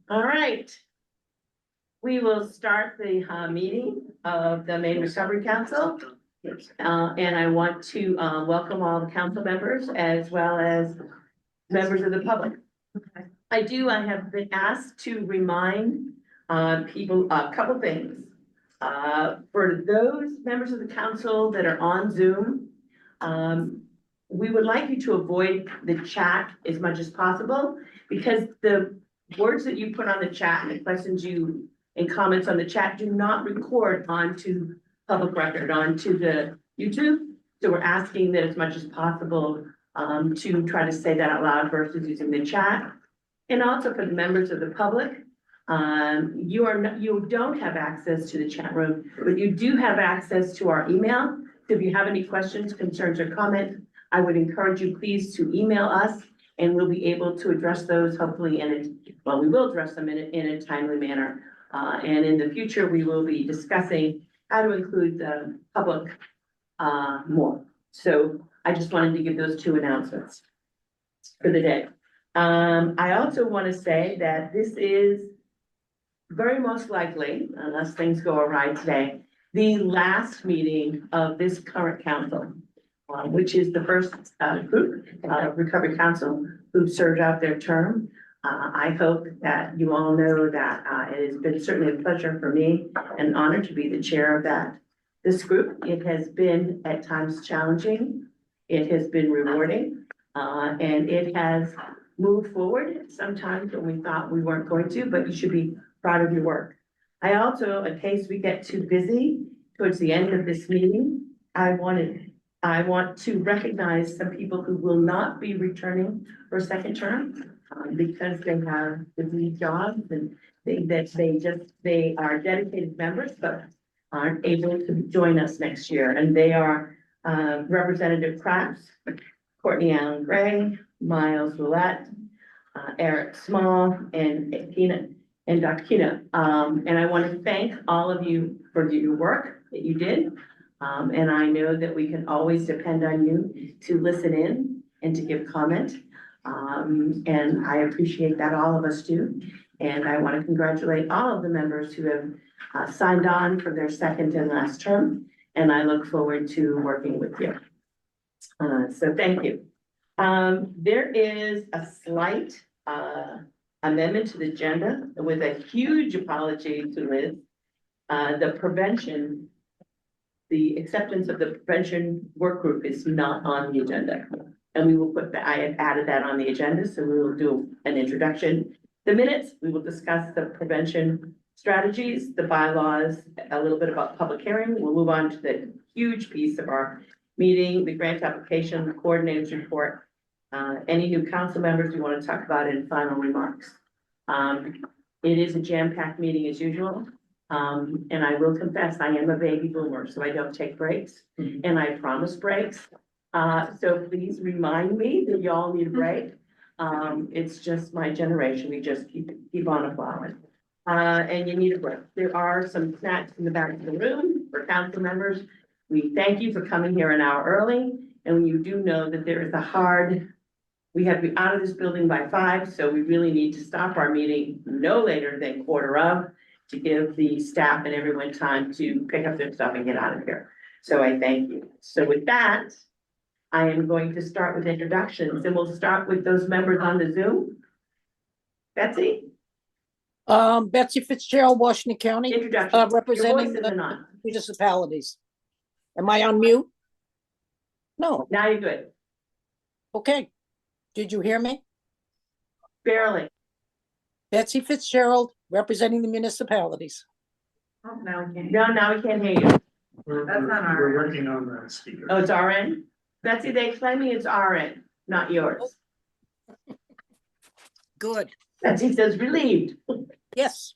All right. We will start the meeting of the Maine Recovery Council. And I want to welcome all the council members as well as members of the public. I have been asked to remind people a couple things. For those members of the council that are on Zoom, we would like you to avoid the chat as much as possible, because the words that you put on the chat and the questions and comments on the chat do not record onto public record, onto the YouTube. So we're asking that as much as possible to try to say that out loud versus using the chat. And also for the members of the public, you don't have access to the chat room, but you do have access to our email. So if you have any questions, concerns, or comments, I would encourage you please to email us, and we'll be able to address those hopefully we will address them in a timely manner. And in the future, we will be discussing how to include the public more. So I just wanted to give those two announcements for the day. I also want to say that this is very most likely, unless things go awry today, the last meeting of this current council, which is the first group of Recovery Council who served out their term. I hope that you all know that it has been certainly a pleasure for me and an honor to be the chair of this group. It has been at times challenging. It has been rewarding, and it has moved forward sometimes when we thought we weren't going to, but you should be proud of your work. I also, in case we get too busy towards the end of this meeting, I want to recognize some people who will not be returning for a second term because they have busy jobs and they are dedicated members, but aren't able to join us next year. And they are Representative Crafts, Courtney Allen Gray, Miles Roulette, Eric Small, and Dr. Kina. And I want to thank all of you for your work that you did. And I know that we can always depend on you to listen in and to give comment. And I appreciate that, all of us do. And I want to congratulate all of the members who have signed on for their second and last term. And I look forward to working with you. So thank you. There is a slight amendment to the agenda with a huge apology to Liz. The acceptance of the prevention work group is not on the agenda. And we will I have added that on the agenda, so we will do an introduction. The minutes, we will discuss the prevention strategies, the bylaws, a little bit about public hearing. We'll move on to the huge piece of our meeting, the grant application, the coordinator's report, any new council members we want to talk about, in final remarks. It is a jam-packed meeting as usual. And I will confess, I am a baby boomer, so I don't take breaks, and I promise breaks. So please remind me that y'all need a break. It's just my generation. We just keep on plowing. And you need a break. There are some snacks in the back of the room for council members. We thank you for coming here an hour early, and you do know that there is we have to be out of this building by 5, so we really need to stop our meeting no later than 4:15. To give the staff and everyone time to pick up their stuff and get out of here. So I thank you. So with that, I am going to start with introductions, and we'll start with those members on the Zoom. Betsy? Betsy Fitzgerald, Washington County, Introduction. representing the municipalities. Am I on mute? No. Now you're good. Okay. Did you hear me? Barely. Betsy Fitzgerald, representing the municipalities. Oh, now we can't. No, now we can't hear you. We're working on the speaker. Oh, it's RN? Betsy, they explain me it's RN, not yours. Good. Betsy says relieved. Yes.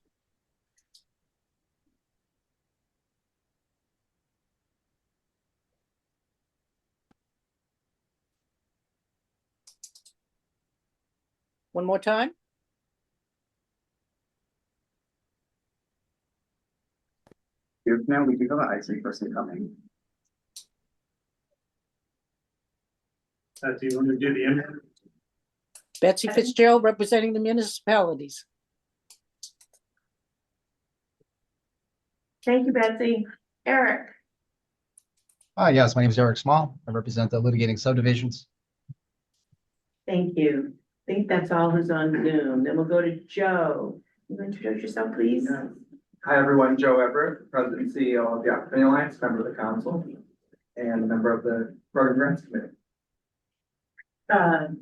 One more time. Now we do have an IC person coming. Do you want to do the intro? Betsy Fitzgerald, representing the municipalities. Thank you, Betsy. Eric? Yes, my name is Eric Small. I represent the litigating subdivisions. Thank you. I think that's all who's on Zoom. Then we'll go to Joe. You introduce yourself, please? Hi, everyone. Joe Everett, President and CEO of the Opportunity Alliance, member of the council, and a member of the Road and Grants Committee.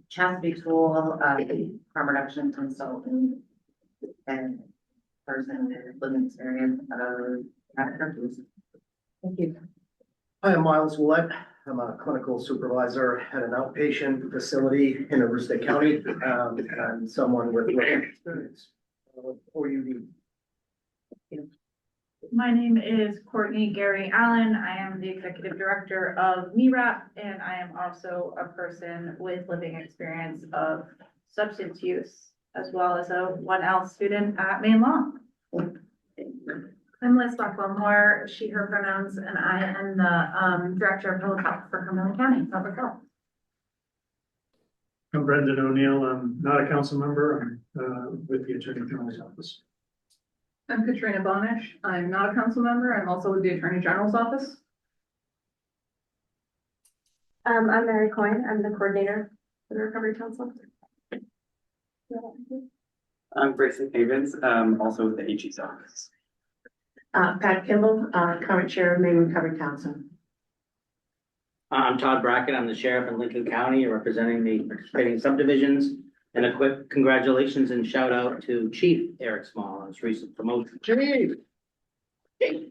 Chastity Tool, harm reduction consultant. And person with living experience, Thank you. Hi, I'm Miles Willett. I'm a clinical supervisor at an outpatient facility in Aroostook County. I'm someone with living experience. Or you need. My name is Courtney Gary Allen. I am the executive director of MERAP, and I am also a person with living experience of substance use, as well as a 1L student at Maine Law. I'm Liz Buckwell-Moore, she, her pronouns, and I am the director of public health for Cumberland County Public Health. I'm Brendan O'Neill. I'm not a council member. I'm with the Attorney General's office. I'm Katrina Bonish. I'm not a council member. I'm also with the Attorney General's office. I'm Mary Coyne. I'm the coordinator for the Recovery Council. I'm Grayson Havens, also with the AG's office. Pat Kimball, current chair of Maine Recovery Council. I'm Todd Brackett. I'm the sheriff in Lincoln County, representing the participating subdivisions. And a quick congratulations and shout out to Chief Eric Small on his recent promotion. Chief. Thank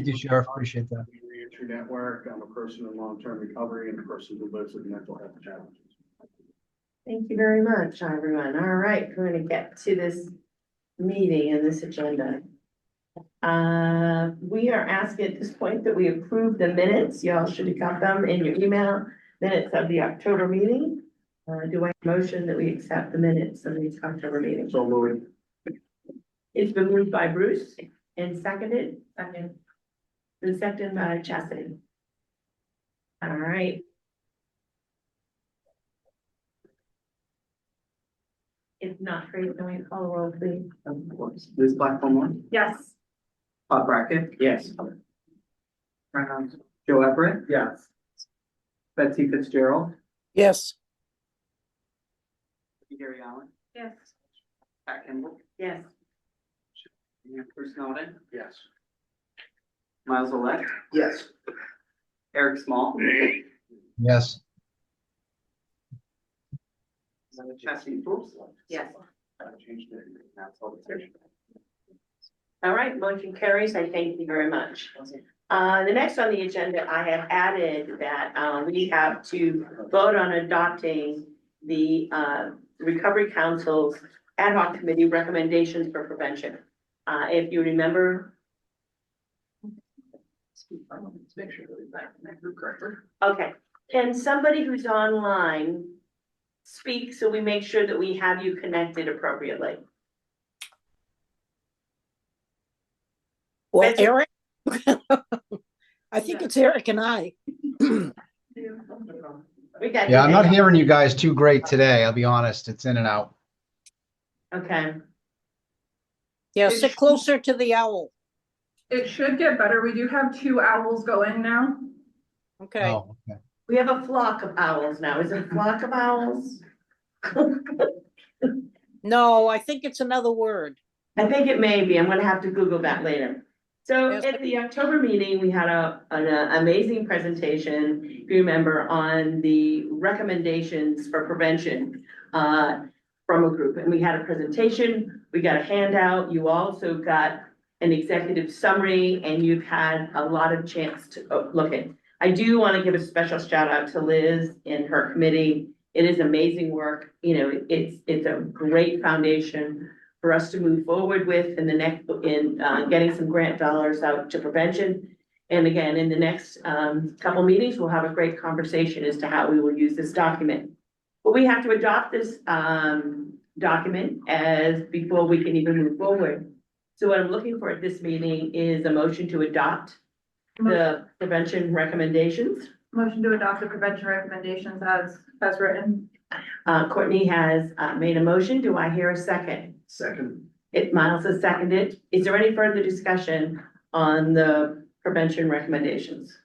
you, Sheriff. Appreciate that. Reentry Network. I'm a person in long-term recovery and a person who lives with mental health challenges. Thank you very much, everyone. All right, we're going to get to this meeting and this agenda. We are asking at this point that we approve the minutes. Y'all should have got them in your email. Minutes of the October meeting. Do I have a motion that we accept the minutes of the October meeting? So moving. It's been moved by Bruce and seconded. And seconded by Chastity. All right. If not, Grace, can we call the roll, please? Of course. Liz Blackmore, Yes. Todd Brackett, Yes. Joe Everett, Yes. Betsy Fitzgerald, Yes, Gary Allen, Yes. Pat Kimball, Yes. Bruce Snowden, Yes. Miles Willett, Yes. Eric Small, Yes. Chastity Tool. Yes. Changed it. Now it's all the same. All right, motion carries. I thank you very much. The next on the agenda, I have added that we have to vote on adopting the Recovery Council's ad hoc committee recommendations for prevention. If you remember. Let's make sure that we've got that group correctly. Okay, can somebody who's online speak so we make sure that we have you connected appropriately? well, Betsy? Eric. I think it's Eric and I. We got Yeah, you I'm not there. hearing you guys too great today. I'll be honest. It's in and out. Okay, Yeah, sit closer to the owl. It should get better. We do have 2 owls going now. Okay, Oh, okay. we have a flock of owls now. Is it a flock of owls? no, I think it's another word. I think it may be. I'm gonna have to Google that later. So Yes. at the October meeting, we had an amazing presentation, if you remember, on the recommendations for prevention from a group. And we had a presentation, we got a handout. You also got an executive summary, and you've had a lot of chance to look at. I do want to give a special shout out to Liz and her committee. It is amazing work. You know, it's a great foundation for us to move forward with in the next, getting some grant dollars out to prevention. And again, in the next couple meetings, we'll have a great conversation as to how we will use this document. But we have to adopt this document as before we can even move forward. So what I'm looking for at this meeting is a motion to adopt the prevention recommendations. Motion to adopt the prevention recommendations as written. Courtney has, made a motion. Do I hear a second? Second. Miles has seconded. Is there any further discussion on the prevention recommendations?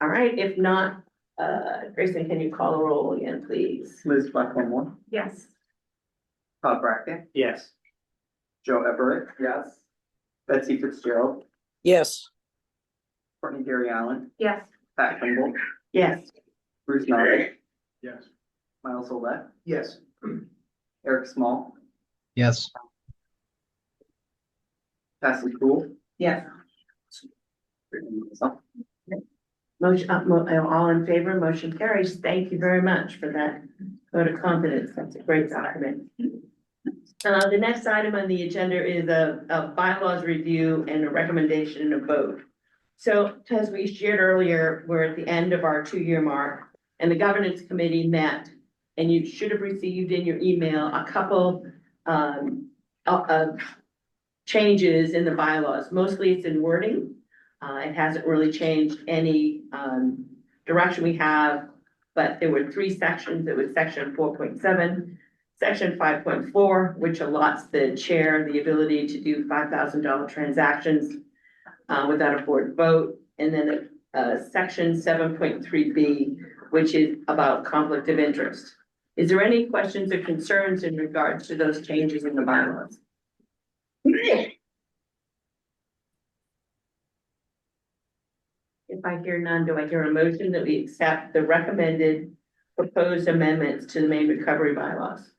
All right, if not, Grayson, can you call the roll again, please? Liz Blackmore, Yes. Todd Brackett, Yes. Joe Everett. Yes. Betsy Fitzgerald, Yes. Courtney Gary Allen, Yes. Pat Kimball, Yes. Bruce Nauman, Yes. Miles Olet, Yes. Eric Small, Yes. Cassie Poole. Yes. So, Motion, all in favor, motion carries. Thank you very much for that vote of confidence. That's a great document. The next item on the agenda is a bylaws review and a recommendation and a vote. So as we shared earlier, we're at the end of our 2-year mark and the governance committee met. And you should have received in your email a couple of changes in the bylaws. Mostly it's in wording. It hasn't really changed any direction we have, but there were 3 sections. It was section 4.7, section 5.4, which allots the chair the ability to do $5,000 transactions without a board vote. And then section 7.3B, which is about conflict of interest. Is there any questions or concerns in regards to those changes in the bylaws? If I hear none, do I hear a motion that we accept the recommended proposed amendments to the Maine recovery bylaws?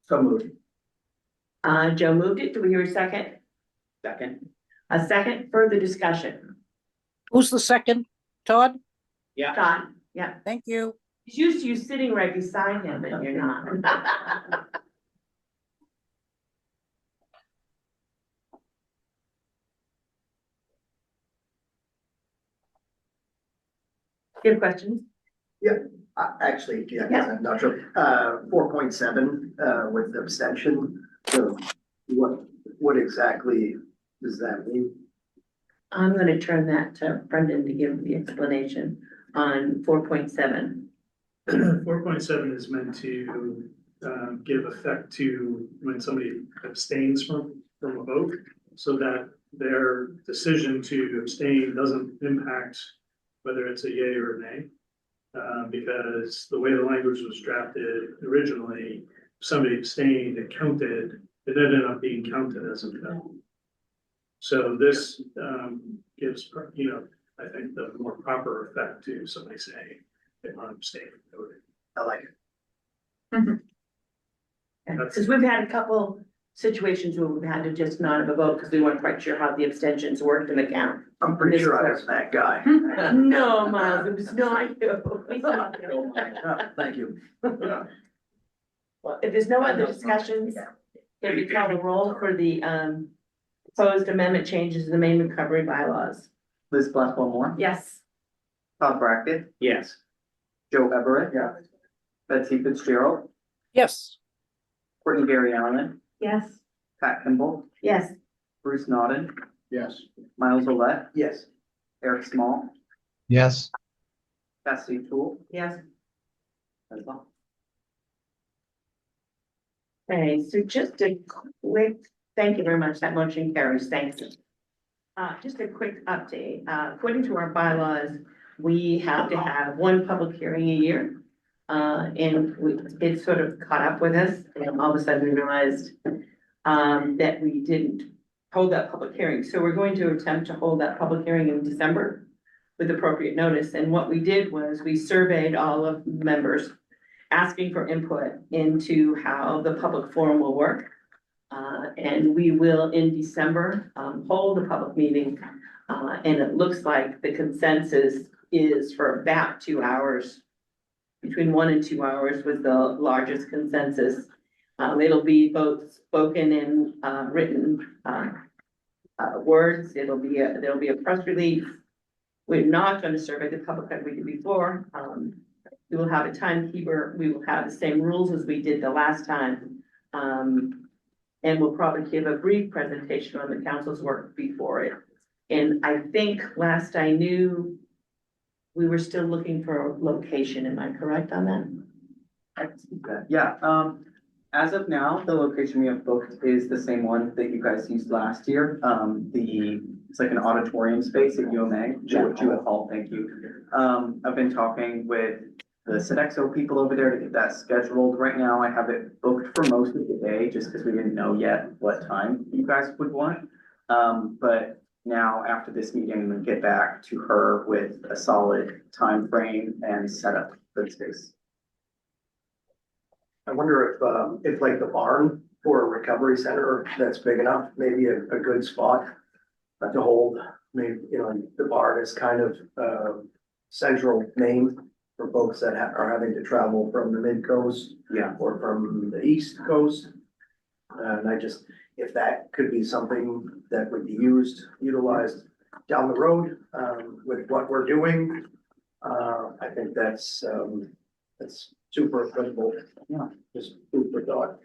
So moved. Joe moved it. Do we hear a second? Second. A second, further discussion. Who's the second? Todd? Yeah. Todd, yeah. Thank you. He's used to you sitting right beside him and you're not. Do you have questions? Actually, yeah, Yeah. I'm not sure. 4.7, with abstention. So what exactly does that mean? I'm gonna turn that to Brendan to give the explanation on 4.7. 4.7 is meant to give effect to when somebody abstains from a vote, so that their decision to abstain doesn't impact whether it's a yay or a nay. Because the way the language was drafted originally, if somebody abstained, it counted, it ended up being counted as a no. So this gives, I think the more proper effect to somebody saying they want to abstain. I like it. Because we've had a couple situations where we've had to just not have a vote because we weren't quite sure how the abstentions worked in the count. I'm pretty sure I was that guy. No, Miles, it was not you. Thank you. Well, if there's no other discussions, can we call the roll for the proposed amendment changes to the Maine recovery bylaws? Liz Blackmore, Yes. Todd Brackett, Yes. Joe Everett. Betsy Fitzgerald, Yes. Courtney Gary Allen, Yes. Pat Kimball, Yes. Bruce Nauman, Yes. Miles Olet, Yes. Eric Small, Yes. Cassie Poole. Yes. That's all. Okay, so just a quick, thank you very much. That motion carries. Thanks. Just a quick update. According to our bylaws, we have to have 1 public hearing a year. It sort of caught up with us and all of a sudden we realized that we didn't hold that public hearing. So we're going to attempt to hold that public hearing in December with appropriate notice. And what we did was we surveyed all of the members asking for input into how the public forum will work. And we will in December hold a public meeting. And it looks like the consensus is for about 2 hours. Between 1 and 2 hours was the largest consensus. It'll be both spoken and written words. There'll be a press release. We're not going to survey the public like we did before. We will have a timekeeper. We will have the same rules as we did the last time. And we'll probably give a brief presentation on the council's work before it. And I think last I knew, we were still looking for a location. Am I correct on that? Yeah, as of now, the location we have booked is the same one that you guys used last year. It's like an auditorium space at UMA, Jewett Hall, thank you. I've been talking with the Sodexo people over there to get that scheduled. Right now, I have it booked for most of the day, just because we didn't know yet what time you guys would want. But now, after this meeting, I'm gonna get back to her with a solid time frame and setup for the space. I wonder if like the barn for a recovery center that's big enough, maybe a good spot to hold, maybe, you know, the barn is kind of, central Maine for folks that are having to travel from the mid coast. Yeah. Or from the east coast. And I just, if that could be something that would be utilized down the road, with what we're doing, I think that's super applicable. Yeah. Just food for thought.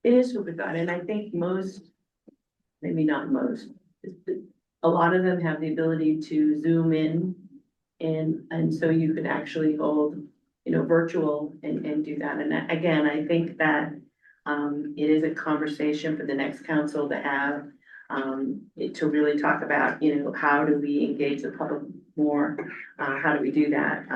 It is what we got, and I think most, maybe not most, a lot of them have the ability to zoom in. And so you could actually hold, you know, virtual and do that. And again, I think that it is a conversation for the next council to have, to really talk about, you know, how do we engage the public more? How do we do that?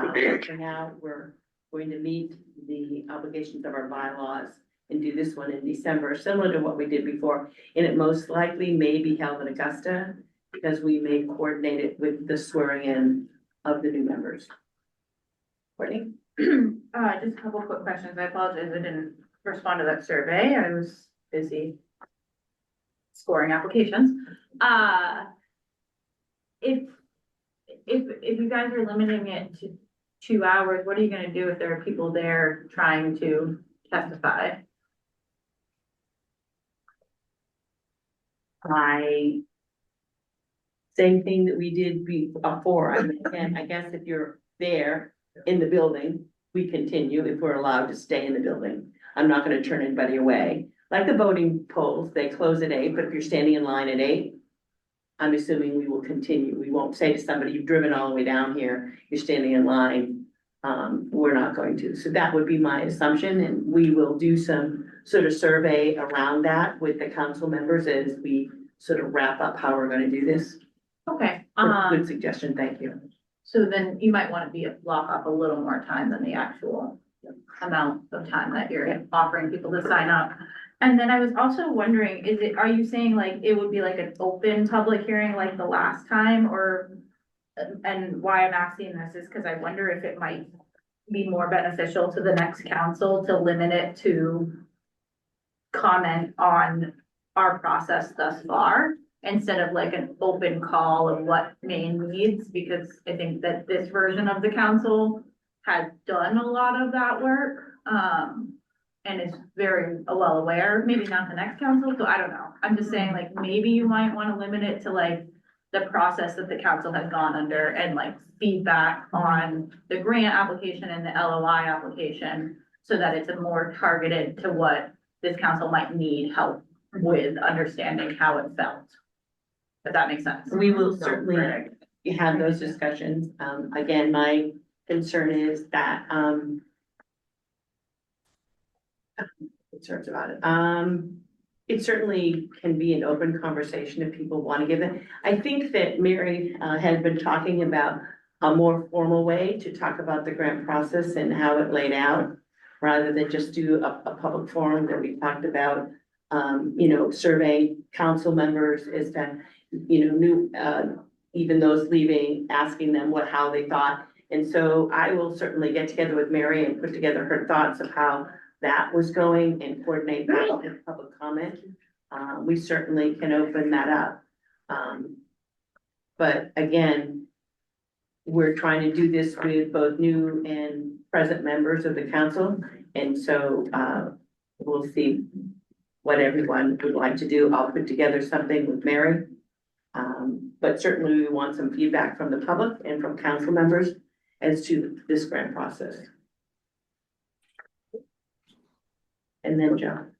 For now, we're going to meet the obligations of our bylaws and do this one in December, similar to what we did before. And it most likely may be held in Augusta because we may coordinate it with the swearing in of the new members. Courtney? Just a couple quick questions. I apologize, I didn't respond to that survey. I was busy scoring applications. If you guys are limiting it to 2 hours, what are you gonna do if there are people there trying to testify? Same thing that we did before. I mean, again, I guess if you're there in the building, we continue if we're allowed to stay in the building. I'm not gonna turn anybody away. Like the voting polls, they close at 8, but if you're standing in line at 8, I'm assuming we will continue. We won't say to somebody, you've driven all the way down here, you're standing in line. We're not going to. So that would be my assumption, and we will do some sort of survey around that with the council members as we sort of wrap up how we're gonna do this. Okay, Good suggestion, thank you. so then you might wanna block off a little more time than the actual amount of time that you're offering people to sign up. And then I was also wondering, are you saying like it would be like an open public hearing like the last time, or? And why I'm asking this is because I wonder if it might be more beneficial to the next council to limit it to comment on our process thus far, instead of like an open call of what Maine needs, because I think that this version of the council has done a lot of that work, and is very well aware, maybe not the next council, so I don't know. I'm just saying, like, maybe you might want to limit it to like the process that the council has gone under and like feedback on the grant application and the LOI application, so that it's a more targeted to what this council might need help with understanding how it felt. If that makes sense. We will certainly have those discussions. Again, my concern is that, concerns about it. It certainly can be an open conversation if people want to give it. I think that Mary had been talking about a more formal way to talk about the grant process and how it laid out, rather than just do a public forum that we talked about, you know, survey council members as to, you know, new, even those leaving, asking them how they thought. And so I will certainly get together with Mary and put together her thoughts of how that was going and coordinate that with public comment. We certainly can open that up. But again, we're trying to do this with both new and present members of the council. And so we'll see what everyone would like to do. I'll put together something with Mary. But certainly we want some feedback from the public and from council members as to this grant process. And then John.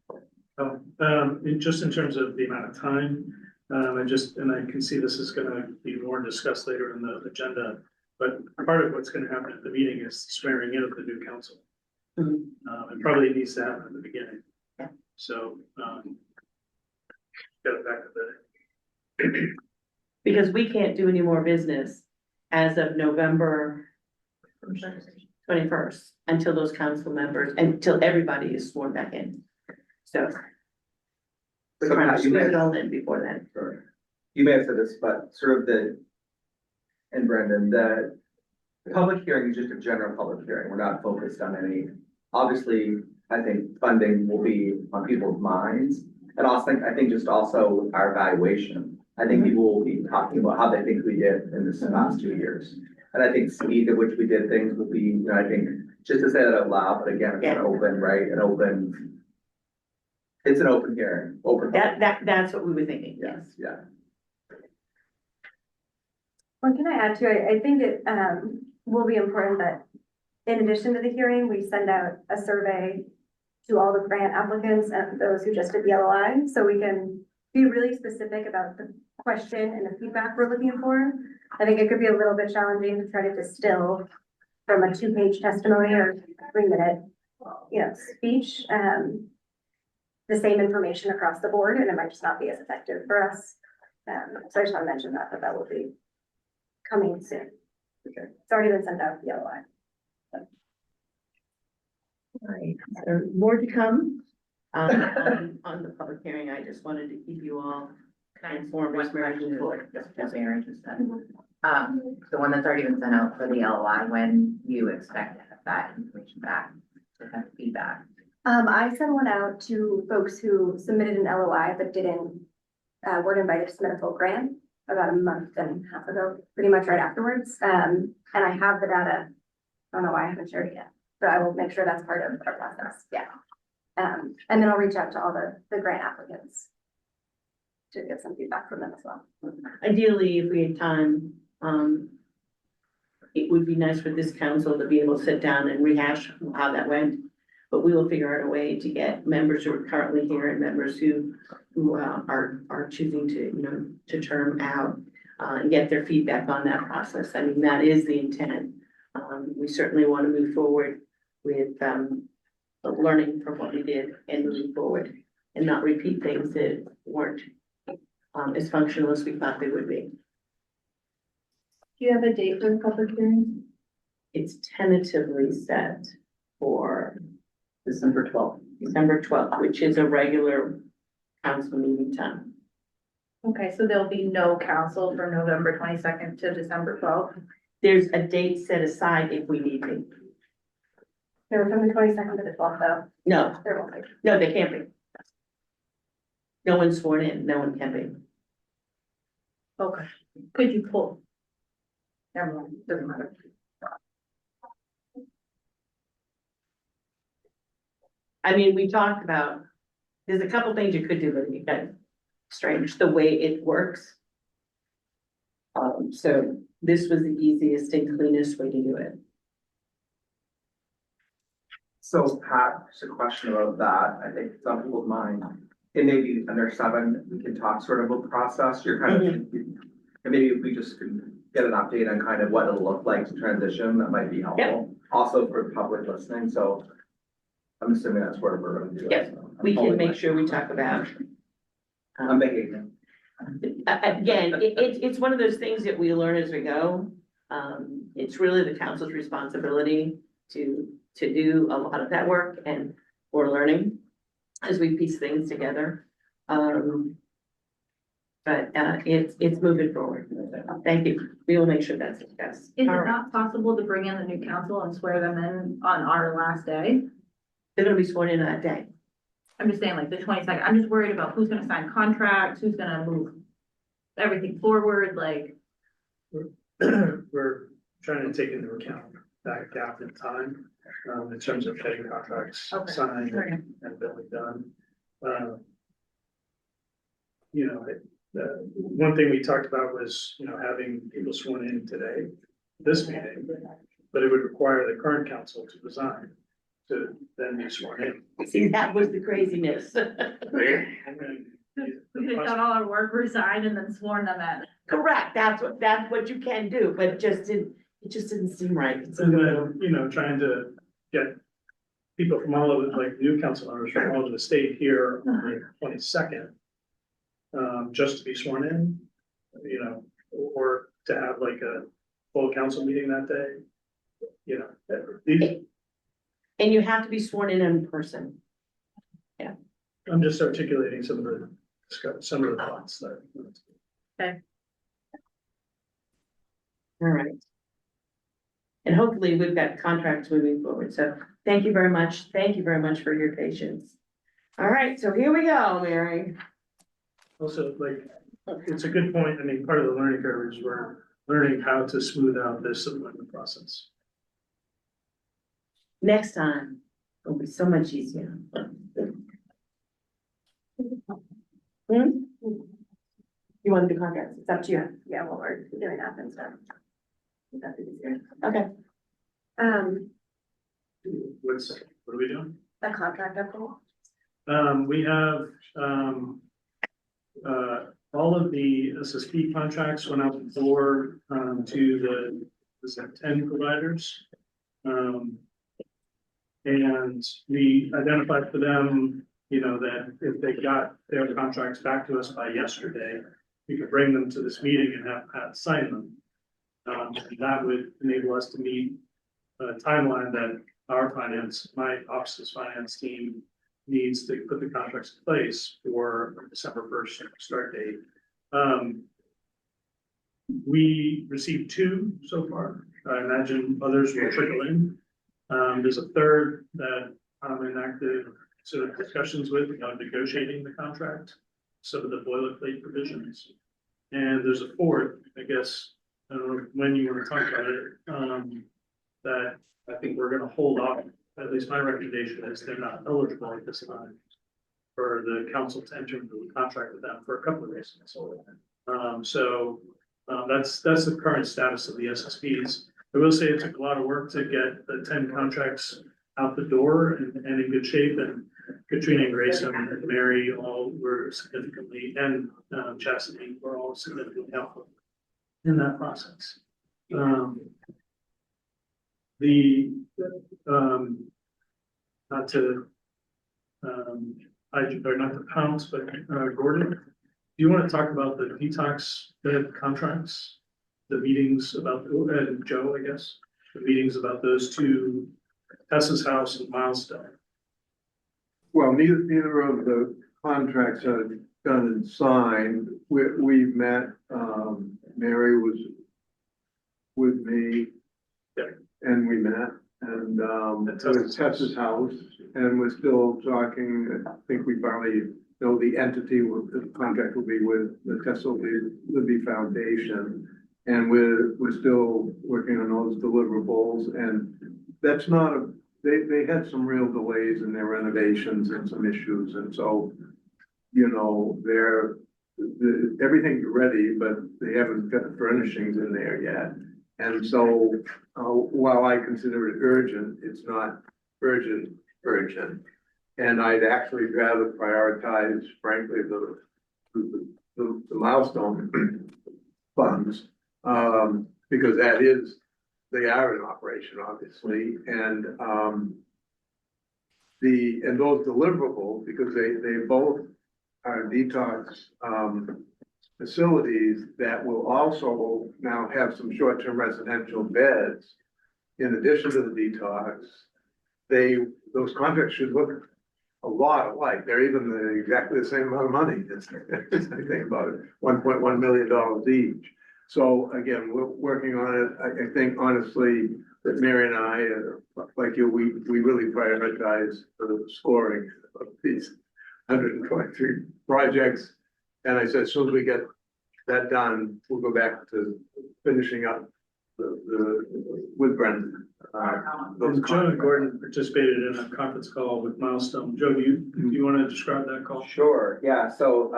Just in terms of the amount of time, And I can see this is gonna be more discussed later in the agenda, but part of what's gonna happen at the meeting is swearing in of the new council. Mhm. It probably needs to happen at the beginning. Yeah. So, get it back to the. Because we can't do any more business as of November 21st, until those council members, until everybody is sworn back in. So we're So trying to Pat, you squeeze it may, all in before then. you may have said this, but sort of and Brendan, the public hearing is just a general public hearing. We're not focused on any, obviously, I think funding will be on people's minds. And also, I think just also our evaluation. I think people will be talking about how they think we did in this past 2 years. And I think speed at which we did things will be, you know, I think, just to say that out loud, but again, it's an open, right, it's an open hearing, open. That's what we were thinking, yes. Yeah. What can I add to it? I think it will be important that in addition to the hearing, we send out a survey to all the grant applicants and those who just did the LOI, so we can be really specific about the question and the feedback we're looking for. I think it could be a little bit challenging to try to distill from a 2-page testimony or 3-minute, speech, the same information across the board, and it might just not be as effective for us. So I just want to mention that will be coming soon. Okay. It's already been sent out, the LOI. Right, so more to come, on the public hearing. I just wanted to keep you all informed as we're moving forward. Just very interested. The one that's already been sent out for the LOI, when you expect to have that information back, to have feedback? I sent one out to folks who submitted an LOI but weren't invited to submit a full grant about a month and a half ago, pretty much right afterwards. And I have the data. I don't know why I haven't shared it yet, but I will make sure that's part of our process. Yeah. And then I'll reach out to all the grant applicants to get some feedback from them as well. Ideally, if we had time, it would be nice for this council to be able to sit down and rehash how that went. But we will figure out a way to get members who are currently here and members who are choosing to, to term out, and get their feedback on that process. I mean, that is the intent. We certainly want to move forward with, learning from what we did and moving forward and not repeat things that weren't, as functional as we thought they would be. Do you have a date for the public hearing? It's tentatively set for December 12th. December 12th, which is a regular council meeting time. Okay, so there'll be no council from November 22nd to December 12th. There's a date set aside if we need to. They were from the 22nd to the 12th though. No, There won't be. no, they can't be. No one's sworn in, no one can be. Okay, could you pull? Never mind, doesn't matter. I mean, we talked about, there's a couple things you could do, but it got strange, the way it works. So this was the easiest and cleanest way to do it. So Pat, just a question about that. I think some people's mind, it may be under 7, we can talk sort of about the process. You're kind of, and maybe if we just can get an update on kind of what it'll look like to transition, that might be helpful. Also for public listening, so I'm assuming that's where we're going to do it. Yep. So We I'm can following make my- sure we talk about. I'm behaving. Again, it's one of those things that we learn as we go. It's really the council's responsibility to do a lot of that work, and we're learning as we piece things together. But it's moving forward. Thank you. We will make sure that's discussed. Is it All right. not possible to bring in the new council and swear them in on our last day? They're gonna be sworn in that day. I'm just saying like the 22nd, I'm just worried about who's gonna sign contracts, who's gonna move everything forward, like. We're trying to take into account that gap in time, in terms of getting contracts Okay. signed Okay. and billing done. One thing we talked about was, having people sworn in today, this meeting, but it would require the current council to resign to then be sworn in. See, that was the craziness. And then We could have done all our work, resigned, and then sworn them in. Correct, that's what you can do, but it just didn't seem right. It's a And little- then, you know, trying to get people from all over, like new council members from all over the state here on the 22nd. Just to be sworn in, you know, or to have like a full council meeting that day. You know, these, And you have to be sworn in person. I'm just articulating some of the thoughts that. All right. And hopefully we've got contracts moving forward. So thank you very much. Thank you very much for your patience. All right, so here we go, Mary. Also, like, it's a good point. I mean, part of the learning curve is we're learning how to smooth out this amendment process. Next time, it'll be so much easier. Hmm? You want to do contracts? It's up to you. Yeah, well, we're doing that and stuff. That'd be easier. Okay. What are we doing? The contract update. We have, all of the SSP contracts went out the door, to the, was that 10 providers? And we identified for them, you know, that if they got their contracts back to us by yesterday, we could bring them to this meeting and have Pat sign them. And that would enable us to meet a timeline that our finance, my office's finance team needs to put the contracts in place for December 1st start date. We received 2 so far. I imagine others will trickle in. There's a third that I'm in active sort of discussions with about negotiating the contract, some of the boilerplate provisions. And there's a fourth, I guess, I don't know when you want to talk about it, that I think we're gonna hold off. At least my recommendation is they're not eligible at this time for the council to enter into a contract with them for a couple of reasons. That's the current status of the SSPs. I will say it took a lot of work to get the 10 contracts out the door and in good shape, and Katrina and Grayson and Mary all were significantly, and Chastity were all significantly helpful in that process. Not to not to pounce, but Gordon, do you want to talk about the detox bed contracts? The meetings about, and Joe, I guess, the meetings about those 2, Tessa's house and Milestone. Well, neither of the contracts are done and signed. We've met, Mary was with me. Yeah. And we met, and, it was Tessa's house, and we're still talking. I think we finally know the entity with the contract will be with the Tessa Libby Foundation. And we're still working on those deliverables, and that's not they had some real delays in their renovations and some issues, and so, you know, everything's ready, but they haven't got the furnishings in there yet. And so, while I consider it urgent, it's not urgent. And I'd actually rather prioritize, frankly, the milestone funds. Because they are in operation, obviously, and those deliverables, because they both are detox facilities that will also now have some short-term residential beds. In addition to the detox, those contracts should look a lot alike. They're even exactly the same amount of money. It's I think about it, $1.1 million each. So again, we're working on it. I think honestly that Mary and I, like you, we really prioritize the scoring of these 123 projects. And I said, as soon as we get that done, we'll go back to finishing up with Brendan. And Joe and Gordon participated in a conference call with Milestone. Joe, do you want to describe that call? Sure, yeah, so,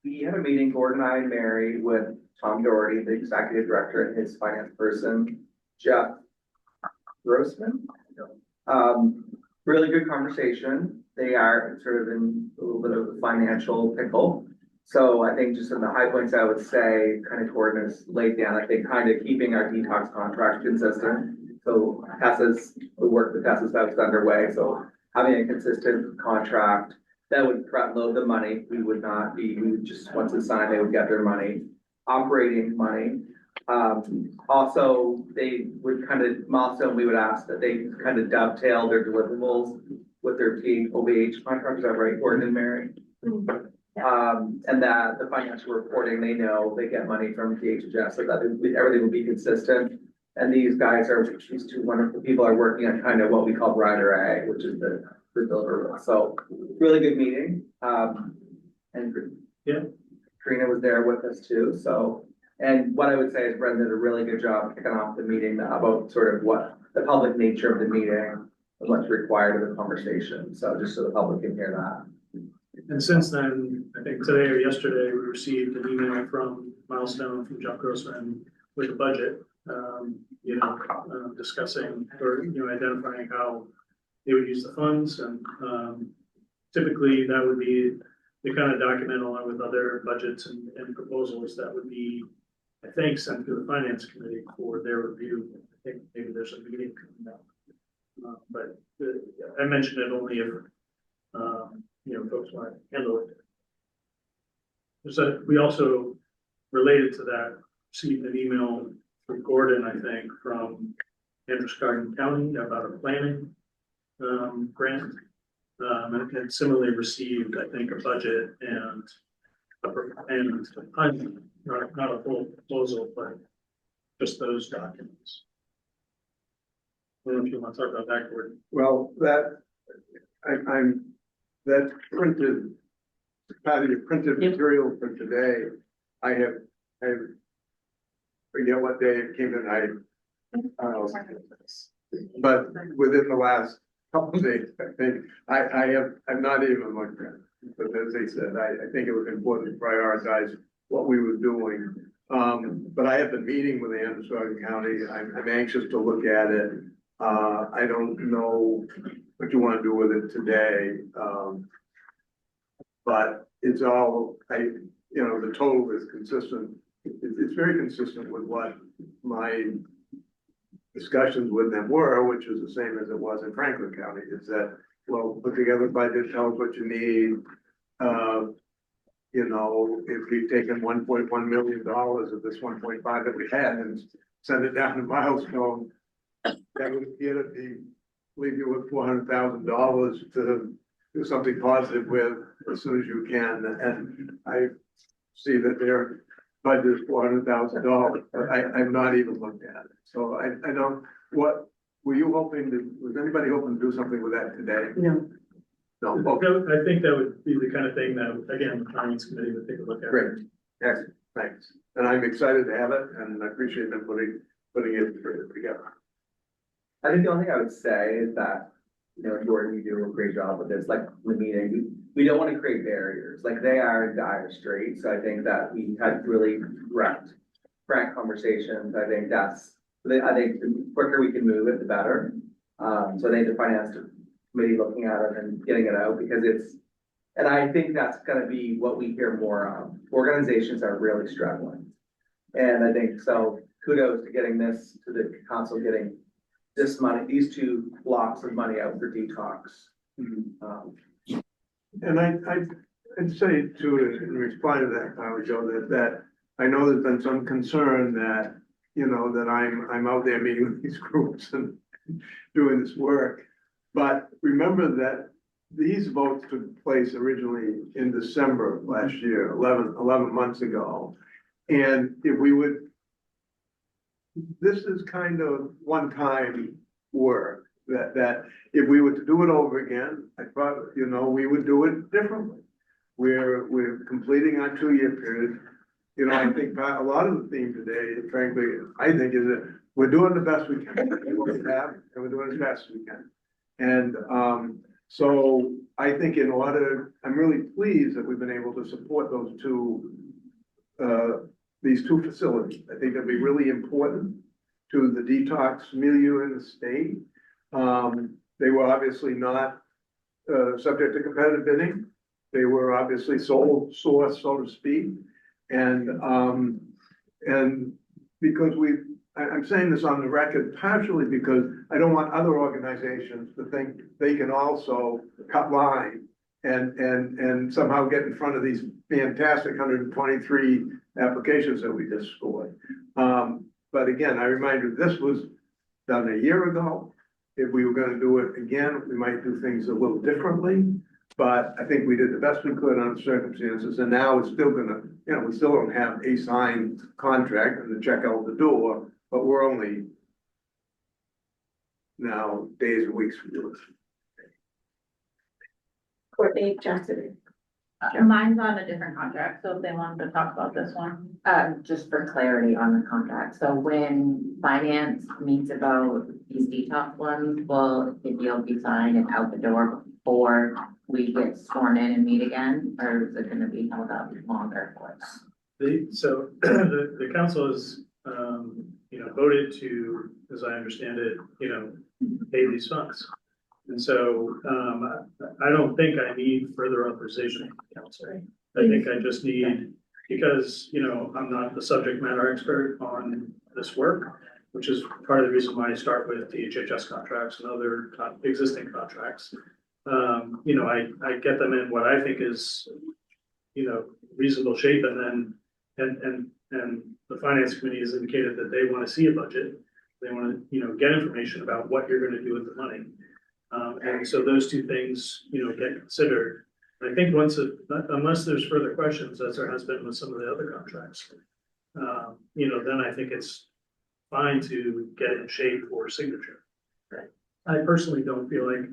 we had a meeting, Gordon and I and Mary, with Tom Doherty, the executive director, and his finance person, Jeff Grossman. Really good conversation. They are sort of in a little bit of a financial pickle. So I think just in the high points, I would say kind of Gordon has laid down, I think kind of keeping our detox contract consistent. So Tessa's, the work that Tessa's that's underway, so having a consistent contract that would front load the money, we would not be, we would just, once it's signed, they would get their money, operating money. Also, they would kind of milestone, we would ask that they kind of dovetail their deliverables with their OBH contract, is that right, Gordon and Mary? And that the financial reporting, they know they get money from DHS, so that everything will be consistent. And these guys are, these two wonderful people are working on kind of what we call Rider Ag, which is the deliverable. So really good meeting. And Yeah. Karina was there with us too, so. And what I would say is Brendan did a really good job kicking off the meeting about sort of what the public nature of the meeting and what's required of the conversation. So just so the public can hear that. And since then, I think today or yesterday, we received an email from Milestone, from Jeff Grossman with the budget, discussing or, identifying how they would use the funds. And typically that would be the kind of document along with other budgets and proposals that would be, I think, sent to the finance committee for their review. I think maybe there's a meeting coming up. But I mentioned it only if, folks want to handle it. So we also, related to that, received an email from Gordon, I think, from Androscoggin County about a planning grant. And similarly received, I think, a budget and not a full proposal, but just those documents. I don't know if you want to talk about that, Gordon. Well, that printed, part of your printed material for today, I forget what day it came in, but within the last couple of days, I think, I've not even looked at it. But as they said, I think it was important to prioritize what we were doing. But I have been meeting with Androscoggin County. I'm anxious to look at it. I don't know what you want to do with it today. But it's all, the total is consistent. It's very consistent with what my discussions with them were, which is the same as it was in Franklin County, is that, well, put together a budget, tell us what you need. If we've taken $1.1 million of this 1.5 that we had and send it down to Milestone, that would leave you with $400,000 to do something positive with as soon as you can. And I see that their budget is $400,000, but I've not even looked at it. So I don't, what, were you hoping to, was anybody hoping to do something with that today? No. No, okay, I think that would be the kind of thing that, again, the finance committee would take a look at. great, excellent, thanks. And I'm excited to have it, and I appreciate them putting it together. I think the only thing I would say is that, Jordan, you do a great job with this, like the meeting, we don't want to create barriers, like they are in dire straits. So I think that we had really frank conversations. I think the quicker we can move it, the better. So I think the finance committee looking at it and getting it out because and I think that's gonna be what we hear more of. Organizations are really struggling. And I think, so kudos to getting this, to the council getting this money, these two blocks of money out for detox. And I'd say too, in reply to that, Joe, that I know there's been some concern that, that I'm out there meeting with these groups and doing this work. But remember that these votes took place originally in December of last year, 11 months ago. And if we would, this is kind of one-time work that if we were to do it over again, I thought, we would do it differently. We're completing our 2-year period. I think a lot of the theme today, frankly, I think is that we're doing the best we can with what we have, and we're doing as best as we can. And so I think I'm really pleased that we've been able to support these two facilities. I think that'll be really important to the detox milieu in the state. They were obviously not subject to competitive bidding. They were obviously sole source, so to speak. And because I'm saying this on the record partially because I don't want other organizations to think they can also cut line and somehow get in front of these fantastic 123 applications that we just scored. But again, I remind you, this was done a year ago. If we were gonna do it again, we might do things a little differently. But I think we did the best we could on the circumstances, and now it's still gonna, we still don't have a signed contract and the check out the door, but we're only now days and weeks from doing it. Courtney Jackson. Mine's on a different contract, so if they wanted to talk about this one. Just for clarity on the contract, so when finance meets about these detox ones, will the deal be signed and out the door before we get sworn in and meet again, or is it gonna be held up longer for us? So the council has, voted to, as I understand it, pay these funds. And so, I don't think I need further authorization from the council. I think I just need, because, I'm not the subject matter expert on this work, which is part of the reason why I start with the HHS contracts and other existing contracts. I get them in what I think is, reasonable shape, and then, and the finance committee has indicated that they want to see a budget. They want to, get information about what you're going to do with the money. And so those two things, get considered. I think unless there's further questions, as there has been with some of the other contracts, then I think it's fine to get it in shape for signature. I personally don't feel like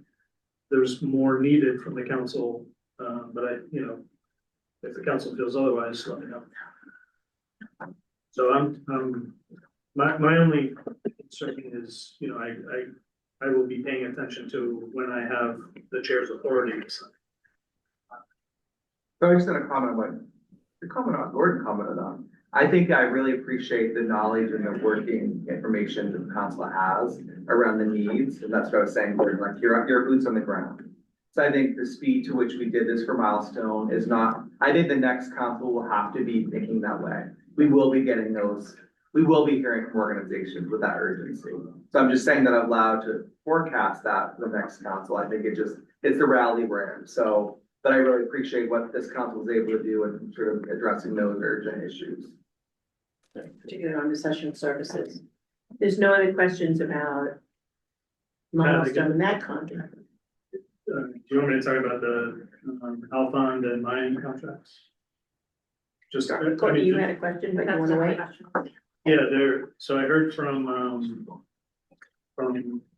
there's more needed from the council, but if the council feels otherwise, let me know. So my only concern is, I will be paying attention to when I have the chair's authority to sign. So I just had a comment on the comment on Gordon commented on. I think I really appreciate the knowledge and the working information that the council has around the needs, and that's what I was saying, Gordon, like your boots on the ground. So I think the speed to which we did this for Milestone is not, I think the next council will have to be thinking that way. We will be getting those, we will be hearing from organizations with that urgency. So I'm just saying that out loud to forecast that for the next council. I think it's the reality we're in. So, but I really appreciate what this council was able to do in sort of addressing those urgent issues. Particularly on recession services. There's no other questions about Milestone in that contract. Do you want me to talk about the Alfond and Maine contracts? Just, Courtney, you had a question, but you want to wait? Yeah, so I heard from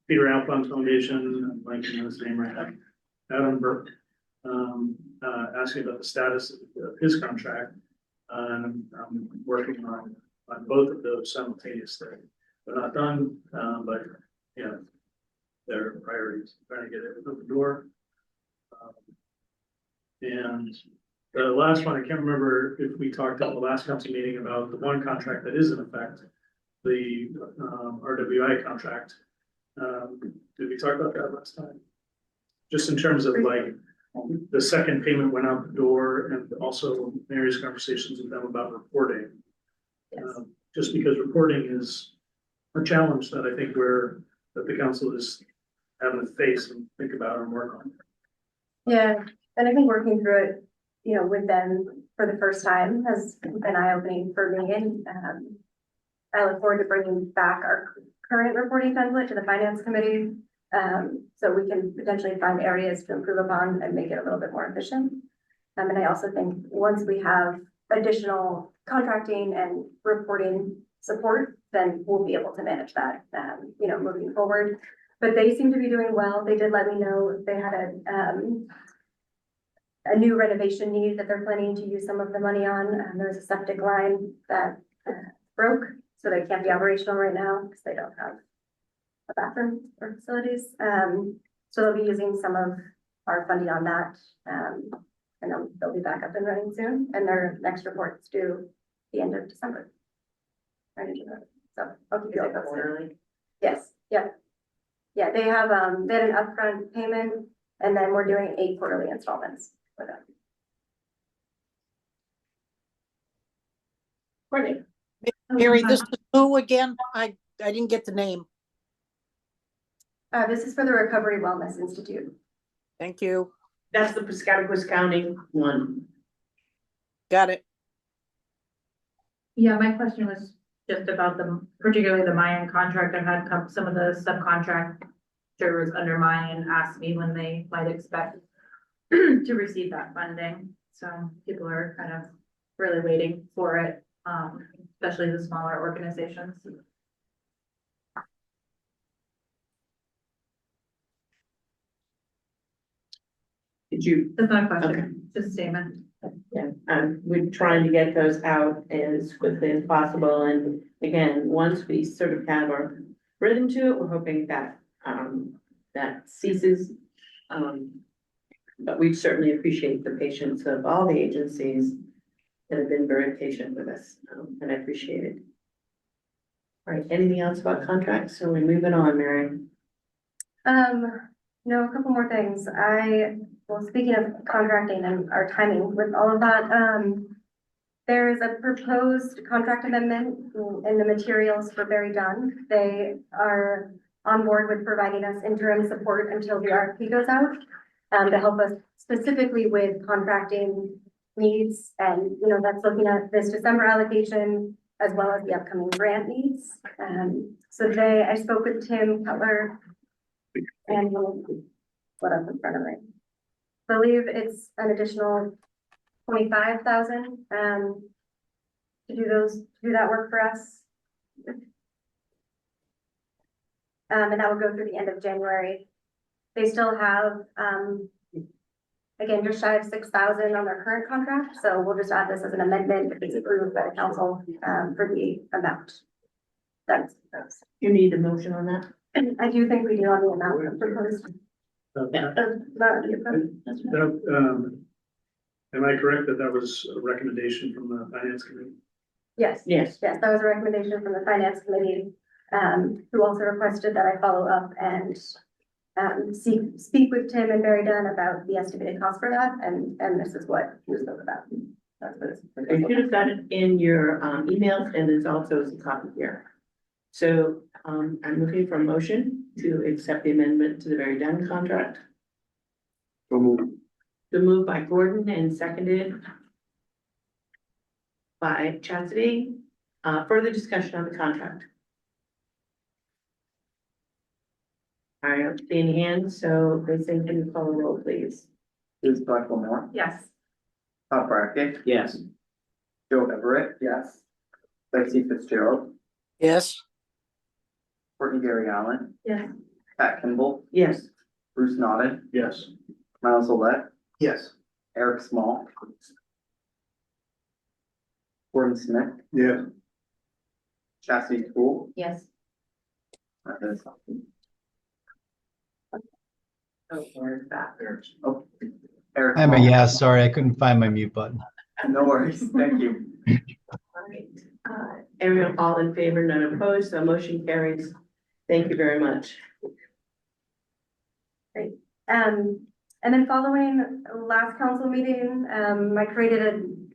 Peter Alfond Foundation, I'm blanking on his name right now, Adam Burke, asking about the status of his contract. And I'm working on both of those simultaneously. They're not done, but they're priorities, trying to get it out the door. And the last one, I can't remember if we talked at the last council meeting about the one contract that is in effect, the RWI contract. Did we talk about that last time? Just in terms of like, the second payment went out the door, and also Mary's conversations with them about reporting. Just because reporting is a challenge that I think that the council is having to face and think about and work on. Yeah, and I think working through it, with them for the first time has been eye-opening for me, and I look forward to bringing back our current reporting template to the finance committee, so we can potentially find areas to improve upon and make it a little bit more efficient. And I also think once we have additional contracting and reporting support, then we'll be able to manage that, moving forward. But they seem to be doing well. They did let me know they had a new renovation need that they're planning to use some of the money on. There's a septic line that broke, so they can't be operational right now because they don't have a bathroom or facilities. So they'll be using some of our funding on that. And they'll be back up and running soon. And their next report's due the end of December. So I'll keep you all posted. Yes, yeah. Yeah, they have, they had an upfront payment, and then we're doing 8 quarterly installments for them. Courtney, Mary, this is who again? I didn't get the name. This is for the Recovery Wellness Institute. Thank you. that's the Piscataquis County one. Got it. Yeah, my question was just about particularly the Mayan contract. I've had some of the subcontractors under Mayan ask me when they might expect to receive that funding. So people are kind of really waiting for it, especially the smaller organizations. Did you? That's not a Okay. question, just a statement. Yeah, we're trying to get those out as quickly as possible, and again, once we sort of have our rhythm to it, we're hoping that, that ceases. But we certainly appreciate the patience of all the agencies that have been very patient with us, and I appreciate it. All right, anything else about contracts, or we moving on, Mary? No, a couple more things. Well, speaking of contracting and our timing with all of that, there is a proposed contract amendment in the materials for Barry Dunn. They are on board with providing us interim support until the RFP goes out, to help us specifically with contracting needs. And, that's looking at this December allocation as well as the upcoming grant needs. So today I spoke with Tim Cutler and what up in front of me. I believe it's an additional 25,000 to do that work for us. And that will go through the end of January. They still have again, just shy of 6,000 on their current contract, so we'll just add this as an amendment if it's approved by the council for the amount. That's. You need a motion on that? I do think we do on the amount proposed. Yeah. Am I correct that that was a recommendation from the finance committee? Yes. Yes. Yes, that was a recommendation from the finance committee, who also requested that I follow up and speak with Tim and Barry Dunn about the estimated cost for that, and this is what he was spoke about. That's what it's. You should have got it in your emails, and there's also a copy here. So I'm looking for a motion to accept the amendment to the Very Dunn contract. So moved. The move by Gordon and seconded by Chastity. Further discussion on the contract. I don't see any hands, so they say, can you call a roll, please? Liz Blackmore, Yes. Todd Brackett, Yes. Joe Everett, yes. Betsy Fitzgerald, Yes. Courtney Gary Allen, Yes. Pat Kimball, Yes. Bruce Naughton, Yes. Miles Olet, Yes. Eric Small, Gordon Smith, Yeah, Chastity Tool. Yes. Oh, where's that? Oh, Eric. I'm a Small. yes, sorry, I couldn't find my mute button. No worries, thank you. All right, everyone, all in favor, none opposed, so motion carries. Thank you very much. And then following last council meeting, I created an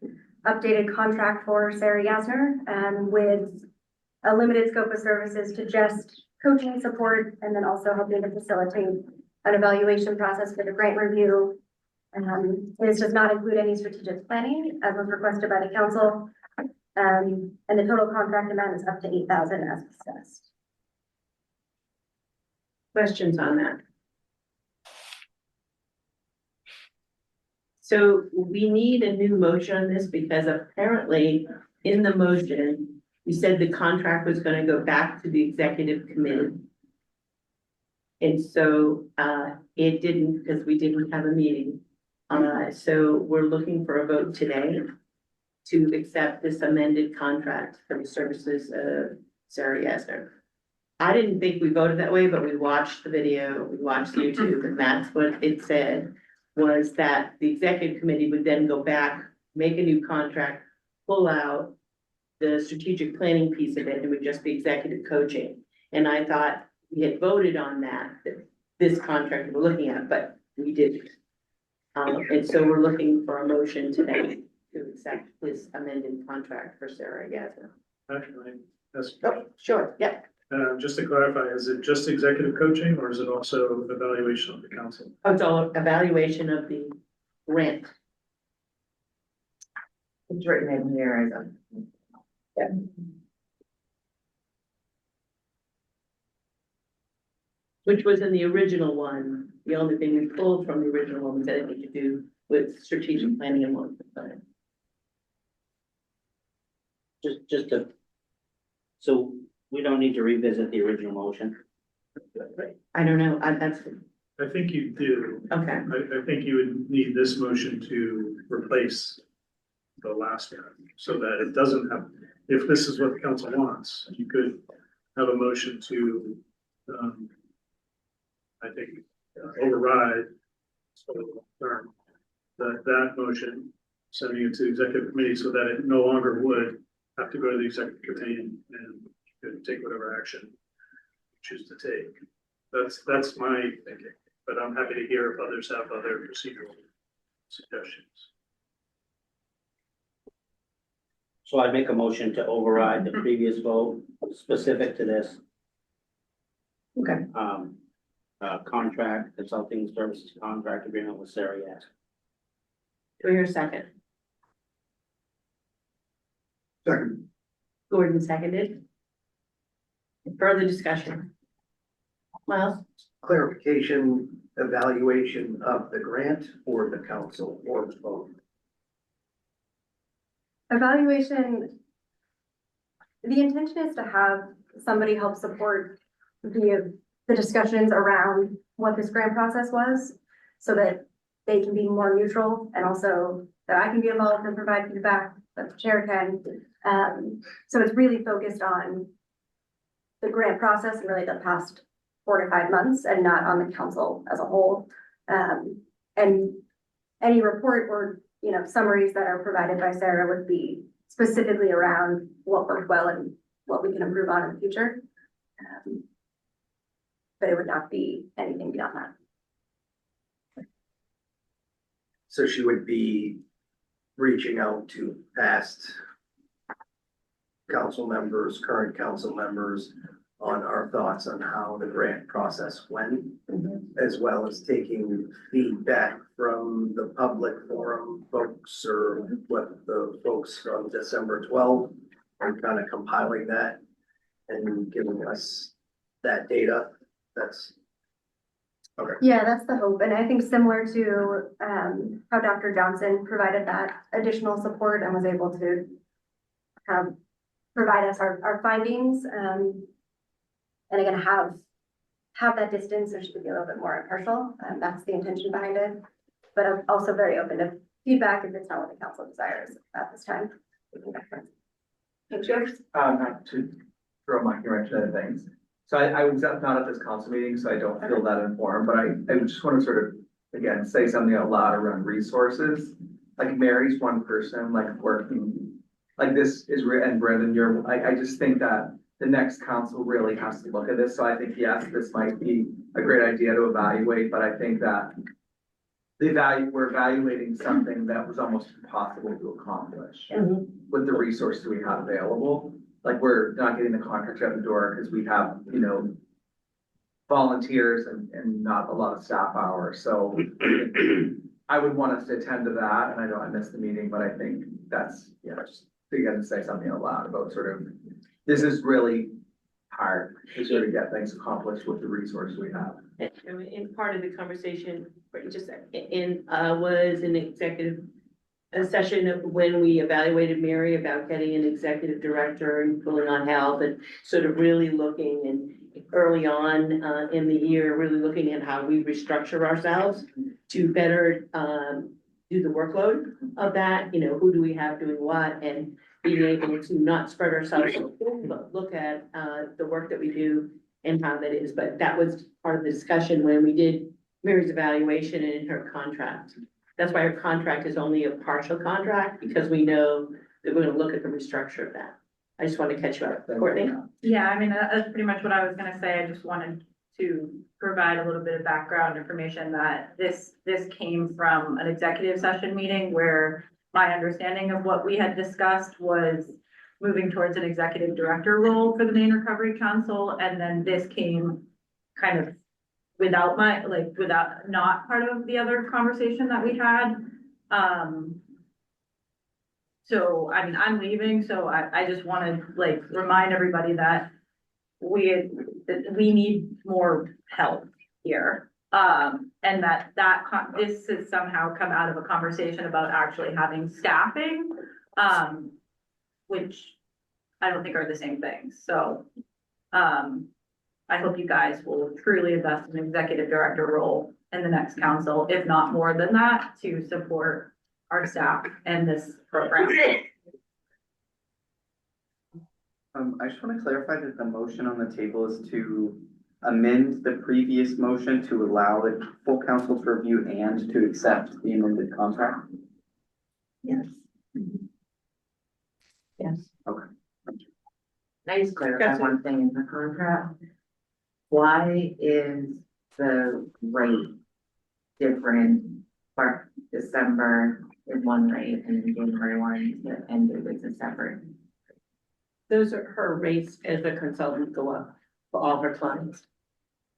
updated contract for Sarah Yasner, with a limited scope of services to just coaching support, and then also helping to facilitate an evaluation process for the grant review. This does not include any strategic planning as was requested by the council. And the total contract amount is up to 8,000 as discussed. Questions on that? So we need a new motion on this because apparently in the motion, you said the contract was gonna go back to the executive committee. And so, it didn't, because we didn't have a meeting. So we're looking for a vote today to accept this amended contract for the services of Sarah Yasner. I didn't think we voted that way, but we watched the video, we watched YouTube, and that's what it said, was that the executive committee would then go back, make a new contract, pull out the strategic planning piece of it, and would just be executive coaching. And I thought we had voted on that this contract we're looking at, but we didn't. And so we're looking for a motion today to accept this amended contract for Sarah Gaza. Actually, that's, Oh, sure, yeah. just to clarify, is it just executive coaching or is it also evaluation of the council? Oh, it's all evaluation of the grant. It's written in here as a. Which was in the original one. The only thing we pulled from the original one was anything to do with strategic planning and long-term planning. Just to, so we don't need to revisit the original motion. I don't know, that's, I think you do. okay. I think you would need this motion to replace the last one, so that it doesn't have, if this is what the council wants, you could have a motion to, I think, override, sort of term, that motion, sending it to the executive committee so that it no longer would have to go to the executive committee and could take whatever action you choose to take. That's my thinking, but I'm happy to hear if others have other procedural suggestions. So I'd make a motion to override the previous vote specific to this. Okay. Contract, consulting services contract agreement with Sarah Gaza. Do we hear a second? Second. Gordon seconded. Further discussion? Miles? Clarification, evaluation of the grant or the council or both? Evaluation, the intention is to have somebody help support the discussions around what this grant process was, so that they can be more neutral, and also that I can be involved and provide feedback, that the chair can. So it's really focused on the grant process and really the past 4 to 5 months, and not on the council as a whole. And any report or, summaries that are provided by Sarah would be specifically around what worked well and what we can improve on in the future. But it would not be anything beyond that. So she would be reaching out to past council members, current council members, on our thoughts on how the grant process went, as well as taking feedback from the public forum folks, or what the folks on December 12th, and kind of compiling that and giving us that data. That's okay. Yeah, that's the hope. And I think similar to how Dr. Johnson provided that additional support and was able to provide us our findings. And again, have that distance, so she could be a little bit more impartial. That's the intention behind it. But I'm also very open to feedback if it's not what the council desires at this time. Thank you. Not to throw my wrench into things. So I was not at this council meeting, so I don't feel that informed, but I just want to sort of, again, say something out loud around resources. Like Mary's one person, like working, like this is, and Brendan, I just think that the next council really has to look at this. So I think, yes, this might be a great idea to evaluate, but I think that we're evaluating something that was almost impossible to accomplish with the resources we have available. Like, we're not getting the contract out the door because we have, volunteers and not a lot of staff hours. So I would want us to attend to that. And I know I missed the meeting, but I think that's, just to say something out loud about sort of, this is really hard to sort of get things accomplished with the resources we have. In part of the conversation, just was an executive session when we evaluated Mary about getting an executive director and pulling on health, and sort of really looking, and early on in the year, really looking at how we restructure ourselves to better do the workload of that, who do we have doing what, and being able to not spread ourselves, but look at the work that we do and how that is. But that was part of the discussion when we did Mary's evaluation and in her contract. That's why her contract is only a partial contract, because we know that we're gonna look at the restructure of that. I just want to catch you up, Courtney. Yeah, I mean, that's pretty much what I was gonna say. I just wanted to provide a little bit of background information that this came from an executive session meeting where my understanding of what we had discussed was moving towards an executive director role for the Maine Recovery Council, and then this came kind of without not part of the other conversation that we had. So, I mean, I'm leaving, so I just wanna like remind everybody that we need more help here. And this has somehow come out of a conversation about actually having staffing, which I don't think are the same things, so. I hope you guys will truly invest in an executive director role in the next council, if not more than that, to support our staff and this program. I just want to clarify that the motion on the table is to amend the previous motion to allow the full council to review and to accept the amended contract. Yes. Yes. Okay. Can I just clarify Yes, sir. one thing in the contract? Why is the rate different for December is one rate and then January 1 the end of it is a separate? Those are her rates as a consultant go up for all her clients.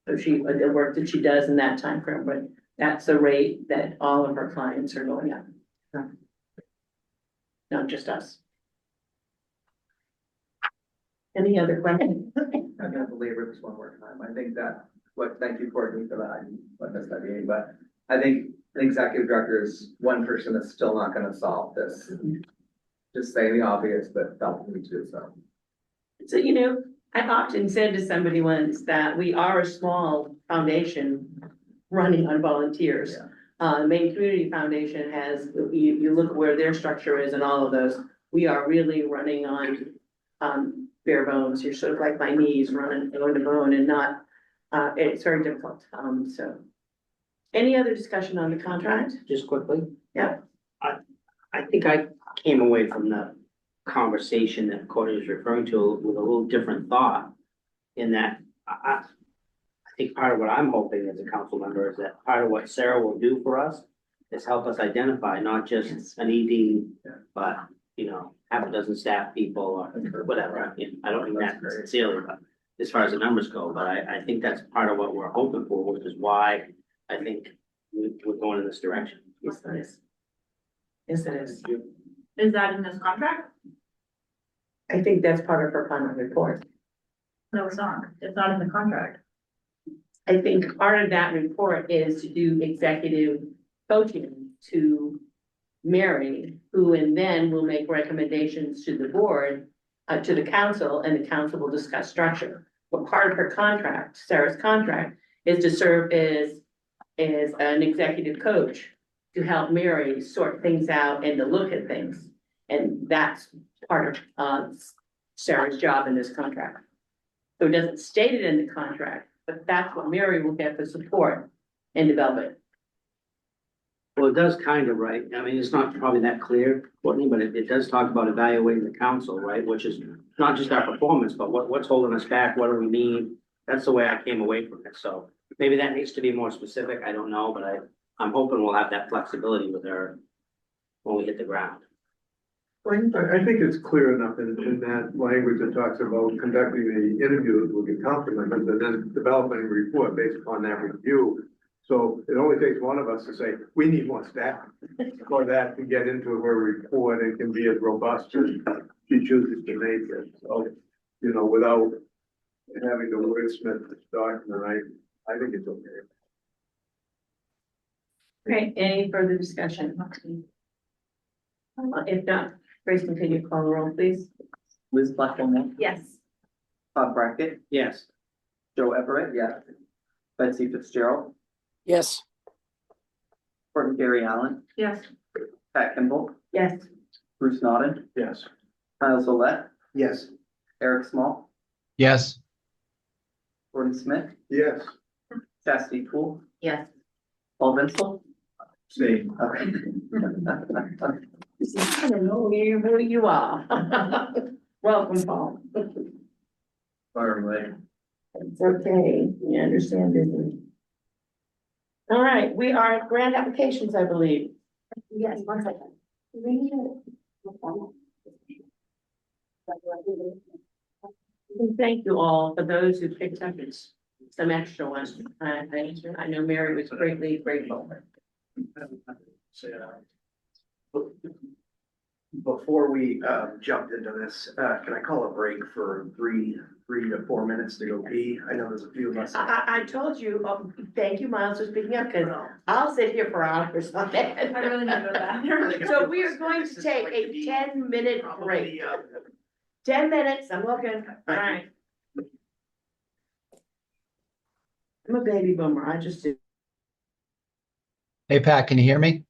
So the work that she does in that time frame, but that's the rate that all of her clients are going up. Not just us. Any other questions? I'm gonna belabor this one more time. I think that, thank you, Courtney, for that. What that's that mean, but I think an executive director is one person that's still not gonna solve this. Just saying the obvious, but felt me to do so. So, I've often said to somebody once that we are a small foundation running on volunteers. Maine Community Foundation has, you look where their structure is and all of those, we are really running on bare bones. You're sort of like my knees running on the bone and not, it's very difficult. So. Any other discussion on the contract? Just quickly. Yeah. I think I came away from the conversation that Courtney was referring to with a little different thought. In that, I think part of what I'm hoping as a council member is that part of what Sarah will do for us is help us identify not just an ED, but, half a dozen staff people or whatever. I don't mean that sincerely, but as far as the numbers go, but I think that's part of what we're hoping for, which is why I think we're going in this direction. Yes, it is. Yes, it is. Is that in this contract? I think that's part of her final report. No, it's not. It's not in the contract. I think part of that report is to do executive coaching to Mary, who and then will make recommendations to the board, to the council, and the council will discuss structure. But part of her contract, Sarah's contract, is to serve as an executive coach to help Mary sort things out and to look at things. And that's part of Sarah's job in this contract. So it doesn't state it in the contract, but that's what Mary will get for support and development. Well, it does kind of, right? I mean, it's not probably that clear, Courtney, but it does talk about evaluating the council, right? Which is not just our performance, but what's holding us back, what do we need? That's the way I came away from it. So maybe that needs to be more specific. I don't know, but I'm hoping we'll have that flexibility with her when we hit the ground. I think it's clear enough in that language that talks about conducting the interviews with the council members and then developing a report based upon that review. So it only takes one of us to say, we need more staff for that to get into a report and can be as robust as she chooses to make it. So, without having to wordsmith this document, I think it's okay. Okay, any further discussion? If not, Grace, continue call the roll, please. Liz Blackmore, Yes. Todd Brackett, Yes. Joe Everett, Betsy Fitzgerald, Yes. Courtney Gary Allen, Yes. Pat Kimball, Yes. Bruce Naughton, Yes. Kyle Olet, Yes. Eric Small, Yes. Gordon Smith, Yes. Chastity Tool, Yes. Paul Vincent. Same. Okay. I don't know who you are. Welcome, Paul. It's okay, we understand business. All right, we are at grant applications, I believe. Yes, one second. Thank you all for those who picked up some extra ones. I know Mary was greatly grateful. Say it out. Before we jumped into this, can I call a break for three to 4 minutes to go pee? I know there's a few of us. I told you, thank you, Miles, for speaking up, because I'll sit here for hours on that. I really need to go to the bathroom. So we are going to take a 10-minute break. 10 minutes, I'm looking, all right. I'm a baby boomer, I just do. Hey, Pat, can you hear me?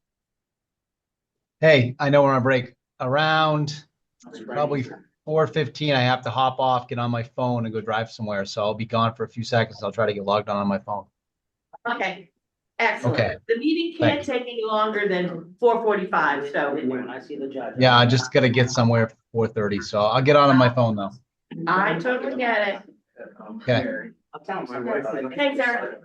Hey, I know we're on break. Around probably 4:15, I have to hop off, get on my phone and go drive somewhere. So I'll be gone for a few seconds. I'll try to get logged on my phone. Okay, excellent. Okay. The meeting can't Thank take any longer than 4:45, so When I see the judge. Yeah, I just gotta get somewhere for 4:30. So I'll get on my phone though. I totally get it. Okay. I'll tell him. My wife is- Thanks, Eric.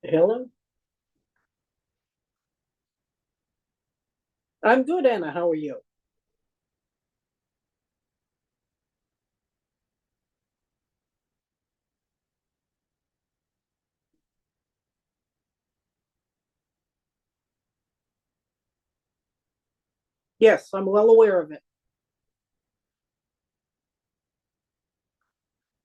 Hello? I'm good, Anna. How are you? Yes, I'm well aware of it.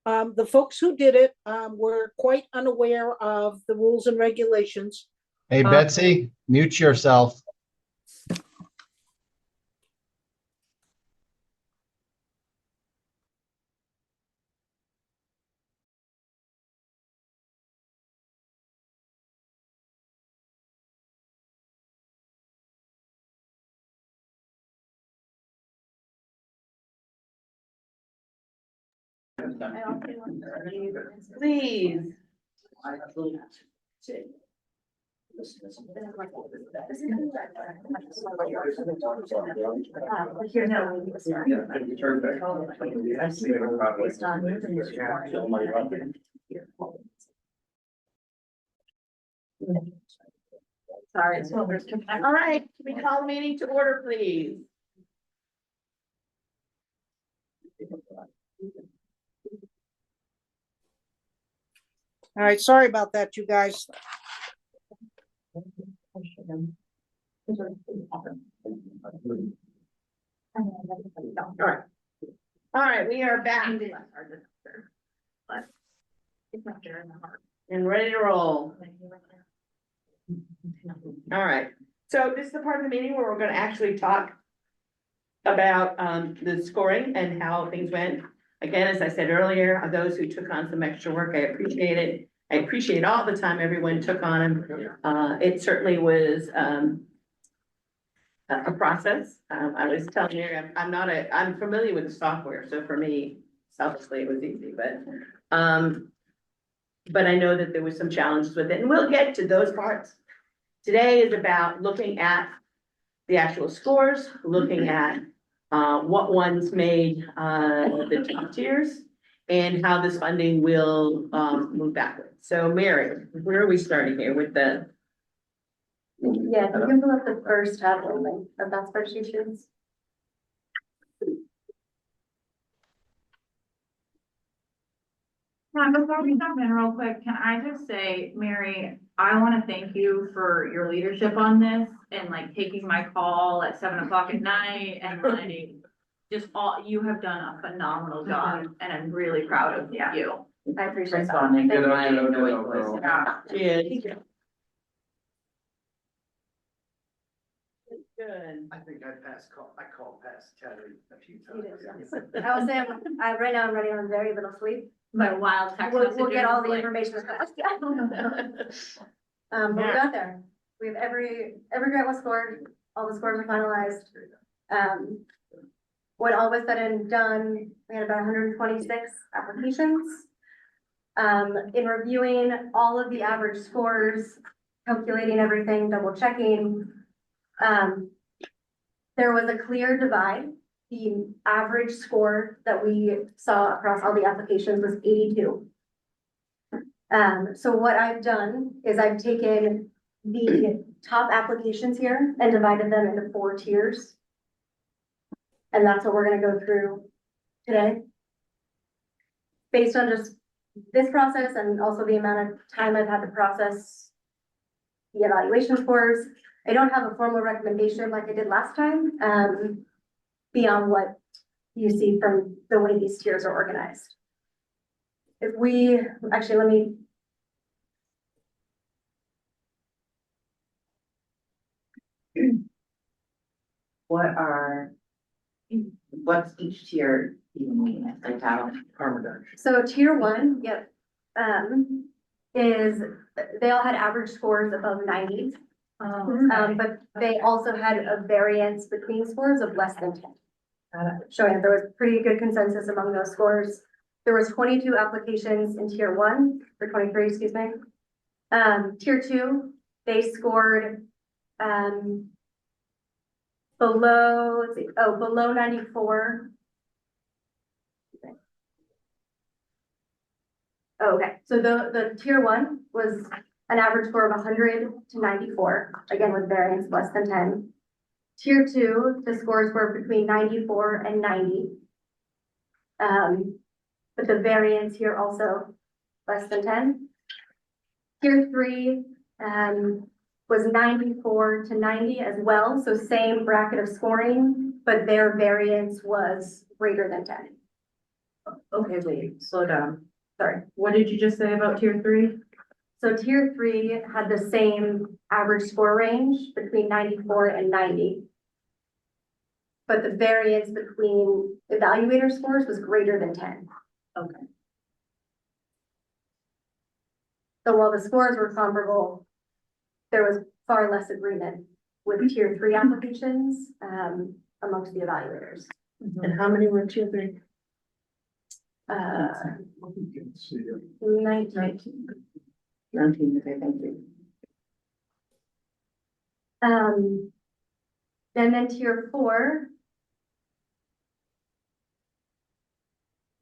The folks who did it, were quite unaware of the rules and regulations. Hey, Betsy, mute yourself. Please. Sorry. All right, can we call the meeting to order, please? All right, sorry about that, you guys. All right, we are back and ready to roll. All right, so this is the part of the meeting where we're gonna actually talk about the scoring and how things went. Again, as I said earlier, those who took on some extra work, I appreciate it. I appreciate all the time everyone took on. It certainly was a process. I was telling you, I'm familiar with the software, so for me, selfishly, it was easy, but I know that there was some challenges with it, and we'll get to those parts. Today is about looking at the actual scores, looking at what ones made the top tiers, and how this funding will move backwards. So Mary, where are we starting here with the? Yeah, if you can pull up the first tab only of that spreadsheet, please. Before we jump in real quick, can I just say, Mary, I want to thank you for your leadership on this and like taking my call at 7 o'clock at night and like just you have done a phenomenal job and I'm really proud of you. I appreciate that. Responding to Thank you. my annoying voice. Cheers. Good. I think I called past Terry a few times. I was saying, right now I'm running on very little sleep. My wild text We'll get all the messages, information across. But we got there. We have every grant was scored, all the scores are finalized. When all was said and done, we had about 126 applications. In reviewing all of the average scores, calculating everything, double checking, there was a clear divide. The average score that we saw across all the applications was 82. So what I've done is I've taken the top applications here and divided them into 4 tiers. And that's what we're gonna go through today. Based on just this process and also the amount of time I've had to process the evaluation scores, I don't have a formal recommendation like I did last time, beyond what you see from the way these tiers are organized. If we, actually, let me. What's each tier even mean? Like how? So tier 1, yep, is, they all had average scores above 90. But they also had a variance between scores of less than 10. Showing that there was pretty good consensus among those scores. There was 22 applications in tier 1, or 23, excuse me. Tier 2, they scored, below, let's see, below 94. Okay, so the tier 1 was an average score of 100 to 94, again with variance less than 10. Tier 2, the scores were between 94 and 90. But the variance here also less than 10. Tier 3 was 94 to 90 as well, so same bracket of scoring, but their variance was greater than 10. Okay, wait, slow down. Sorry. What did you just say about tier 3? So tier 3 had the same average score range between 94 and 90. But the variance between evaluator scores was greater than 10. Okay. So while the scores were comparable, there was far less agreement with tier 3 applications amongst the evaluators. And how many were tier 3? 19. 19, okay, thank you. And then tier 4.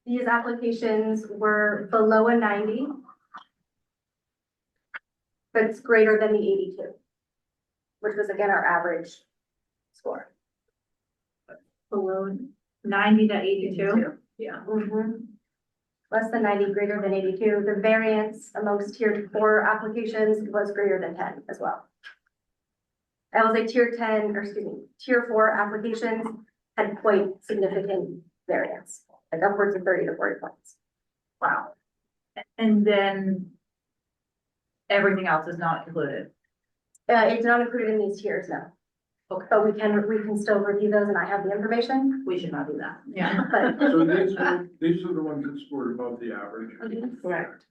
These applications were below a 90. But it's greater than the 82. Which was again our average score. Below 90 to 82? Yeah. Less than 90, greater than 82. The variance amongst tier 4 applications was greater than 10 as well. I will say tier 10, or excuse me, tier 4 applications had quite significant variance, like upwards of 30 to 40 points. Wow. And then everything else is not included. It's not included in these tiers, no. Okay. But we can still review those and I have the information, We should not do that. Yeah. but So these are the ones that scored above the average. Correct.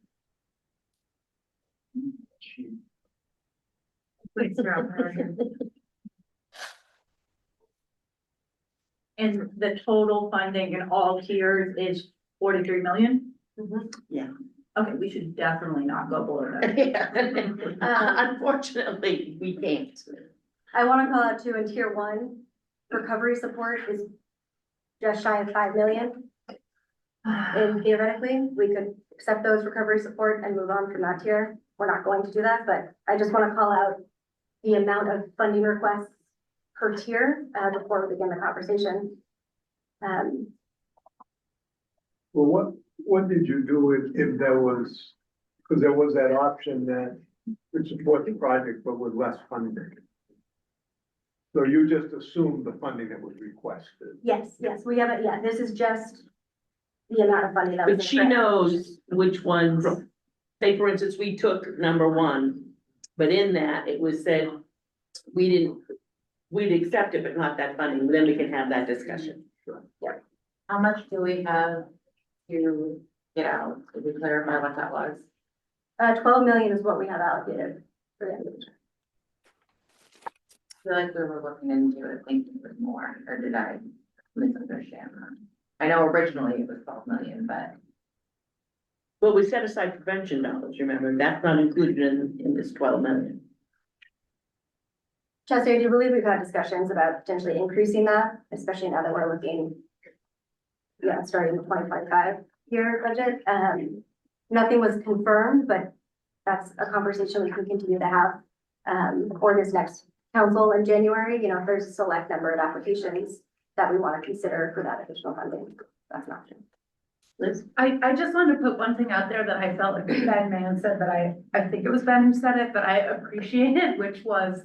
Please, Carol. And the total funding in all tiers is 43 million? Yeah. Okay, we should definitely not go below that. Unfortunately, we can't. I want to call out too, in tier 1, recovery support is just shy of 5 million. And theoretically, we could accept those recovery support and move on from that tier. We're not going to do that, but I just want to call out the amount of funding requests per tier before we begin the conversation. Well, what did you do if there was, because there was that option that would support the project but with less funding? So you just assumed the funding that was requested? Yes, we haven't, yeah, this is just the amount of funding that was. But she knows which ones, say for instance, we took number 1, but in that it was said, we'd accept it, but not that funding, then we can have that discussion. How much do we have to get out? Did we clarify what that was? 12 million is what we have allocated for the end of the year. I feel like we were looking into it, thinking it was more, or did I misunderstand that? I know originally it was 12 million, but Well, we set aside prevention dollars, remember, that's not included in this 12 million. Chester, do you believe we've had discussions about potentially increasing that, especially now that we're looking, starting the 2025 year budget? Nothing was confirmed, but that's a conversation we can continue to have for this next council in January. If there's a select number of applications that we want to consider for that additional funding, that's an option. Liz? I just wanted to put one thing out there that I felt like Ben may have said, but I think it was Ben who said it, but I appreciated, which was,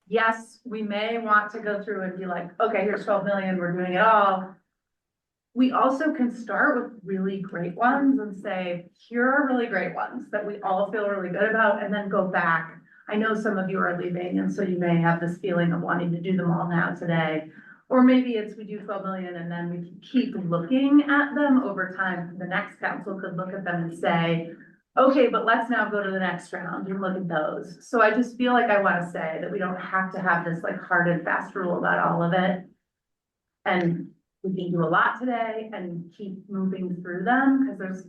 yes, we may want to go through and be like, okay, here's 12 million, we're doing it all. We also can start with really great ones and say, here are really great ones that we all feel really good about, and then go back. I know some of you are leaving, and so you may have this feeling of wanting to do them all now today. Or maybe it's we do 12 million and then we can keep looking at them over time. The next council could look at them and say, okay, but let's now go to the next round and look at those. So I just feel like I want to say that we don't have to have this like hard and fast rule about all of it. And we can do a lot today and keep moving through them, because there's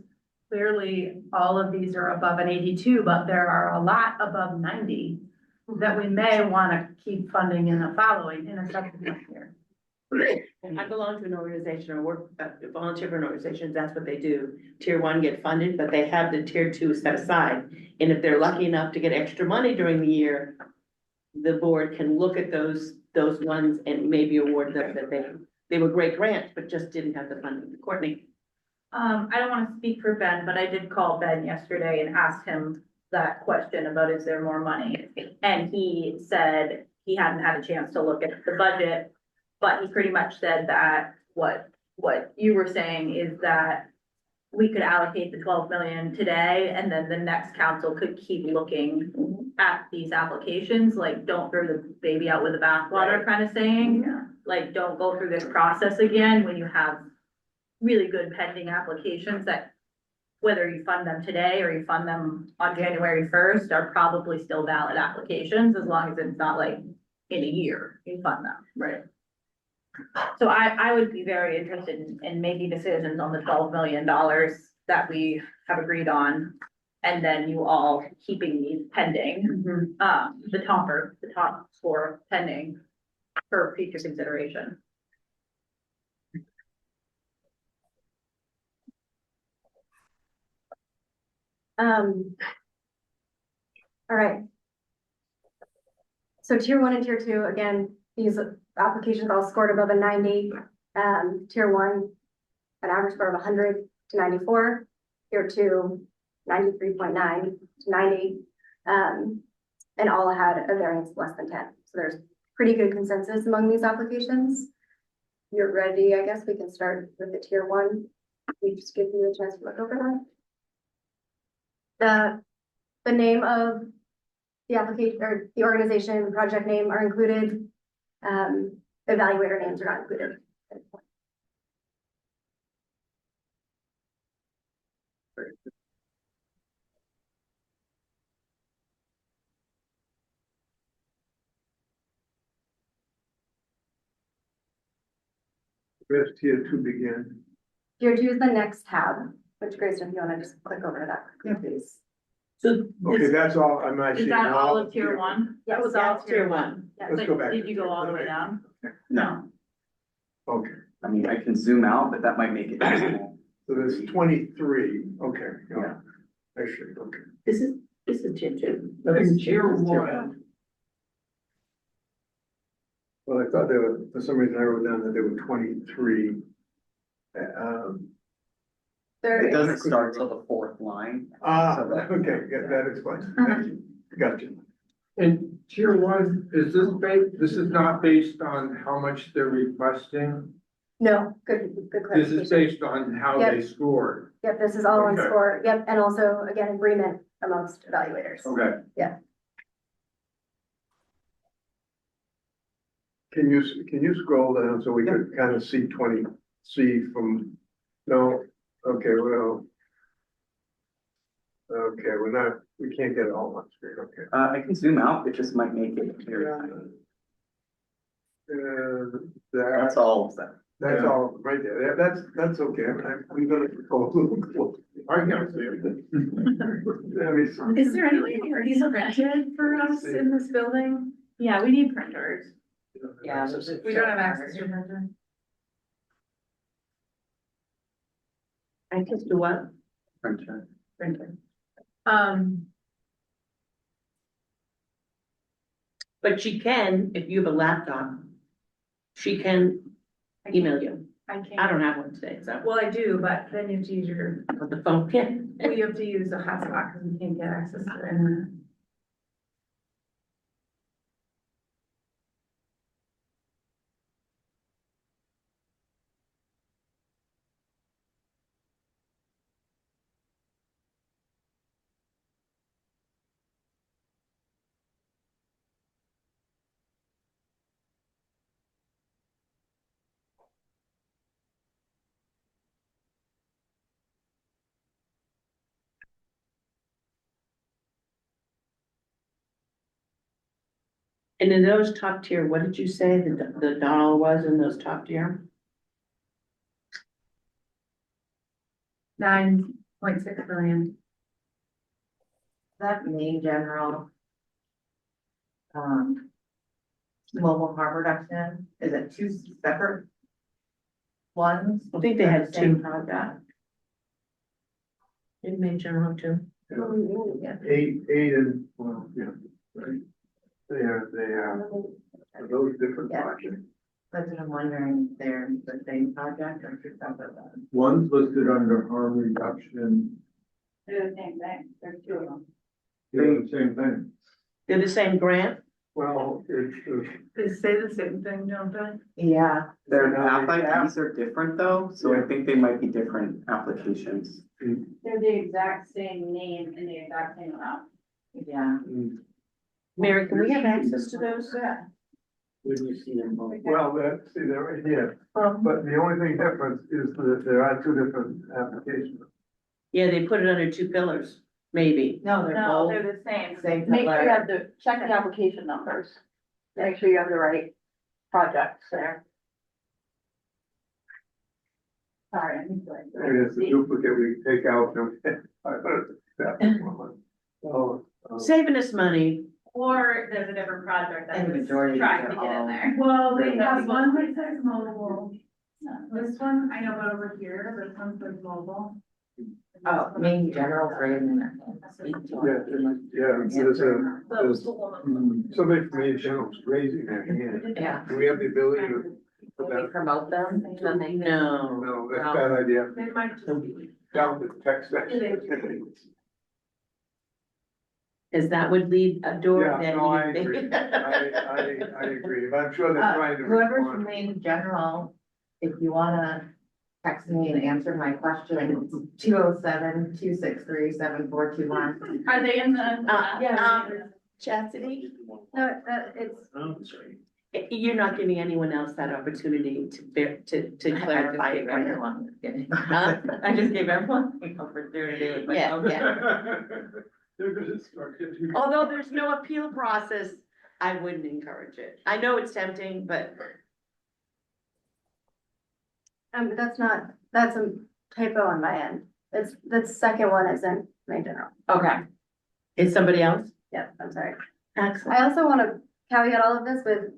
clearly all of these are above an 82, but there are a lot above 90 that we may want to keep funding in a subsequent year. I belong to an organization or work, volunteer for an organization, that's what they do. Tier one get funded, but they have the tier two set aside. And if they're lucky enough to get extra money during the year, the board can look at those ones and maybe award them that they were great grants, but just didn't have the funding. Courtney? I don't wanna speak for Ben, but I did call Ben yesterday and asked him that question about is there more money? And he said he hadn't had a chance to look at the budget, but he pretty much said that what you were saying is that we could allocate the 12 million today, and then the next council could keep looking at these applications, like, don't throw the baby out with the bathwater kind of saying. Like, don't go through this process again when you have really good pending applications that, whether you fund them today or you fund them on January 1st, are probably still valid applications, as long as it's not like in a year, you fund them. Right. So I would be very interested in making decisions on the $12 million that we have agreed on. And then you all keeping these pending, the top score pending for future consideration. All right. So tier one and tier two, again, these applications all scored above a 90. Tier one, an average score of 100 to 94. Tier two, 93.9 to 90. And all had a variance of less than 10. So there's pretty good consensus among these applications. You're ready, I guess we can start with the tier one. We just give you a chance to look over that. The name of the application or the organization, project name are included. Evaluator names are not included. Where's tier two begin? Tier two is the next tab, which Grace, if you want to just click over to that, please. So Okay, this, that's all, I'm not Is seeing. that all of tier one? That was all that's tier one. Yeah, Let's but go back. did you go all the way down? No, Okay, I mean, I can zoom out, but that might make it small. so there's 23, okay, Yeah. yeah, actually, okay. This is tier two. I think tier one. Well, I thought there were, for some reason I wrote down that there were 23. It doesn't start till the fourth line. Okay, yeah, that explains, thank you, gotcha. And tier one, this is not based on how much they're requesting? No, good This clarification. is based on how they Yep. scored? Yep, this is all on Okay. score. Yep, and also, again, agreement amongst evaluators. Okay. Can you scroll down so we could kind of see from, no, okay, well. Okay, we can't get it all on screen, okay. I can zoom out, it just might make it clear. That's all of them. That's all right there, that's okay, I'm gonna go a little close. I can't see everything. Is there any way these are rented for us in this building? Yeah, we need printers. Yeah. We don't have access to a printer. I just do what? Printer. Printer. But she can, if you have a laptop, she can email you. I I can't. don't have one today, so, Well, I do, but then you have to use your, but the phone can. we have to use a hotspot because we can't get access to the internet. And in those top tier, what did you say the dollar was in those top tier? 9.6 million. That Maine general. mobile harm reduction, is it two separate ones? I think they had Same two. project. In Maine General too. Eight and, well, yeah, right. They are those different Yeah. projects. That's what I'm wondering, if they're the same project or two separate ones? One's listed under harm reduction, They're the same thing, there's two of them. they're the same thing. They're the same grant? Well, it's, They say the same thing, don't they? Yeah. Their No, app the IDs are different though, so I think they might be different applications. They're the exact same name and the exact same amount. Yeah. Mary, can we have access to those? When you see them both. well, see, they're right here, but the only thing different is that there are two different applications. Yeah, they put it under two pillars, maybe. No, they're No, both they're the same. same. Make sure you color. have check the application numbers. Make sure you have the right projects there. Sorry, I'm sorry. Maybe it's the duplicate we take out. Oh, Saving us money. Or there's a different project that And the was majority trying to are get in all- there. Well, they have one that says mobile. This one, I know about over here, this one says mobile. Oh, Maine General's right in there. yeah, there's somebody from the channel's raising their hand. Yeah. Do we have the ability to? Will we promote them? Then they can- No. No, that's a bad idea. They might just be. Down the text section. Cause that would lead a door. Yeah, that no, I you- agree. I agree, but I'm sure they're trying to Whoever's from respond. Maine General, if you wanna text me and answer my question, it's 207-263-7421. Are they in the? Chastity, No, it's, Oh, sorry. you're not giving anyone else that opportunity to clarify it. right? Everyone. Huh? I just gave everyone the opportunity with my Yeah, phone. yeah. They're gonna start getting. Although there's no appeal process, I wouldn't encourage it. I know it's tempting, but that's a typo on my end. It's, the second one isn't Maine General. okay. Is somebody else? Yep, I'm sorry. Excellent. I also want to caveat all of this with,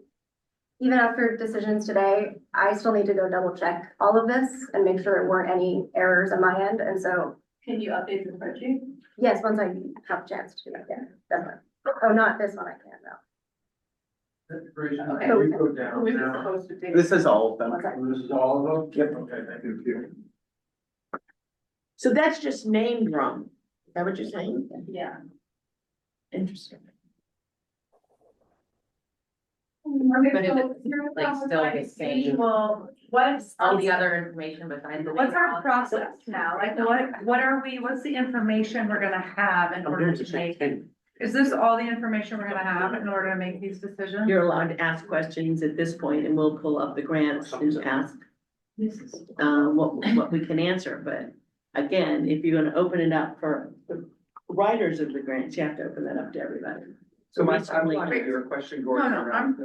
even after decisions today, I still need to go double check all of this and make sure there weren't any errors on my end. And so, Can you update the spreadsheet? yes, once I have a chance to do that, yeah, definitely. Oh, not this one, I can't, no. Okay. You go down Who is it now. supposed to do? This is all of them. One second. This is all of them? Yep. Okay, thank you. So that's just name drum. Is that what you're saying? Yeah. Interesting. But if it's, like, still the same- Well, what's, All the other information besides the. what's our process now? Like, what's the information we're gonna have in order to make? Is this all the information we're gonna have in order to make these decisions? You're allowed to ask questions at this point and we'll pull up the grants and ask what we can answer, but again, if you're gonna open it up for the writers of the grants, you have to open that up to everybody. So my, Recently- I want to your question, Gordon, No, no, around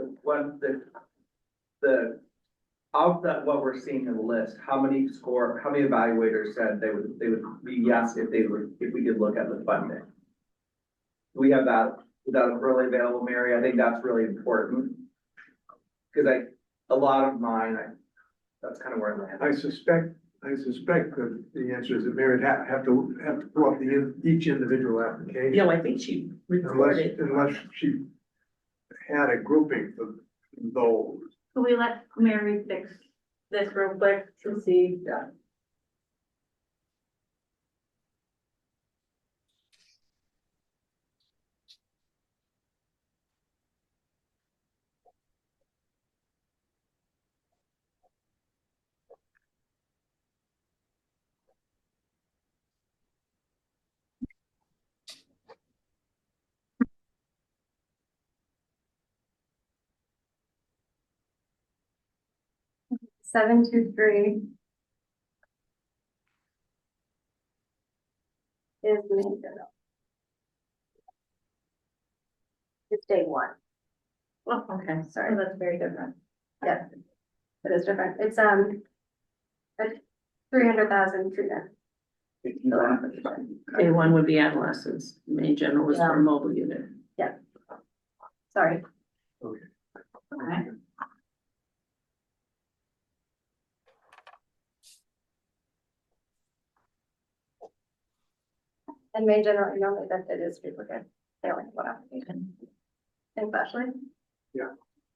of that, what we're seeing in the list, how many evaluators said they would be yes if we could look at the funding? We have that, is that really available, Mary? I think that's really important. Cause a lot of mine, that's kind of where I'm I at. suspect that the answer is that Mary would have to pull up each individual application. You know, I think she recorded. Unless she had a grouping for those. Can we let Mary fix this real quick to see? Yeah. Seven, two, three. Is Maine General. It's day one, Oh, okay. sorry. Oh, that's very different. Yeah, it is different. It's, a 300,000 treatment. Day one would be adolescents, Maine General was for Yeah. a mobile unit. Sorry. and they generally know that it is duplicate. They only have one application. Especially,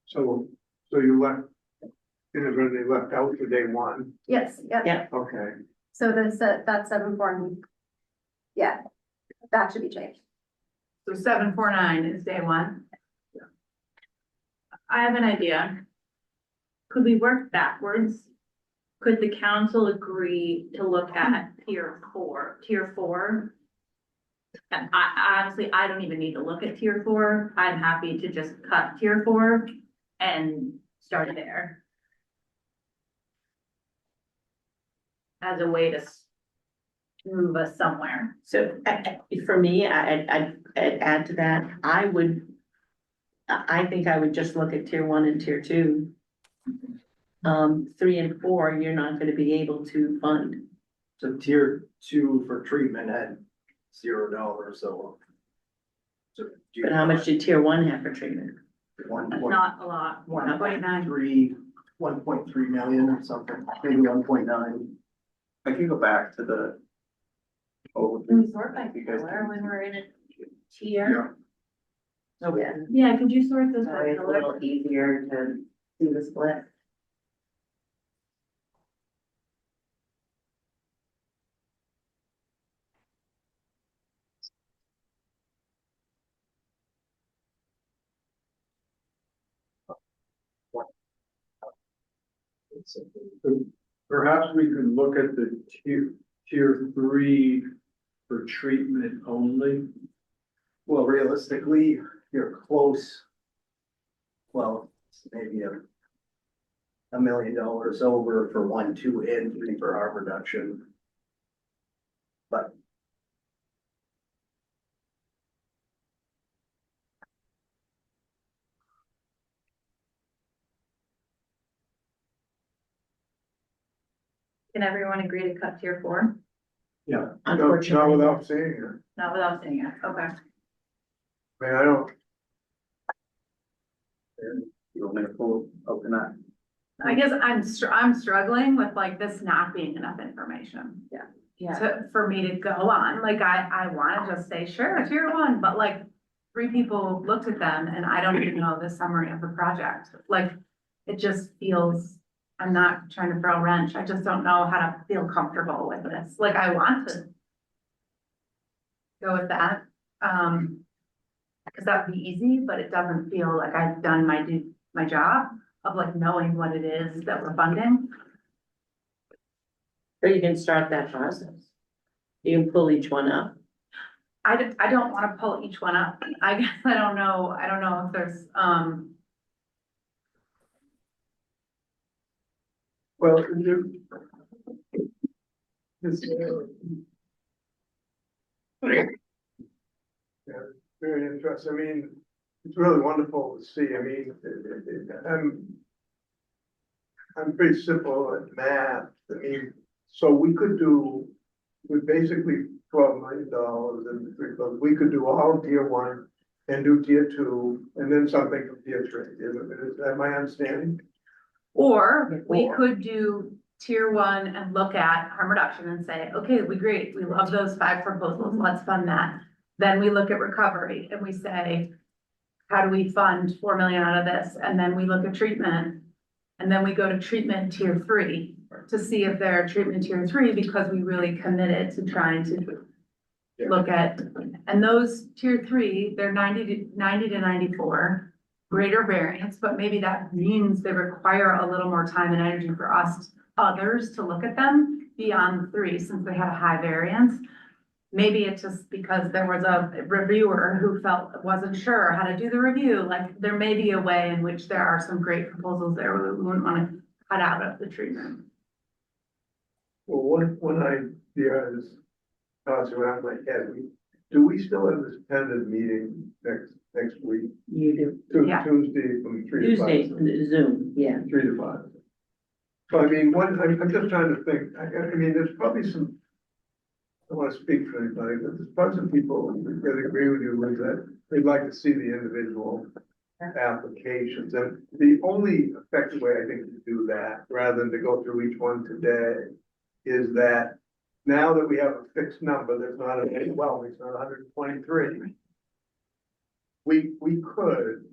So you left, inadvertently left out for day one, yes, yeah. Yeah. okay. So that 7 form. Yeah, that should be changed. So 749 is day one. I have an idea. Could we work backwards? Could the council agree to look at tier four? And I honestly, I don't even need to look at tier four. I'm happy to just cut tier four and start there. As a way to move us somewhere. So for me, I'd add to that, I think I would just look at tier one and tier two. 3 and 4, you're not gonna be able to fund. So tier 2 for treatment had $0, so. So. But how much did tier one have for treatment? That's not a lot, 1.9. 1.3 million or something, maybe 1.9. I can go back to the. Oh, Can we sort by you guys color can- when we're in a tier? Oh, yeah. Yeah, could you sort this So by it's a color? little easier to do the split. Perhaps we could look at the tier 3 for treatment only. Well, realistically, you're close. Well, it's maybe $1 million over for 1, 2, and 3 for harm reduction. But Can everyone agree to cut tier 4? Not Unfortunately. without saying it, Not without saying it, okay. I mean, I don't, You want me to open that? I guess I'm struggling with like this not being enough information. Yeah. For me to go on, like I wanna just say, sure, tier 1, but like 3 people looked at them and I don't even know the summary of the project. Like, it just feels, I'm not trying to throw a wrench, I just don't know how to feel comfortable with this, like I want to go with that, cause that would be easy, but it doesn't feel like I've done my job of like knowing what it is that we're funding. Or you can start that process. You can pull each one up. I don't wanna pull each one up, I guess, I don't know if there's, well, this, yeah, very interesting, I mean, it's really wonderful to see, I mean, I'm pretty simple at math, I mean, so we could do, with basically $12 million and 3 clubs, we could do all tier 1 and do tier 2, and then something from tier 3, is that my understanding? or we Or- could do tier 1 and look at harm reduction and say, okay, we great, we love those 5 proposals, let's fund that. Then we look at recovery and we say, how do we fund 4 million out of this? And then we look at treatment. And then we go to treatment tier 3 to see if they're treatment tier 3 because we really committed to trying to look at, and those tier 3, they're 90 to 94, greater variance, but maybe that means they require a little more time and energy for us, others, to look at them beyond the 3, since they had a high variance. Maybe it's just because there was a reviewer who wasn't sure how to do the review, like there may be a way in which there are some great proposals there we wouldn't want to cut out of the treatment. Well, one idea is tossing around my head, do we still have this tentative meeting next week? You do. Yeah. Tuesday from 3 to 5. Tuesday, Zoom, yeah. 3 to 5. So I mean, I'm just trying to think, I mean, there's probably some, I don't want to speak for anybody, but there's probably some people that agree with you with that, they'd like to see the individual applications, and the only effective way I think to do that, rather than to go through each one today, is that now that we have a fixed number, there's not a, well, it's not hundred and twenty-three. We could,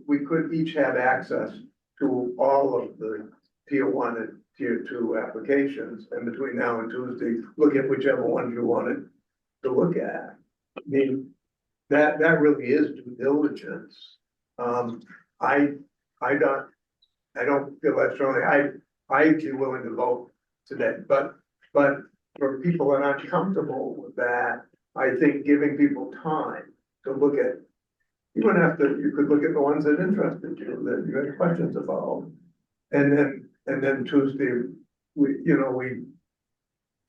we could each have access to all of the tier one and tier two applications, and between now and Tuesday, look at whichever ones you wanted to look at. I mean, that really is due diligence. I don't feel that strongly. I'd be willing to vote today, but for people that aren't comfortable with that, I think giving people time to look at, you could look at the ones that interested you, that you had questions about. And then Tuesday,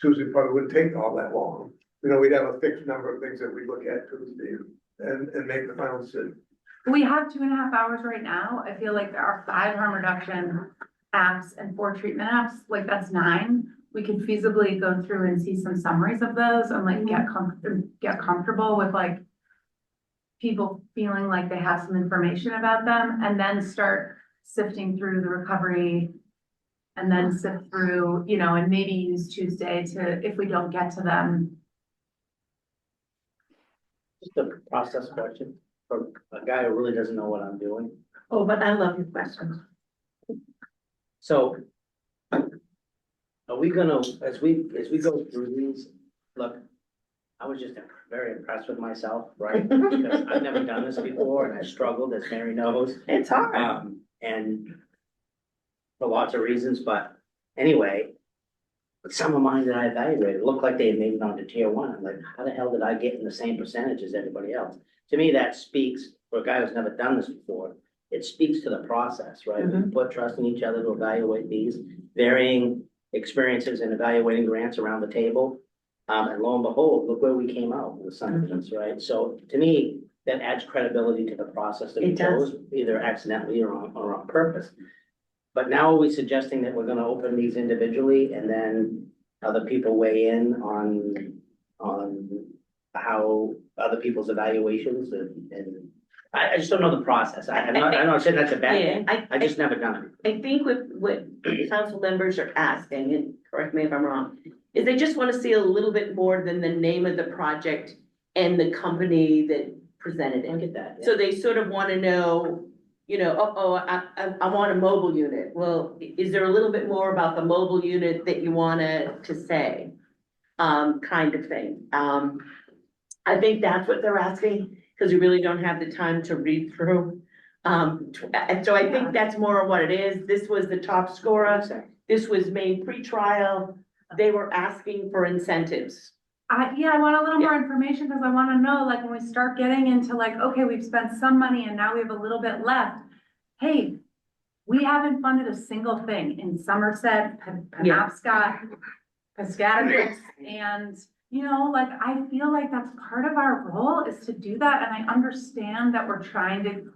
Tuesday probably wouldn't take all that long. We'd have a fixed number of things that we look at Tuesday and make the final decision. We have 2.5 hours right now. I feel like there are 5 harm reduction apps and 4 treatment apps, like that's 9. We could feasibly go through and see some summaries of those and like get comfortable with like people feeling like they have some information about them, and then start sifting through the recovery and then sift through, and maybe use Tuesday to, if we don't get to them. Just a process question for a guy who really doesn't know what I'm doing. Oh, but I love your questions. So are we gonna, as we go through these, look, I was just very impressed with myself, right? Because I've never done this before and I struggled, as Mary knows. It's hard. And for lots of reasons, but anyway, but some of mine that I evaluated looked like they had made it onto tier one. I'm like, how the hell did I get in the same percentage as everybody else? To me, that speaks, for a guy who's never done this before, it speaks to the process, right? We put trust in each other to evaluate these varying experiences and evaluating grants around the table. And lo and behold, look where we came out with some of these, right? So to me, that adds credibility to the process that we It does. chose, either accidentally or on purpose. But now are we suggesting that we're gonna open these individually and then other people weigh in on how other people's evaluations and I just don't know the process. I'm not saying that's a bad thing. I just never done it. I think what council members are asking, and correct me if I'm wrong, is they just want to see a little bit more than the name of the project and the company that presented I it. get that. Yeah. So they sort of want to know, I want a mobile unit. Well, is there a little bit more about the mobile unit that you want to say? Kind of thing. I think that's what they're asking, because you really don't have the time to read through. And so I think that's more of what it is. This was the top scorer. This was Maine pre-trial. They were asking for incentives. I want a little more information, because I want to know, like, when we start getting into like, okay, we've spent some money and now we have a little bit left. Hey, we haven't funded a single thing in Somerset, Penobscot, Piscataquis, and like, I feel like that's part of our role is to do that. And I understand that we're trying to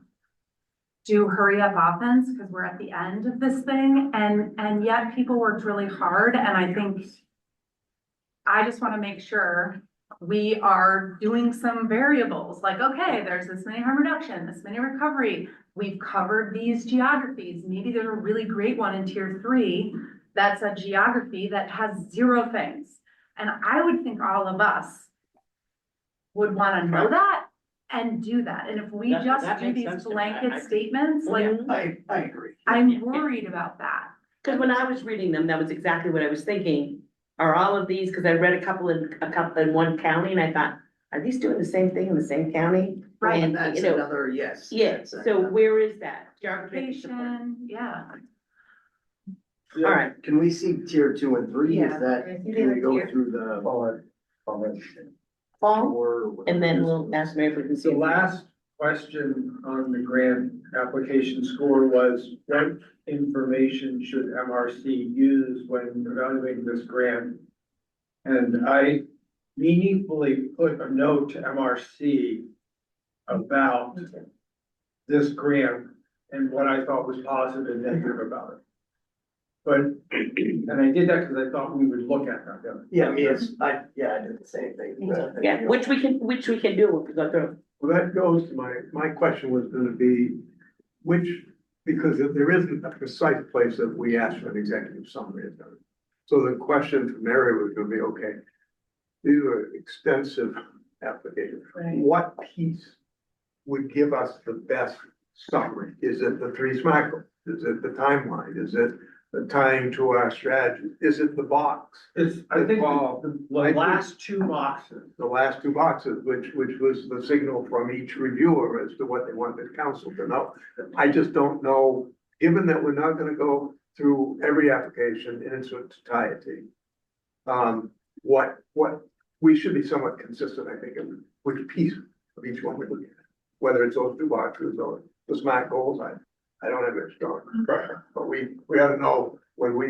do hurry up offense because we're at the end of this thing. And yet people worked really hard. And I think I just want to make sure we are doing some variables like, okay, there's this many harm reduction, this many recovery. We've covered these geographies. Maybe there's a really great one in tier 3. That's a geography that has 0 things. And I would think all of us would want to know that and do that. And if we That just do makes these sense to me. blanket statements, like, I agree. I'm worried about that. Because when I was reading them, that was exactly what I was thinking. Are all of these, because I read a couple in one county, and I thought, are these doing the same thing in the same county? Right. And, That's another, yes. yeah, That's so where is that? Geographic support. Location, yeah. All right. Can we see tier 2 and 3? Yeah. Is that, can we go through the? Fall, and then we'll ask Mary if we can see. The last question on the grant application score was, what information should MRC use when evaluating this grant? And I meaningfully put a note to MRC about this grant and what I thought was positive and negative about it. But, and I did that because I thought we would look at that. Yeah, I did the same thing. Yeah, which we can do if we go through. Well, that goes to my question was gonna be, because there isn't a precise place that we ask for an executive summary. So the question for Mary was gonna be, okay, these are extensive applications. Right. What piece would give us the best summary? Is it the three SMART goals? Is it the timeline? Is it the tying to our strategy? Is it the box? I think Well, the I think- last two boxes. The last two boxes, which was the signal from each reviewer as to what they wanted council to know. I just don't know, given that we're not gonna go through every application in its entirety. What, we should be somewhat consistent, I think, in which piece of each one we're looking at. Whether it's those two boxes or the SMART goals, I don't have a strong preference, but we ought to know when we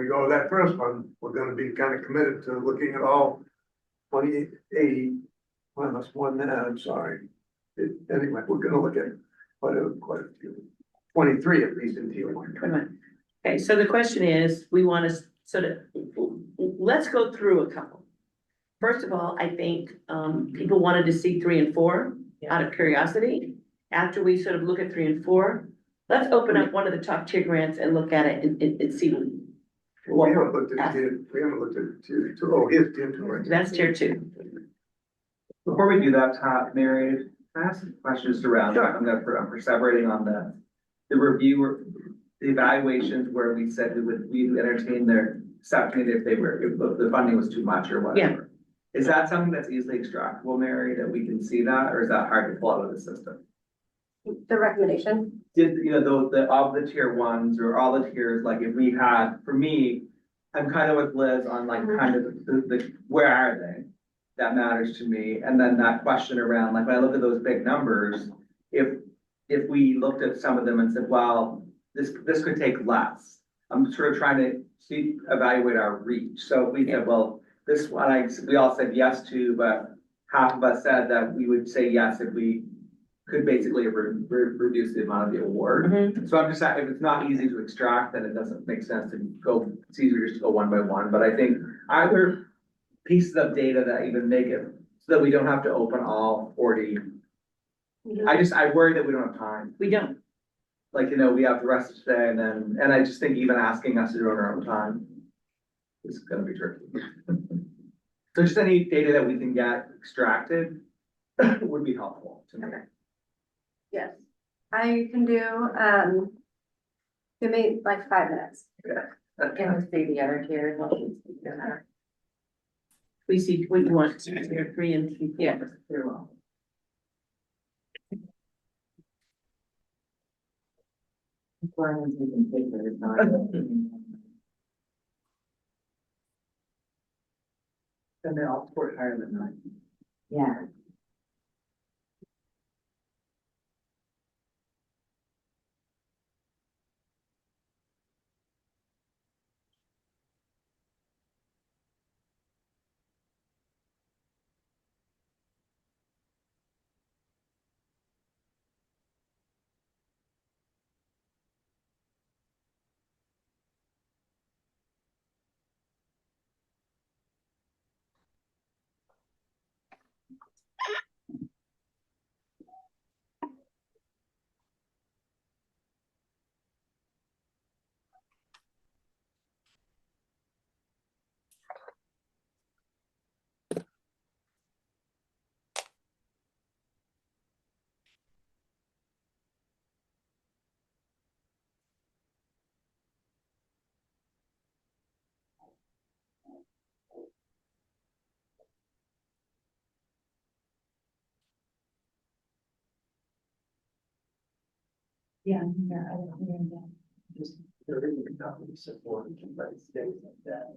go to that first one, we're gonna be kind of committed to looking at all 28, well, that's one there, I'm sorry. Anyway, we're gonna look at quite a few, 23 at least in tier one. Okay, so the question is, we want to sort of, let's go through a couple. First of all, I think, people wanted to see 3 and 4 out of curiosity. After we sort of look at 3 and 4, let's open up one of the top tier grants and look at it and see what. We haven't looked at tier two. Oh, here's tier two, right? That's tier 2. Before we do that, Mary, can I ask some questions around, Sure. I'm perseverating on the review, the evaluations where we said we would entertain their accepting it if the funding was too much or whatever. Is that something that's easily extractable, Mary, that we can see that, or is that hard to pull out of the system? The recommendation, Did, you know, of the tier ones or all the tiers, like if we had, for me, I'm kind of with Liz on like kind of the where are they? That matters to me. And then that question around, like, when I look at those big numbers, if we looked at some of them and said, well, this could take less. I'm sort of trying to evaluate our reach. So we said, well, this one, we all said yes to, but half of us said that we would say yes if we could basically reduce the amount of the award. So I'm just saying, if it's not easy to extract, then it doesn't make sense to go, it's easier just to go one by one. But I think either pieces of data that even make it so that we don't have to open all 40. I worry that we don't have time. We don't. Like, you know, we have the rest of today and I just think even asking us to do it on our own time is gonna be tricky. So just any data that we can get extracted would be helpful to me. okay. Yes, I can do, give me like 5 minutes. Can we see the other tiers? While she's doing that? We see what you want, tier 3 and 4. Yeah, very well. Brian's using paper, it's not. And they all scored higher than mine. Yeah. Yeah, I don't know. Just very good support by states like that.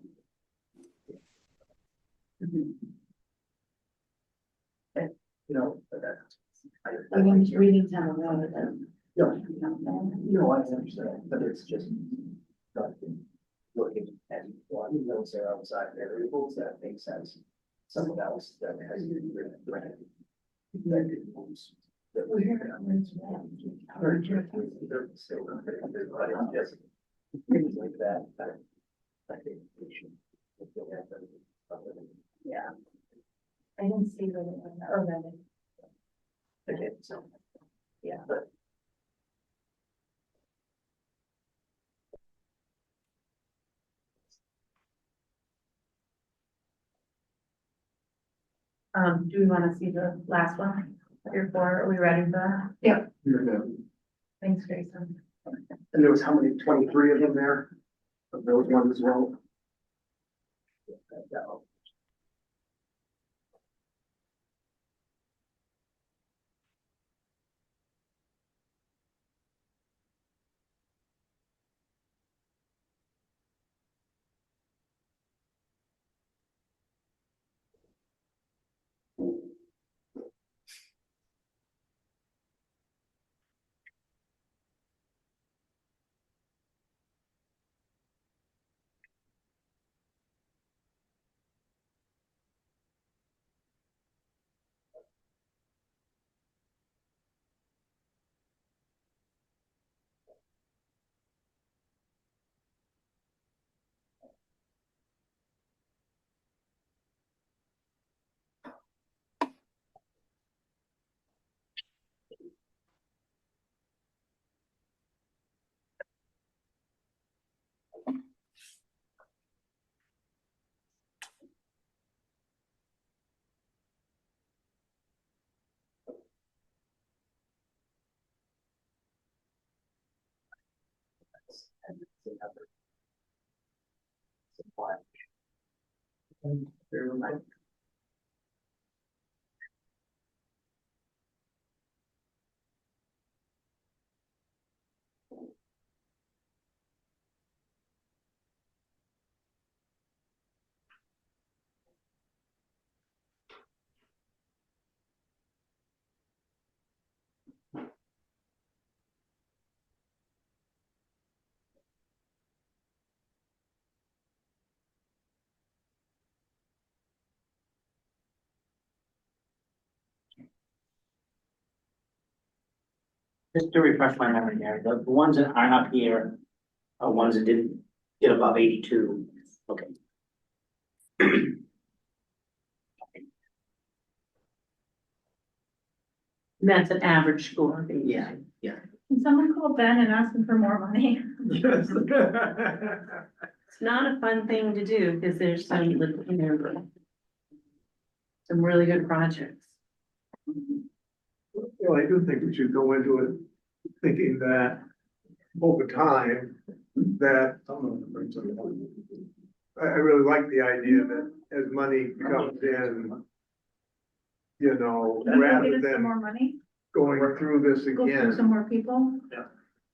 And, you know, but that's. Reading time around it. No, I understand, but it's just. not Looking at one, those are outside variables that make sense. Something else that has to be written. That it moves. That we have. Things like that. I think we should. Yeah. I didn't see the, or the. Okay, so. Yeah. But. Do we wanna see the last one? Your four, are we ready for that? Yep, thanks, Jason. And there was how many, 23 of them there? Of those ones as well? Just to refresh my memory, Mary, the ones that aren't up here are ones that didn't get above 82. Okay. And that's an average score. Yeah. Can someone call Ben and ask him for more money? Yes. It's not a fun thing to do because there's some, some really good projects. Well, I do think we should go into it thinking that over time, that I really like the idea that as money comes in, you know, Can you rather get us some than more money? going through this Go through some again, more people?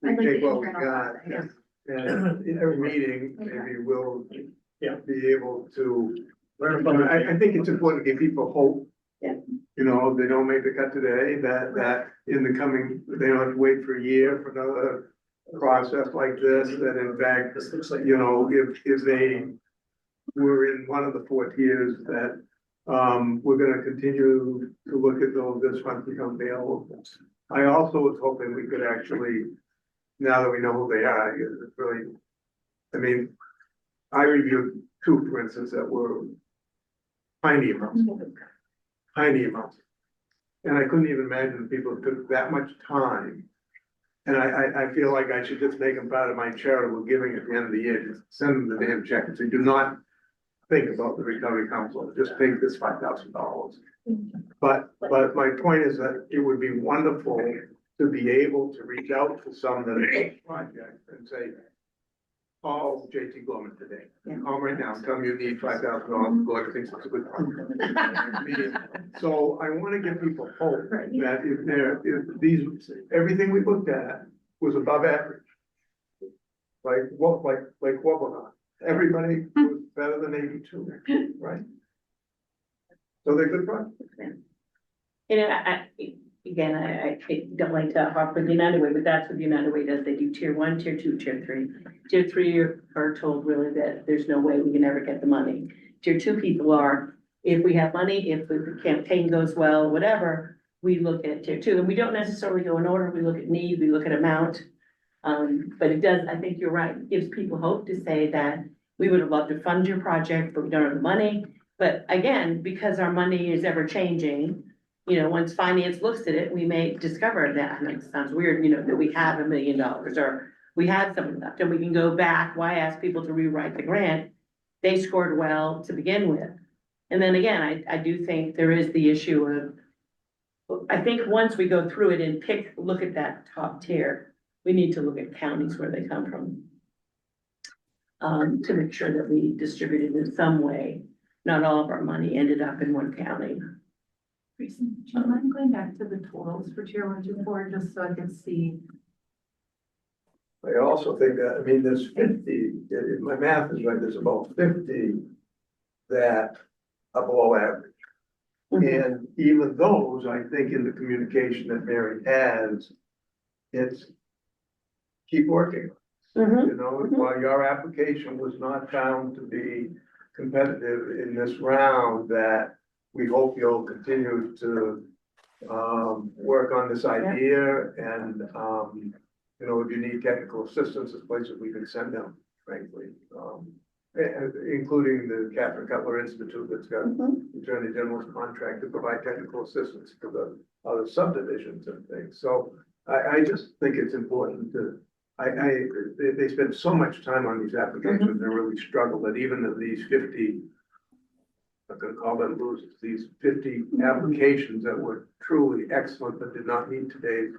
we I'd like take to what we intern on got. that, yes. And in every meeting, Okay. maybe we'll Yeah. be able to, Learn from it. I think it's important to give people hope. Yeah. You know, if they don't make the cut today, that in the coming, they don't have to wait for a year for another process like this, that in fact, This looks like. you know, if they were in one of the 4 tiers, that we're gonna continue to look at those as funds become available. I also was hoping we could actually, now that we know who they are, it's really, I mean, I reviewed 2, for instance, that were tiny amounts, tiny amounts. And I couldn't even imagine people took that much time. And I feel like I should just make them part of my charitable giving at the end of the year, just send them the damn check and say, do not think about the recovery council, just take this $5,000. But my point is that it would be wonderful to be able to reach out to some that are project and say, call JT Gorman today. Call him right now, tell him you need $5,000, Gordon thinks it's a good project. So I wanna give people hope that if these, everything we looked at was above average. Like what we're on, everybody was better than 82, right? So they're good projects. You know, again, I don't like to harp with United Way, but that's what United Way does. They do tier 1, tier 2, tier 3. Tier 3 are told really that there's no way we can ever get the money. Tier 2 people are, if we have money, if the campaign goes well, whatever, we look at tier 2. And we don't necessarily go in order. We look at need, we look at amount. But it does, I think you're right, it gives people hope to say that we would have loved to fund your project, but we don't have the money. But again, because our money is ever changing, you know, once finance looks at it, we may discover that, and it sounds weird, you know, that we have $1 million or we had something left and we can go back. Why ask people to rewrite the grant? They scored well to begin with. And then again, I do think there is the issue of, I think once we go through it and look at that top tier, we need to look at counties where they come from. To make sure that we distributed in some way, not all of our money ended up in one county. Jason, do you mind going back to the totals for tier 1 to 4, just so I can see? I also think that, I mean, there's 50, if my math is right, there's about 50 that are below average. And even those, I think in the communication that Mary has, it's keep working. Mhm. You know, while your application was not found to be competitive in this round, that we hope you'll continue to work on this idea and, you know, if you need technical assistance, there's places we can send them, frankly. Including the Catherine Cutler Institute that's got Attorney General's contract to provide technical assistance to the other subdivisions and things. So I just think it's important to, they spend so much time on these applications, they really struggle that even of these 50, I'm gonna call them losers, these 50 applications that were truly excellent but did not meet today's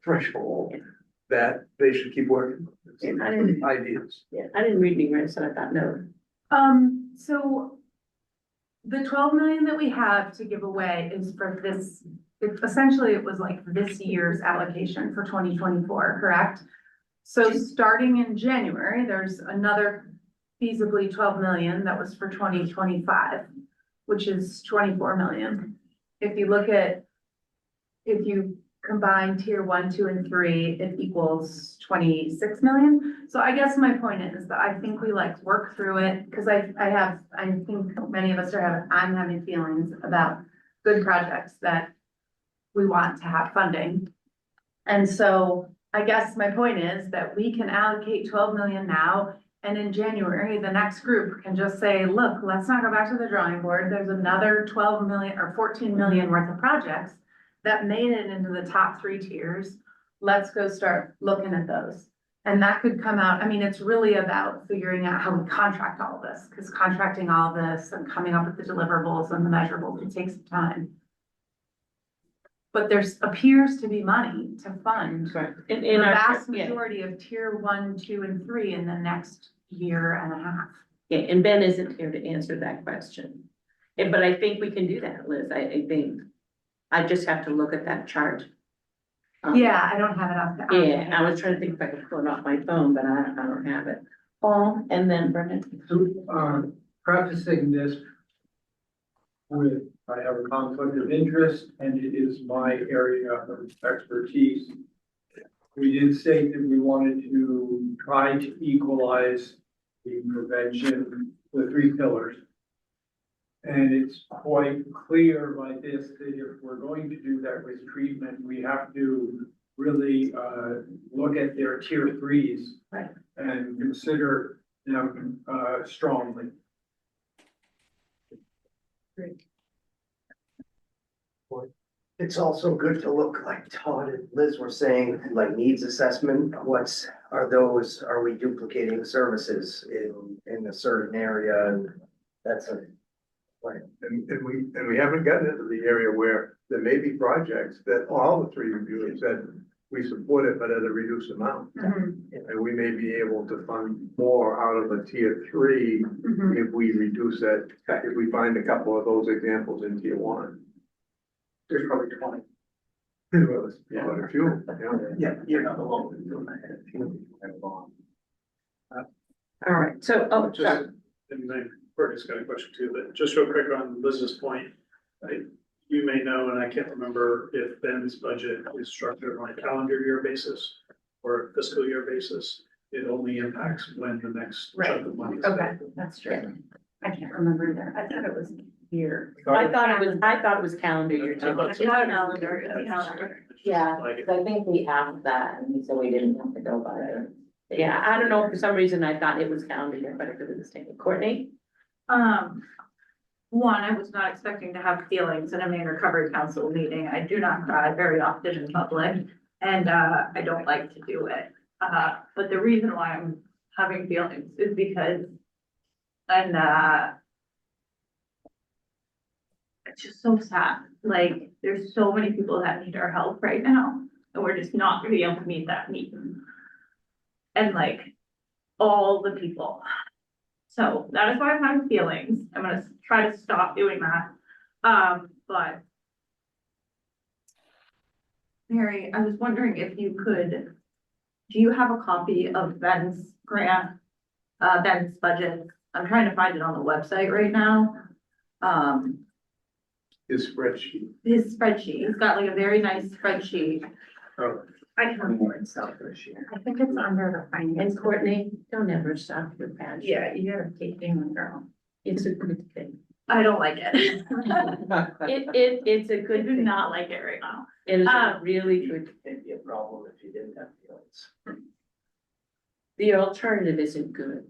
threshold, that they should keep working. And I didn't- Ideas. Yeah, I didn't read any rest, so I thought, no. So the 12 million that we have to give away is for this, essentially it was like this year's allocation for 2024, correct? So starting in January, there's another feasibly 12 million that was for 2025, which is 24 million. If you combine tier 1, 2, and 3, it equals 26 million. So I guess my point is that I think we like work through it, because I think many of us I'm having feelings about good projects that we want to have funding. And so I guess my point is that we can allocate 12 million now, and in January, the next group can just say, look, let's not go back to the drawing board. There's another 12 million or 14 million worth of projects that made it into the top 3 tiers. Let's go start looking at those. And that could come out, I mean, it's really about figuring out how we contract all of this, because contracting all of this and coming up with the deliverables and the measurables, it takes some time. But there's appears to be money to fund Correct. the In our, vast yeah, majority of tier 1, 2, and 3 in the next year and a half. yeah, and Ben isn't here to answer that question. But I think we can do that, Liz. I think I just have to look at that chart. Yeah, I don't have it off. Yeah, I was trying to think if I could pull it off my phone, but I don't have it. Paul, and then Brendan. Prefacing this with, I have a conflict of interest and it is my area of expertise. We did say that we wanted to try to equalize the prevention, the 3 pillars. And it's quite clear by this that if we're going to do that with treatment, we have to really look at their tier 3s Right. and consider them strongly. Great. It's also good to look, like Todd and Liz were saying, like needs assessment, are we duplicating services in a certain area? And that's a, right. And we haven't gotten into the area where there may be projects that all the 3 of you have said, we support it, but at a reduced amount. And we may be able to fund more out of a tier 3 if we reduce it, if we find a couple of those examples in tier 1. There's probably 20. Yeah, quite a few, Yeah, you're not alone. All right, so, oh, sorry. And then Courtney's got a question too, but just real quick on Liz's point, right? You may know, and I can't remember if Ben's budget is structured on a calendar year basis or a fiscal year basis. It only impacts when the next chunk of money is. Okay, that's true. I can't remember either. I thought it was here. I thought it was calendar year too. Yeah, Like, 'cause I think we asked that and so we didn't have to go by it. Yeah, I don't know, for some reason I thought it was calendar year, but if it was mistaken. Courtney? One, I was not expecting to have feelings in a Maine Recovery Council meeting. I do not cry very often in public, and I don't like to do it. But the reason why I'm having feelings is because, and it's just so sad. Like, there's so many people that need our help right now, and we're just not gonna be able to meet that need. And like, all the people. So that is why I'm having feelings. I'm gonna try to stop doing that. But Mary, I was wondering if you could, do you have a copy of Ben's grant, Ben's budget? I'm trying to find it on the website right now. His spreadsheet. His spreadsheet, he's got like a very nice spreadsheet. Oh. I can remember Itself this year. I think it's under the finance. And Courtney, don't ever stop your passion. Yeah, you gotta keep being a girl. It's a good thing. I don't like it. It's a I good do thing. not like it right now. It is a really good, It'd be a problem if you didn't have feelings. the alternative isn't good.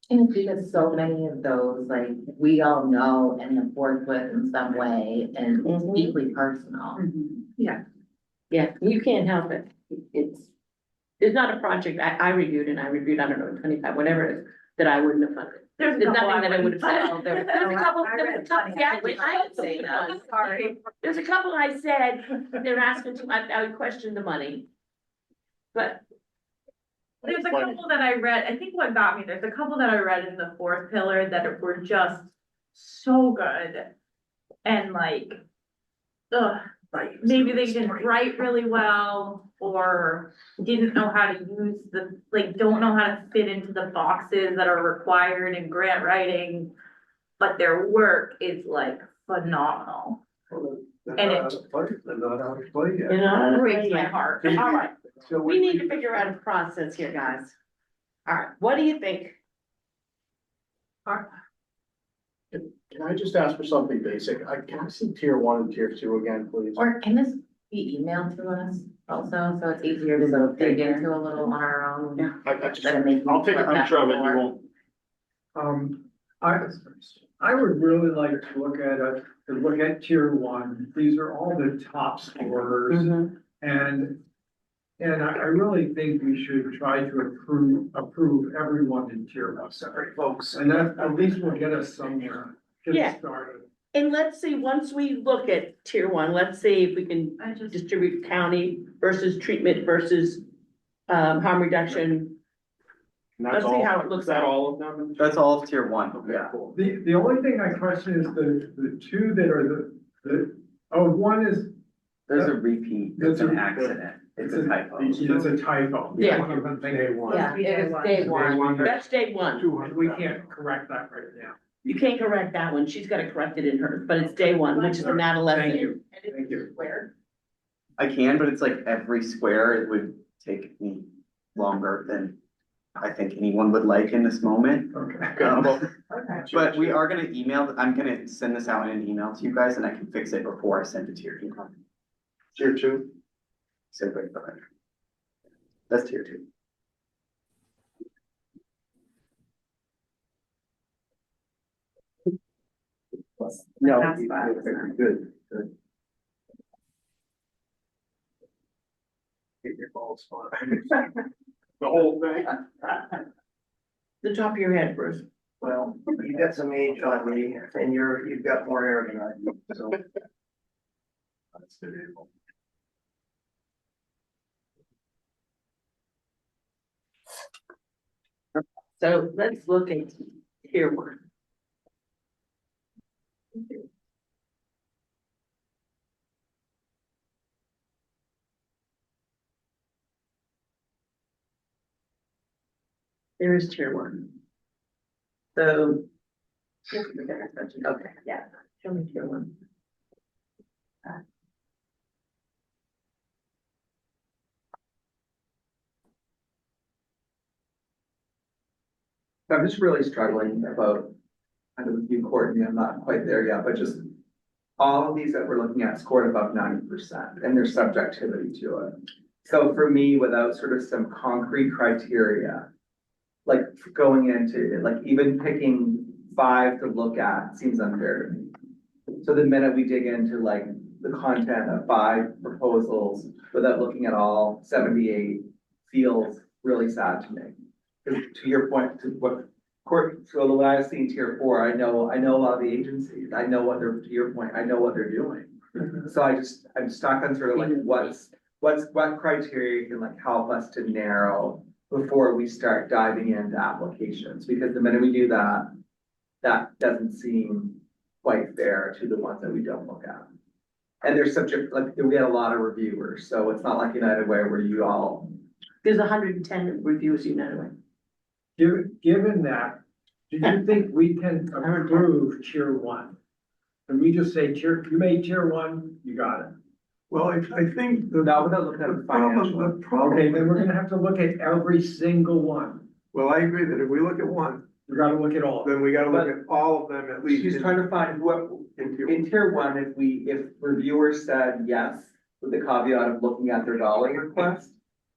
And it's because so many of those, like, we all know and have worked with in some way, and it's Mhm. deeply personal. Yeah. Yeah, you can't help it. It's, there's not a project I reviewed, and I reviewed, I don't know, 25, whatever it is, that I wouldn't have funded. There's There's couple nothing that I would have said. wouldn't There was a couple, yeah, I would say that. Sorry. There's a couple I said, they're asking too, I would question the money. But There's a couple that I read, I think what got me, there's a couple that I read in the fourth pillar that were just so good. And like, ugh, like maybe they didn't write really well, or didn't know how to use the, like, don't know how to fit into the boxes that are required in grant writing. But their work is like phenomenal. And it- They're not out of play yet. you know, Breaks my heart. All right, So we need to figure out a process here, guys. All right, what do you think? Can I just ask for something basic? Can I see tier 1 and tier 2 again, please? Or can this be emailed to us also, so it's easier to sort of dig into a little on our own? Yeah. Instead of making. I'll take a picture of it, you won't. I would really like to look at tier 1. These are all the top scorers. And I really think we should try to approve everyone in tier 1. Sorry, folks. And that at least will get us somewhere, get Yeah. us started. And let's see, once we look at tier 1, let's see if we can I just, distribute county versus treatment versus harm reduction. Let's see how it looks out. all of them? That's all of tier 1, yeah. Cool. The only thing I question is the two that are one is, There's a repeat, it's an accident, it's a typo. it's a typo. Yeah. One of them, day one. Yeah, it was day one. That's day 1. And we can't correct that right now. You can't correct that one. She's got to correct it in hers, but it's day 1, which is an adolescent. Thank you. Thank you. where? I can, but it's like every square, it would take me longer than I think anyone would like in this moment. Okay. But we are gonna email, I'm gonna send this out in an email to you guys and I can fix it before I send it to your email. Tier 2? So wait, okay. That's tier 2. No. That's fine. Good, good. Get your balls on. The whole thing? The top of your head, Bruce. Well, you got some age on me and you've got more hair than I do, so. That's debatable. So let's look at tier 1. There is tier 1. So. Okay, yeah, show me tier 1. I'm just really struggling about, I know with you, Courtney, I'm not quite there yet, but just all of these that we're looking at scored above 90% and there's subjectivity to it. So for me, without sort of some concrete criteria, like going into, like even picking 5 to look at seems unfair to me. So the minute we dig into like the content of 5 proposals without looking at all 78 feels really sad to me. 'Cause to your point, to what court, so when I was seeing tier 4, I know a lot of the agencies, I know what they're, to your point, I know what they're doing. So I'm stuck on sort of like what criteria can like help us to narrow before we start diving into applications, because the minute we do that, that doesn't seem quite fair to the ones that we don't look at. And there's subject, like, we get a lot of reviewers, so it's not like United Way where you all. There's 110 reviews United Way. Given that, do you think we can approve tier 1? Can we just say you made tier 1, you got it? Well, I think No, we're not looking at the financial. the problem, Okay, then we're gonna have to look at every single one. well, I agree that if we look at one, We gotta look at all. then we gotta look at all of them at least. She's trying to find what, in tier 1, if reviewers said yes, with the caveat of looking at their dollar request,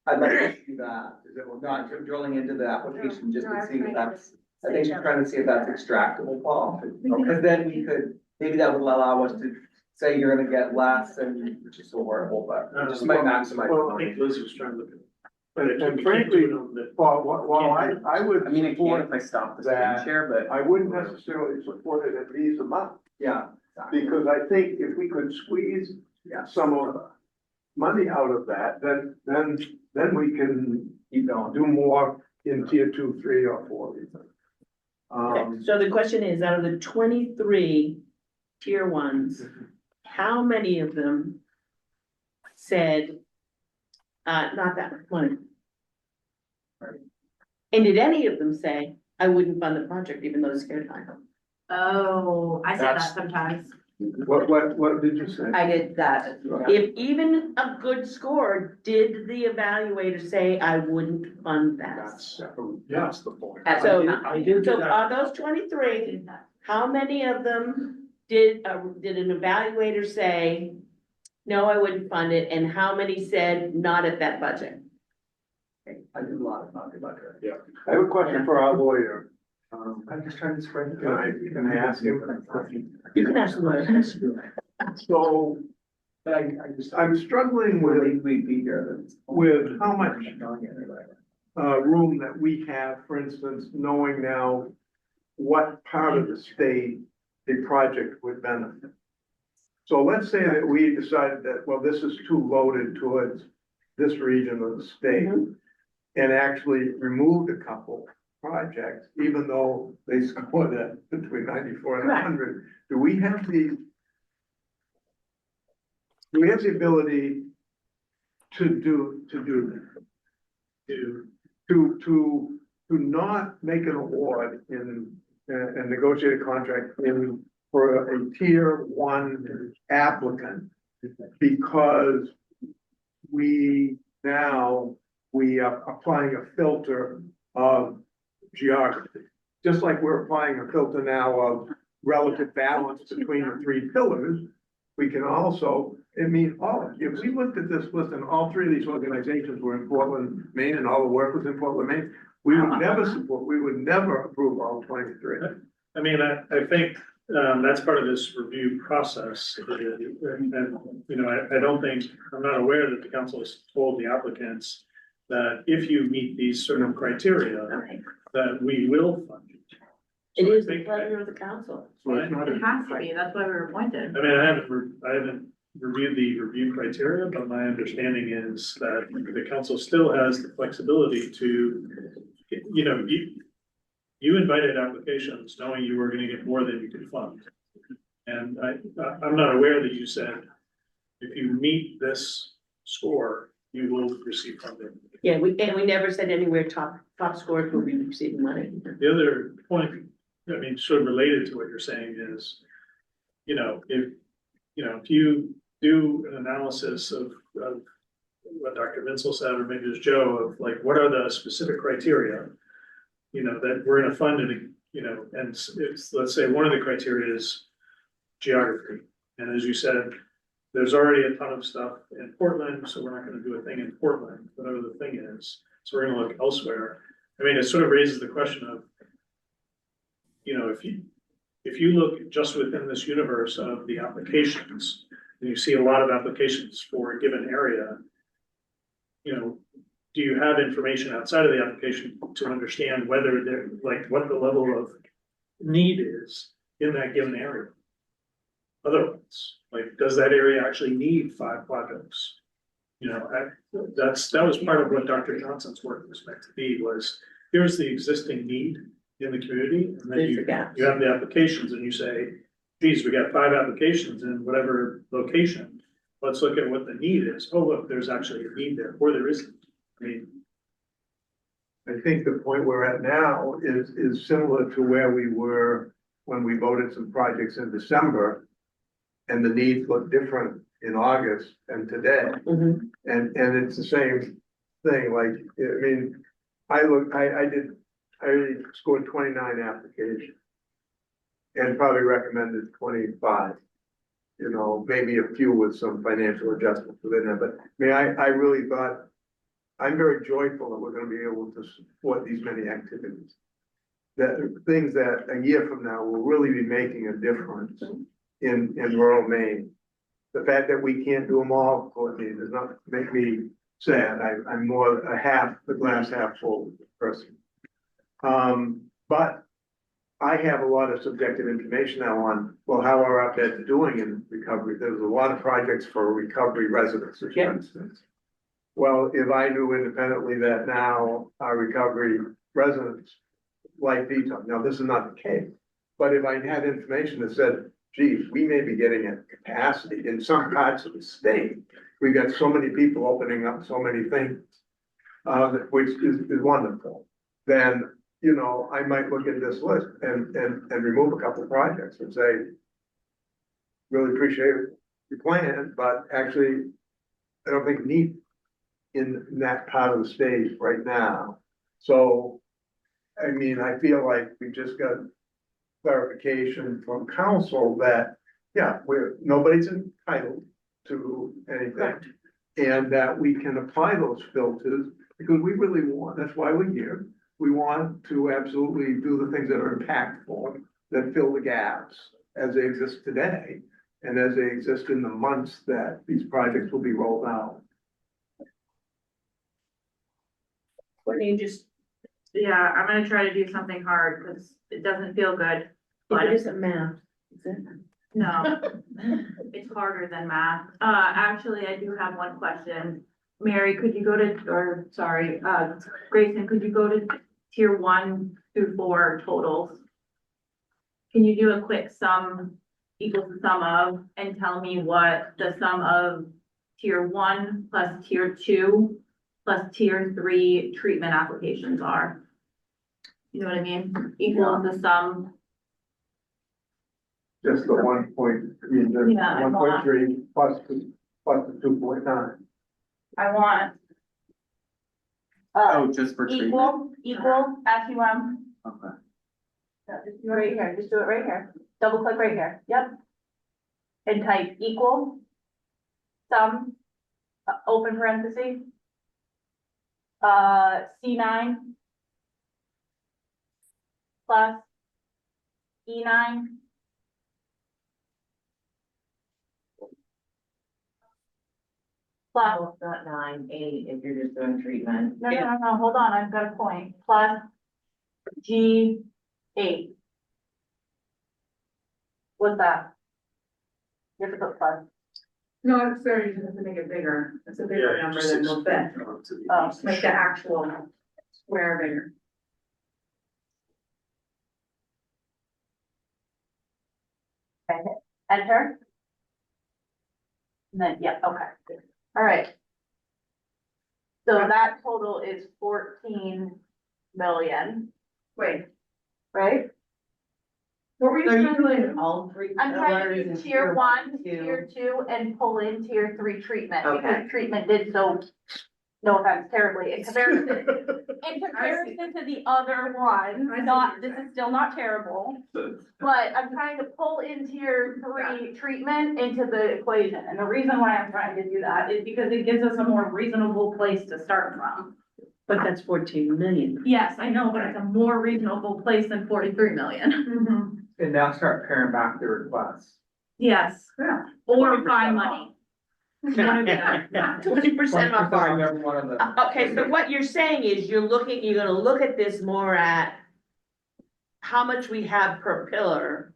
I'd like to see that, not drilling into the application, just to see if that's, I think she's trying to see if that's extractable, Paul. Because then we could, maybe that would allow us to say you're gonna get less, and, which is so horrible, but it just might maximize. Well, I think Liz was trying to look at. And frankly, while I would I mean, it can support if I stop the that, screen share, but. I wouldn't necessarily support it at these amounts, Yeah. because I think if we could squeeze some of the money out of that, then we can, do more in tier 2, 3, or 4. Okay, so the question is, out of the 23 tier 1s, how many of them said, not that much money? And did any of them say, I wouldn't fund the project even though it's scared time? Oh, I say That's- that sometimes. What did you say? I did that as well. If even a good score, did the evaluator say, I wouldn't fund that? That's the point. At So, the time. I did so that. are those 23, how many of them did an evaluator say, no, I wouldn't fund it, and how many said not at that budget? I did a lot of talking about it. I have a question for our lawyer. I'm just trying to spread. Can I ask him? You can ask the lawyer. So But I just. I'm struggling We'd be here. with how much room that we have, for instance, knowing now what part of the state the project would benefit. So let's say that we decided that, well, this is too loaded towards this region of the state, and actually removed a couple projects, even though they scored at between 94 and Correct. 100. Do we have the ability to do that? To not make an award in a negotiated contract for a tier 1 applicant, because we are applying a filter of geography. Just like we're applying a filter now of relative balance between the 3 pillars, we can also, if we looked at this list and all 3 of these organizations were in Portland, Maine, and all the work was in Portland, Maine, we would never approve all 23. I mean, I think, that's part of this review process. And, I don't think, I'm not aware that the council has told the applicants that if you meet these certain criteria, that we will fund you. It So I is the think- pleasure of the council. So it's not It has to be, that's why we were appointed. I mean, I haven't reviewed the review criteria, but my understanding is that the council still has the flexibility to, you invited applications knowing you were gonna get more than you could fund. And I'm not aware that you said, if you meet this score, you will receive funding. Yeah, we never said anywhere top scores will be receiving money. The other point, I mean, sort of related to what you're saying is, if you do an analysis of what Dr. Vinsel said, or maybe it's Joe, of like, what are the specific criteria, that we're gonna fund and, and it's, let's say one of the criteria is geography. And as you said, there's already a ton of stuff in Portland, so we're not gonna do a thing in Portland, whatever the thing is. So we're gonna look elsewhere. I mean, it sort of raises the question of, if you look just within this universe of the applications, and you see a lot of applications for a given area, do you have information outside of the application to understand whether they're, like, what the level of need is in that given area? Otherwise, like, does that area actually need 5 projects? You know, that was part of what Dr. Johnson's work was meant to be, was here's the existing need in the community, and then There's you, the gaps. you have the applications and you say, geez, we got 5 applications in whatever location. Let's look at what the need is. Oh, look, there's actually a need there, or there isn't. I mean, I think the point we're at now is similar to where we were when we voted some projects in December. And the needs look different in August and today. Mhm. And it's the same thing, like, I mean, I scored 29 applications. And probably recommended 25. You know, maybe a few with some financial adjustments within it, but I mean, I really thought, I'm very joyful that we're gonna be able to support these many activities. That things that a year from now will really be making a difference in rural Maine. The fact that we can't do them all, Courtney, does not make me sad. I'm more the glass half full person. But I have a lot of subjective information now on, well, how are our beds doing in recovery? There's a lot of projects for recovery residents, for instance. Well, if I knew independently that now our recovery residents like detox, now this is not the case. But if I had information that said, geez, we may be getting at capacity in some parts of the state. We've got so many people opening up so many things, which is wonderful. Then, you know, I might look at this list and remove a couple of projects and say, really appreciate your plan, but actually, I don't think need in that part of the state right now. So, I mean, I feel like we just got clarification from council that, yeah, nobody's entitled to anything. And that we can apply those filters because we really want, that's why we're here. We want to absolutely do the things that are impactful, that fill the gaps as they exist today. And as they exist in the months that these projects will be rolled out. Courtney, just, Yeah, I'm gonna try to do something hard because it doesn't feel good, if but it isn't math, is it? no, it's harder than math. Actually, I do have one question. Mary, could you go to, or sorry, Grayson, could you go to tier 1 through 4 totals? Can you do a quick sum equals the sum of, and tell me what the sum of tier 1 plus tier 2 plus tier 3 treatment applications are? You know what I mean? Equals the sum. Just the 1.3, Yeah, I 1.3 plus the 2.9. I want. Oh, just for treatment? Equal, SUM. Okay. Just do it right here, just do it right here. Double click right here, yep. And type equal. Sum, open parenthesis. C9. Plus. E9. Plus. No, it's not 9, 8, if you're just doing treatment. No, hold on, I've got a point. Plus G8. What's that? You have to put plus. No, it's very, you have to make it bigger. It's a bigger yeah, number just than will fit. Oh, Make the actual square bigger. Enter. And then, yeah, okay, all right. So that total is 14 million, Wait, right? what were you So are you trying to doing all 3 I'm trying pillars to do in tier 1, 2? tier 2, and pull in tier 3 treatment, Okay. because treatment did so, no offense, terribly, in comparison to the other one, this is still not terrible. But I'm trying to pull in tier 3 treatment into the equation, and the reason why I'm trying to do that is because it gives us a more reasonable place to start from. But that's 14 million. Yes, I know, but it's a more reasonable place than 43 million. And now start paring back the requests. Yes, Yeah. or find money. 20% off our. Every one of them. Okay, so what you're saying is you're gonna look at this more at how much we have per pillar,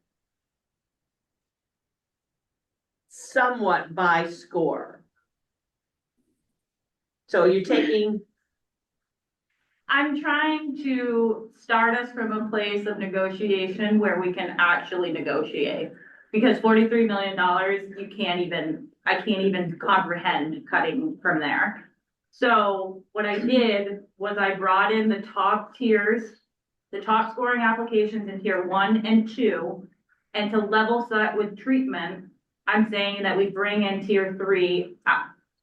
somewhat by score. So you're taking, I'm trying to start us from a place of negotiation where we can actually negotiate. Because $43 million, I can't even comprehend cutting from there. So what I did was I brought in the top tiers, the top scoring applications in tier 1 and 2. And to level set with treatment, I'm saying that we bring in tier 3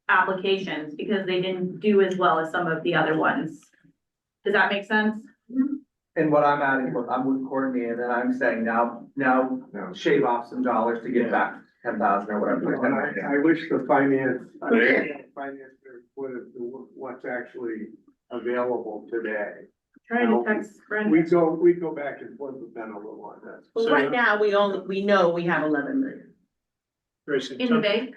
applications because they didn't do as well as some of the other ones. Does that make sense? And what I'm adding, I'm with Courtney, and then I'm saying now shave off some dollars to get back 10,000 or whatever. I wish the finance would have what's actually available today. Trying to text Brenda. We go back and forth with Ben a little on that. well, right now, we know we have 11 million. In the bank?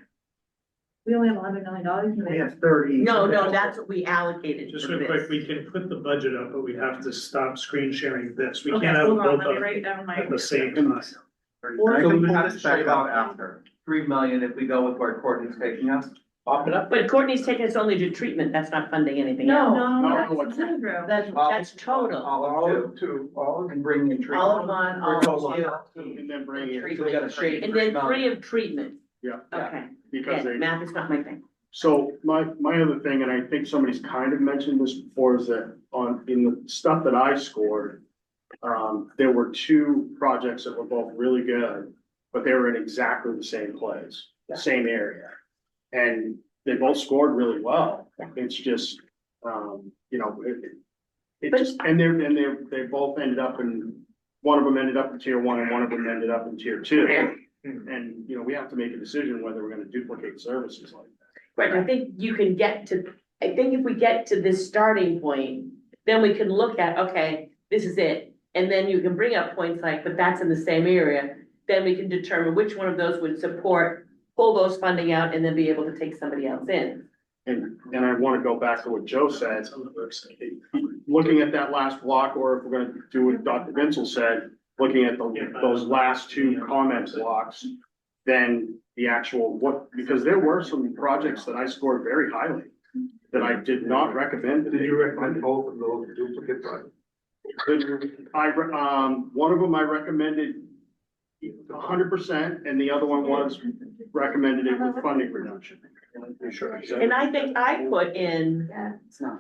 We only have $11 million in the We bank. have 30. No, that's what we allocated Just for real quick, this. we can put the budget up, but we have to stop screen sharing this. We Okay, can't have hold on, both let me up write down my. at the same time. So we would have to shave off after 3 million if we go with where Courtney's taking us. Pop it up. But Courtney's taking us only to treatment, that's not funding anything else. No, that's zero. That's total. All of two, and bringing in treatment. All of one, all of two. And then bring it. So we gotta shave And 3 then million. 3 of treatment. Yeah. Okay, Because yeah, they, math is not my thing. so my other thing, and I think somebody's kind of mentioned this before, is that in the stuff that I scored, there were 2 projects that were both really good, but they were in exactly the same place, same area. And they both scored really well. It's just, it just, and they both ended up one of them ended up in tier 1 and one of them ended up in tier 2. And, we have to make a decision whether we're gonna duplicate services like that. Right, I think you can I think if we get to this starting point, then we can look at, okay, this is it. And then you can bring up points like, but that's in the same area, then we can determine which one of those would support, pull those funding out and then be able to take somebody else in. And I wanna go back to what Joe said, looking at that last block, or if we're gonna do what Dr. Vincel said, looking at those last 2 comment blocks, then the actual, because there were some projects that I scored very highly that I did not recommend. Did you recommend both of those duplicate projects? One of them I recommended 100%, and the other one was recommended it with funding reduction. And I think I put in,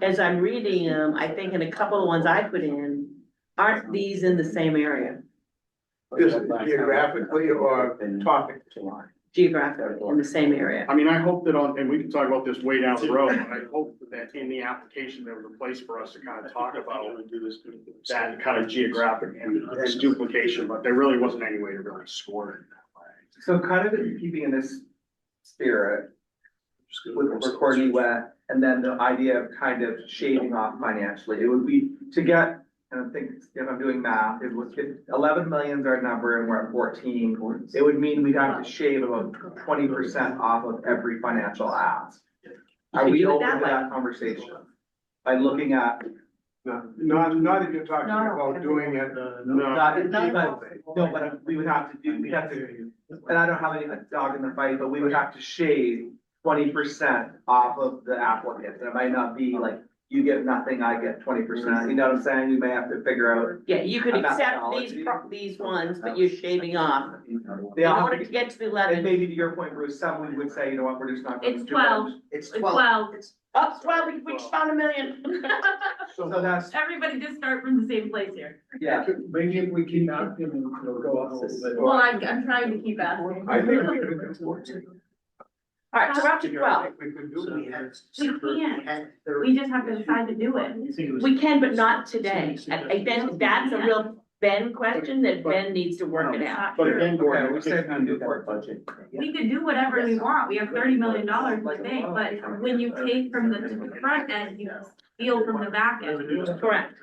as I'm reading them, I think in a couple of ones I put in, aren't these in the same area? Just geographically or topic? Geographically, in the same area. I mean, I hope that and we can talk about this way down the road, but I hope that in the application, there was a place for us to kind of talk about that kind of geographic and this duplication, but there really wasn't any way to really score it that way. So kind of keeping in this spirit with Courtney went, and then the idea of kind of shaving off financially, it would be to get, and I think if I'm doing math, it was 11 million is our number and we're at 14. It would mean we'd have to shave about 20% off of every financial ask. Are we open to that conversation? By looking at. Not if you're talking about doing it. No, but we'd have to, and I don't have any dog in the fight, but we would have to shave 20% off of the applicants. And it might not be like, you get nothing, I get 20%, you know what I'm saying? We may have to figure out. Yeah, you could accept these ones, but you're shaving off. In order to get to the 11. And maybe to your point, Bruce, some we would say, you know what, we're just not. going It's to 12. It's It's 12. 12. Oh, 12, we just found $1 million. So that's, Everybody just start from the same place here. yeah. Maybe if we keep asking, it'll go up a little bit. Well, I'm trying to keep asking. I think we could do All right, so we're up to 12. We could do it. We can't. We just have to decide to do it. We can, but not today. Ben, that's a real Ben question that Ben needs to work it out. But again, Gordon, We said we do for budget. We could do whatever we want. We have $30 million in the bank, but when you take from the front end, you steal from the back end. Correct.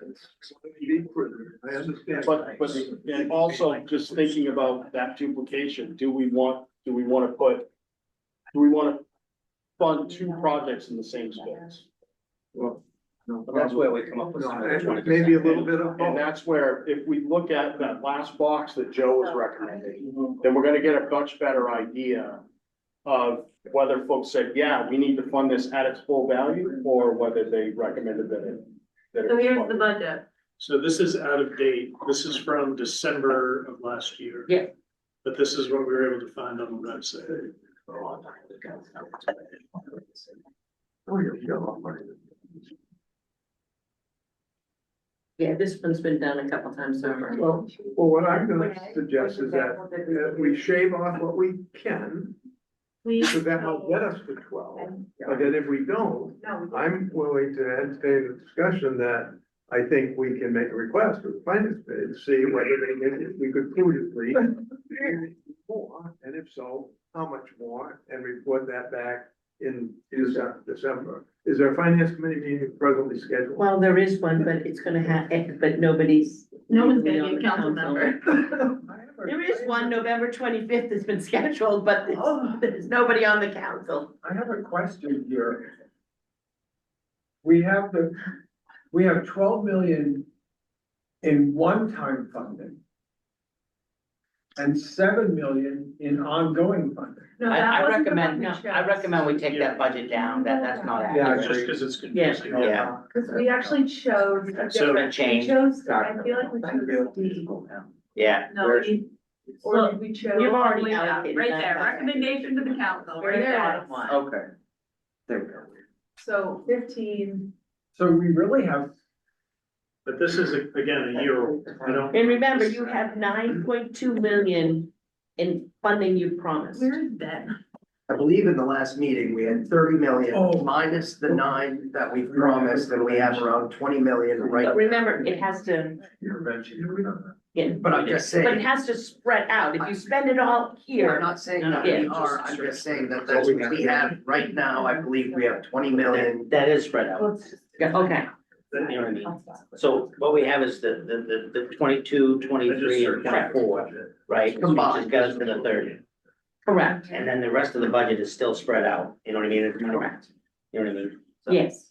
I understand. But, and also just thinking about that duplication, do we want to fund two projects in the same space. Well, no. But that's where we come up with some of the No, 20%. maybe a little bit of And both. that's where, if we look at that last box that Joe was recommending, then we're gonna get a much better idea of whether folks said, yeah, we need to fund this at its full value, or whether they recommended that it. that it So was here's the funded. budget. So this is out of date. This is from December of last year. Yeah. But this is what we were able to find on the website. Yeah, this one's been done a couple times over. Well, what I'm gonna suggest is that we shave off what we can, Please. so that will get us to 12. But then if we don't, I'm willing to entertain a discussion that I think we can make a request to the finance committee to see whether we could prudently more, and if so, how much more, and report that back in December. Is there a finance committee meeting presently scheduled? Well, there is one, but it's gonna have, but nobody's. No one's usually gonna on be the a council member. There is one, November 25th has been scheduled, but there's nobody on the council. I have a question here. We have 12 million in one-time funding and 7 million in ongoing funding. No, I that wasn't the recommend, one we no, chose. I recommend we take that budget down, that's not Yeah, I accurate. Just because it's confusing. Yeah. Cause we actually chose a So- different, we Change. chose, I feel like we Thank chose you. D. Yeah, No, we, or did we chose? You've already Way down, allocated right that. there, recommendation to the council, right there. bottom one. Okay. There we go. So 15, So we really have, But this is, again, a year old. I don't. And remember, you have 9.2 million in funding you promised. where is Ben? I believe in the last meeting, we had 30 million Oh. minus the 9 that we promised, and we have around 20 million right. But remember, it has to, yeah, But I'm just but it saying, has to spread out. If you spend it all I'm here, not saying that we are, I'm just saying that that's what we have right now. I believe we have 20 million. That is spread out, okay. you know what I mean? So what we have is the 22, 23, and 24, right? Which just got us to the 30. Correct, And then the rest of the budget is still spread out, you know what I mean? correct. You know what I mean? So Yes,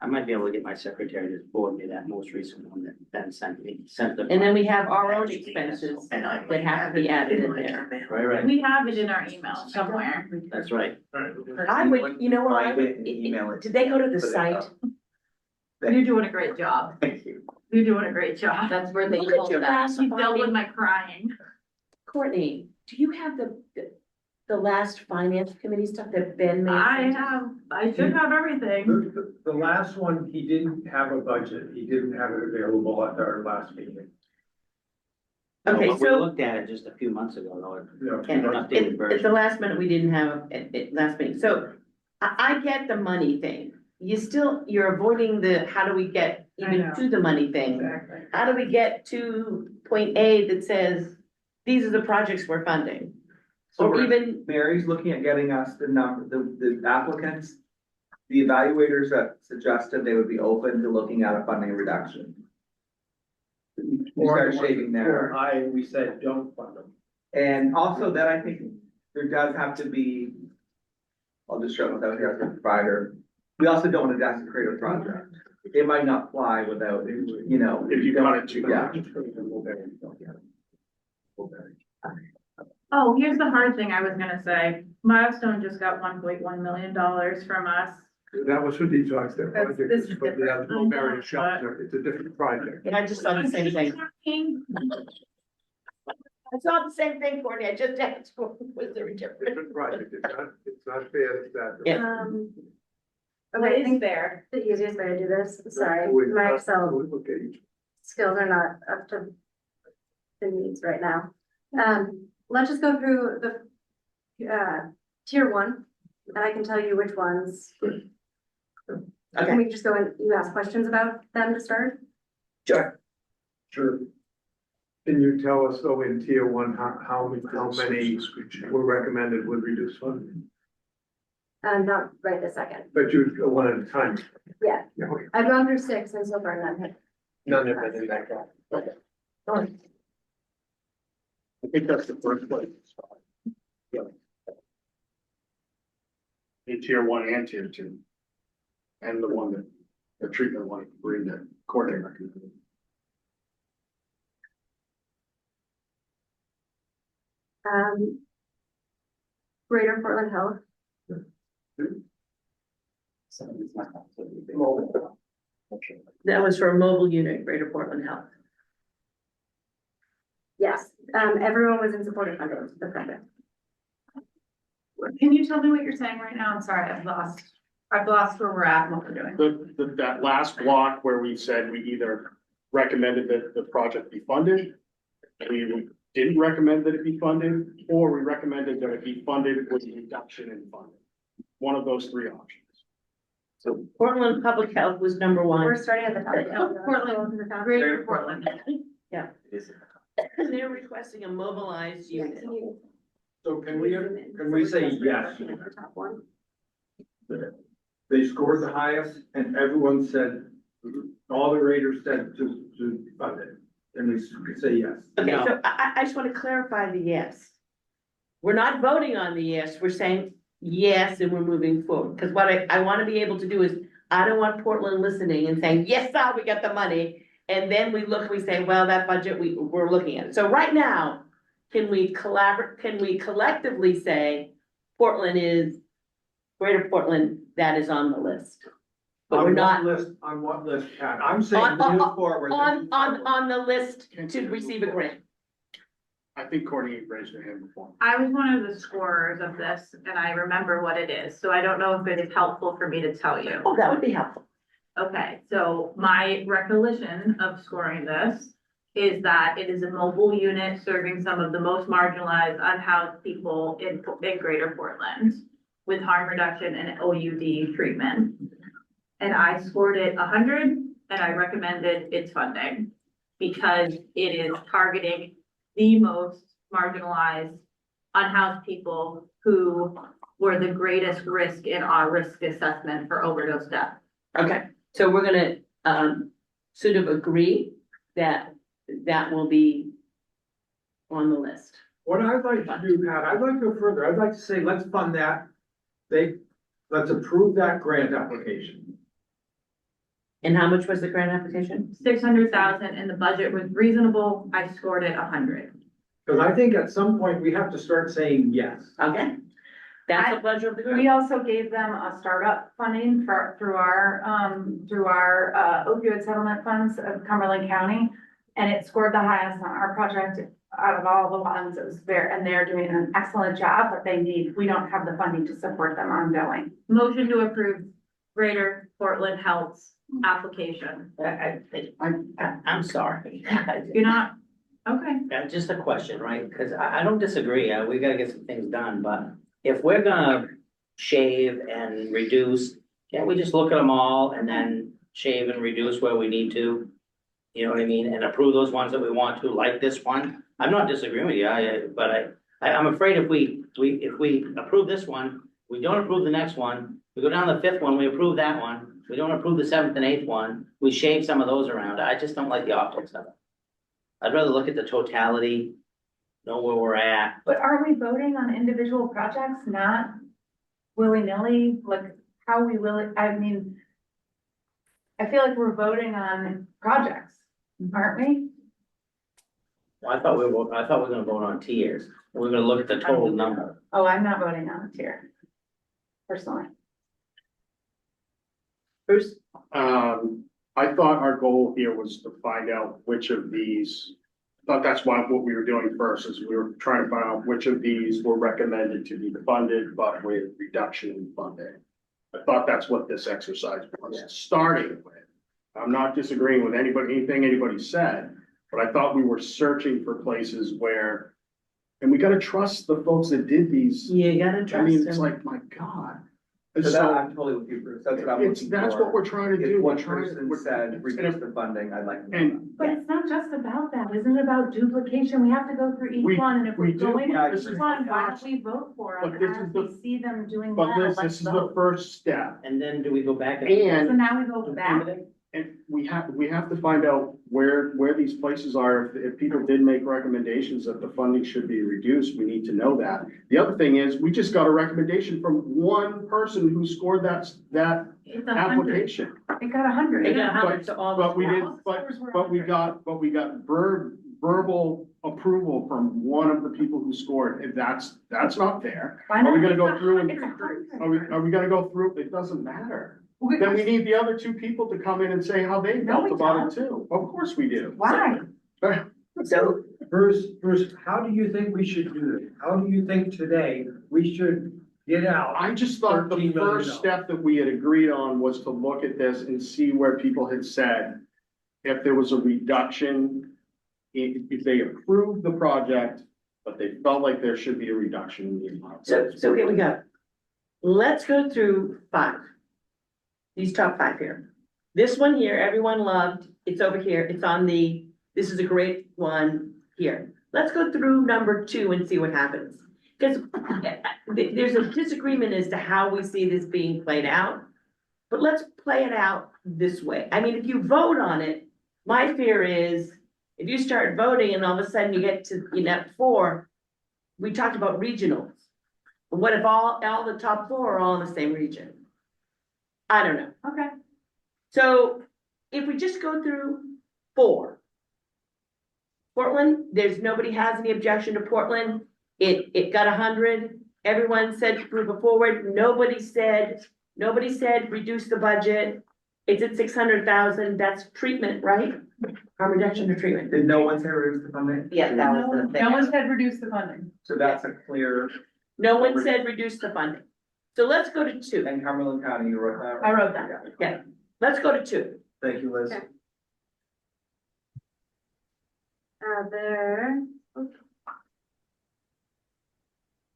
I might be able to get my secretary to forward me that most recent one that Ben sent me, sent the. and then we have our own expenses And I that have to be added in there. Right, We have it in our email somewhere. that's right. I would, you know what, I Find it would, and email it. did they go to the Put it site? up. You're doing a great job. Thank you. You're doing a great job. That's where they Look at pulled your that. last You dealt with funding. my crying. Courtney, do you have the last finance committee stuff that Ben made? I should have everything. the last one, he didn't have a budget. He didn't have it available at our last meeting. Okay, We so looked at it just a few months ago, though. and Updated at version. the last minute, we didn't have it last meeting, so I get the money thing. You're avoiding the, how do we get I even know. to the money thing? Exactly. How do we get to point A that says, these are the projects we're funding? So Or we're- even, Mary's looking at getting us the number, the applicants, the evaluators that suggested they would be open to looking at a funding reduction. We start shaving there. We said, don't fund them. And also that I think there does have to be, I'll just show without here as a provider. We also don't want to desecrate a project. It might not fly without, you know. If you cut it too Yeah. Oh, here's the hard thing I was gonna say. Milestone just got $1.1 million from us. That was for detox, their That's- project, this is is for the different. Blueberry shelter, it's a different project. I just thought the same thing. I saw the same thing, Courtney, I just asked, was there a difference? Different project, it's not fair, it's that. Yeah. Okay, I think there? the easiest way to do this, sorry, Wait, my Excel Okay, skills are not up to the needs right now. Let's just go through the tier 1, and I can tell you which ones. Can we just go and you ask questions about them to start? Sure. sure. Can you tell us though in tier 1, how many were recommended with reduced funding? Not right this second. But you, one at a time. Yeah, Yeah, okay. I've gone through 6 and so far none have. None have been in that category. I think that's the first place. in tier one and tier two. And the one that, the treatment one, where the coordinator recommended. Greater Portland Health, That was for a mobile unit, Greater Portland Health. yes, everyone was in support of funding the project. Can you tell me what you're saying right now? I'm sorry, I've lost where we're at and what we're doing. That last block where we said we either recommended that the project be funded, we didn't recommend that it be funded, or we recommended that it be funded with a reduction in funding. One of those three options. So Portland Public Health was number We're one. starting at the top. Portland, Greater Portland. Yeah. And they're requesting a mobilized Yeah, unit. So can we say yes? The top one. They scored the highest and everyone said, all the raters said to fund it. And we could say yes. Okay, No. so I just want to clarify the yes. We're not voting on the yes, we're saying yes, and we're moving forward. Because what I want to be able to do is, I don't want Portland listening and saying, yes, sir, we got the money. And then we look, we say, well, that budget, we're looking at it. So right now, can we collectively say Portland is, Greater Portland, that is on the list? But we're not On what list, Pat? I'm saying On- move forward. on the list to receive a grant. I think Courtney raised her hand before. I was one of the scorers of this and I remember what it is, so I don't know if it is helpful for me to tell you. Oh, that would be helpful. Okay, so my recollection of scoring this is that it is a mobile unit serving some of the most marginalized, unhoused people in Greater Portland with harm reduction and OUD treatment. And I scored it 100 and I recommended its funding because it is targeting the most marginalized, unhoused people who were the greatest risk in our risk assessment for overdose death. Okay, so we're gonna, sort of agree that that will be on the list. What I'd like to do, Pat, I'd like to go further. I'd like to say, let's fund that. Let's approve that grant application. And how much was the grant application? 600,000 and the budget was reasonable. I scored it 100. Because I think at some point we have to start saying yes. Okay, that's the pleasure of the group. We also gave them a startup funding through our opioid settlement funds of Cumberland County. And it scored the highest on our project out of all the ones. It was and they're doing an excellent job, but we don't have the funding to support them ongoing. Motion to approve Greater Portland Health's application. I'm sorry. You're not, okay. Just a question, right? Because I don't disagree. We gotta get some things done, but if we're gonna shave and reduce, can't we just look at them all and then shave and reduce where we need to? You know what I mean? And approve those ones that we want to, like this one. I'm not disagreeing with you, but I'm afraid if we approve this one, we don't approve the next one, we go down to the fifth one, we approve that one, we don't approve the seventh and eighth one, we shave some of those around. I just don't like the optics of it. I'd rather look at the totality, know where we're at. But are we voting on individual projects, not willy-nilly, like how we will, I mean, I feel like we're voting on projects, aren't we? Well, I thought we were gonna vote on tiers. We're gonna look at the total number. Oh, I'm not voting on a tier, personally. Bruce? I thought our goal here was to find out which of these, I thought that's what we were doing first, is we were trying to find out which of these were recommended to be funded, but with reduction in funding. I thought that's what this exercise was starting with. I'm not disagreeing with anything anybody said, but I thought we were searching for places where, and we gotta trust the folks that did these. You gotta I mean, it's trust them. like, my God. So that, I'm totally with you, Bruce. That's what I'm looking for. That's what we're trying to do. If one We're trying to- person said, reduce the funding, I'd like to know And But it's not just about that, isn't it about duplication? We have to go through We- each one, and if we we're do. going Yeah, to this each is one, the why first- don't we vote for but them this as is we the- see them doing But well, Liz, let's this is the vote. first step. And then do we go back? So And now we go back, And we have to find out where these places are. If people did make recommendations that the funding should be reduced, we need to know that. The other thing is, we just got a recommendation from one person who scored that It's 100. application. It got 100. They got 100 to all. But we the did, but we got verbal approval from one of the people who scored, and that's not fair. Why Are not? we gonna It's go through and, It's 100. are we gonna go through, it doesn't matter. Then we need the other two people to come in and say how they No, felt we about it too. Of course we do. Why? So, Bruce, how do you think we should do this? How do you think today we should get out? I just thought the $13 million. first step that we had agreed on was to look at this and see where people had said if there was a reduction, if they approved the project, but they felt like there should be a reduction in the amount. so here we go. Let's go through 5. These top 5 here. This one here, everyone loved, it's over here, it's on this is a great one here. Let's go through number 2 and see what happens. Because there's a disagreement as to how we see this being played out. But let's play it out this way. I mean, if you vote on it, my fear is if you start voting and all of a sudden you get to, 4, we talked about regionals. What if all the top 4 are all in the same region? I don't know. Okay. So if we just go through 4. Portland, nobody has any objection to Portland. It got 100. Everyone said to move it forward. Nobody said reduce the budget. It's at 600,000. That's treatment, right? Harm reduction or treatment. Did no one say reduce the funding? Yeah, that was the thing. No one said reduce the funding. So that's a clear, No one said reduce the funding. So let's go to 2. and Cumberland County, you wrote that? I wrote that. Yeah, let's go to 2. Thank you, Liz. Okay.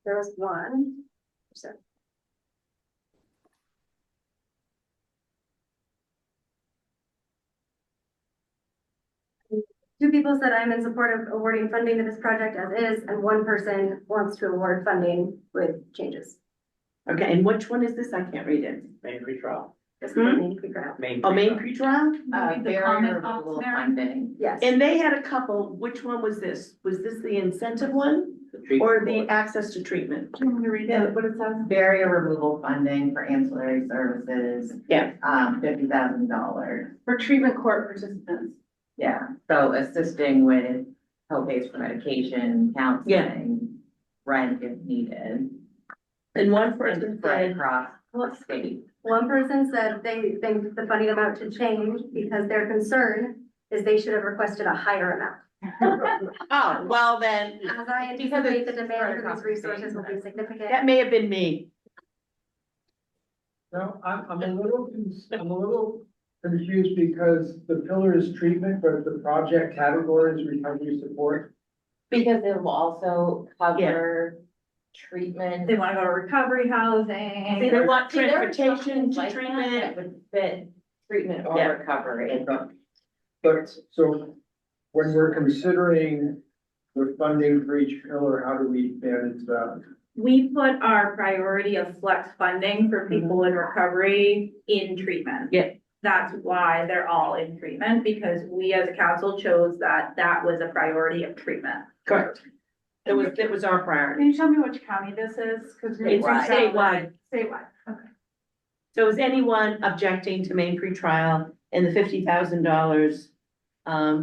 There was one. So, 2 people said I'm in support of awarding funding to this project as is, and 1 person wants to award funding with changes. Okay, and which one is this? I can't read it. Main pretrial. This Hmm? funding could grab. Main. Oh, main pretrial. pretrial? Read the Barrier comment box, removal Mary. funding. Yes. And they had a couple. Which one was this? Was this the incentive one or the access to treatment? Do you want me to read what it says? Barrier removal funding for ancillary services, Yeah, $50,000. For treatment court participants. Yeah, so assisting with co-pays for medication, counseling, rent if needed. and one And person spread said, across the state. 1 person said they think the funding amount should change because their concern is they should have requested a higher amount. oh, well then, As I anticipate the demand for these resources will be significant. that may have been me. No, I'm a little confused because the pillar is treatment, but the project category is recovery support. Because it will also cover treatment. They wanna go to recovery They housing. want See, there are transportation something to like that treatment. that would fit treatment or Yeah. recovery. But so when we're considering the funding for each pillar, how do we manage that? We put our priority of flex funding for people in recovery in treatment. Yeah. That's why they're all in treatment, because we as a council chose that was a priority of treatment. Correct. It was our priority. Can you tell me which county this is? Cause. It's statewide. Statewide, okay. So is anyone objecting to main pretrial and the $50,000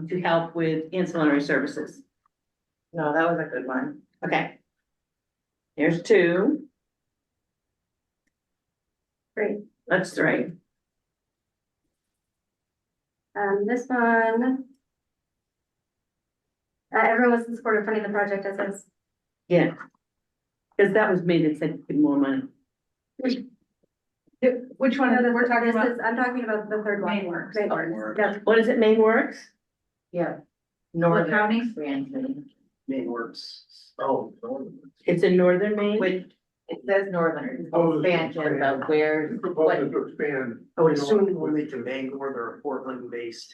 to help with ancillary services? No, that was a good one. Okay. Here's 2. 3. That's 3. This one. Everyone was in support of funding the project as is. Yeah. Because that was me that said give more money. Which one No, we're talking this about? is- I'm talking about the third one. Maine Works. Maine Works. Yeah. What is it, Maine Works? Yeah. Northern county? expansion, Main works. Oh. It's in northern Maine? which it says northern Oh, expansion, but where's, what, Proposing to expand. I would assume we'll need to Bangor, they're Portland-based.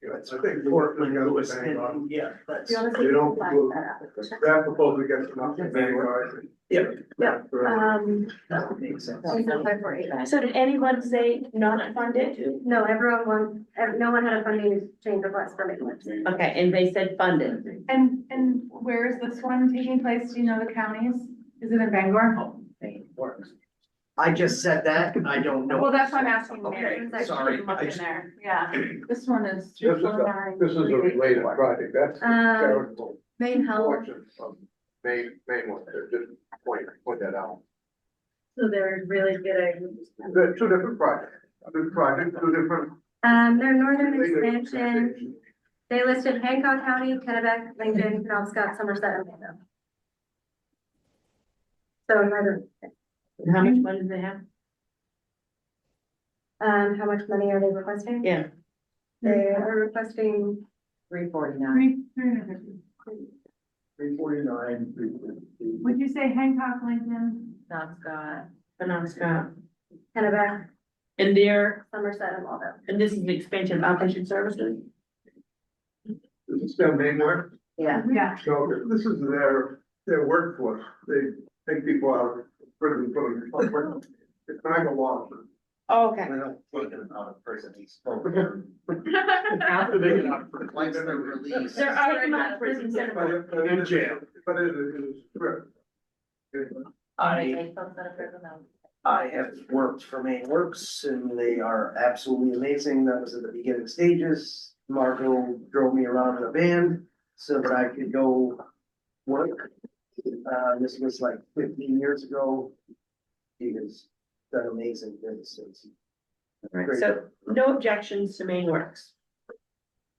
It's, I think. Portland, Portland, Lewis, and, yeah, that's. Do you want to They see don't that include- application? That proposal gets enough to Bangor, I think. Yeah. Yeah. That makes sense. So did anyone say not funded? No, no one had a funding change request for Maine. Okay, and they said funded. And where is this one taking place? Do you know the counties? Is it in Bangor? Works. I just said that, I don't know. Well, that's why I'm asking. Okay, Mayor. I sorry. should've looked in there. Yeah, this one is. This is a related project, that's the charitable Maine Health, portion of Maine one, just point that out. So they're really getting. They're two different projects, two different. their northern legal expansion, organizations. they listed Hancock County, Kennebec, Lincoln, Penobscot, Somerset, and Mayville. So northern, How much money do they have? how much money are they requesting? Yeah. They are requesting 349. 349. Would you say Hancock, Lincoln? Penobscot. Penobscot. Kennebec, And they're, Somerset, and Waldo. and this is an expansion of outpatient services? This is still Maine work, Yeah. Yeah. so this is their workforce, they take people out, put them, it's not a law. Oh, okay. We're not taking it out of prison, he's. After they get out. Once they're released. They're already out of prison center. In jail. But it is true. I have worked for Maine Works and they are absolutely amazing. That was at the beginning stages. Marco drove me around in a van so that I could go work. This was like 15 years ago. He has done amazing things since. Right, so no objections to Maine Works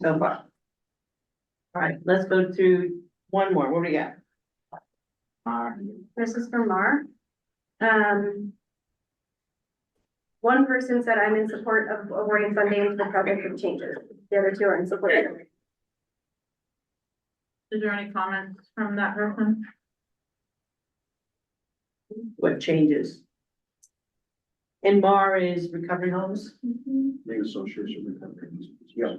so far. All right, let's go through one more. What do we got? This is from Mar. One person said, I'm in support of awarding funding to the project of changes. The other two are in support. Is there any comments from that person? What changes? And Mar is recovery homes? Maine Association with Companies. Yeah.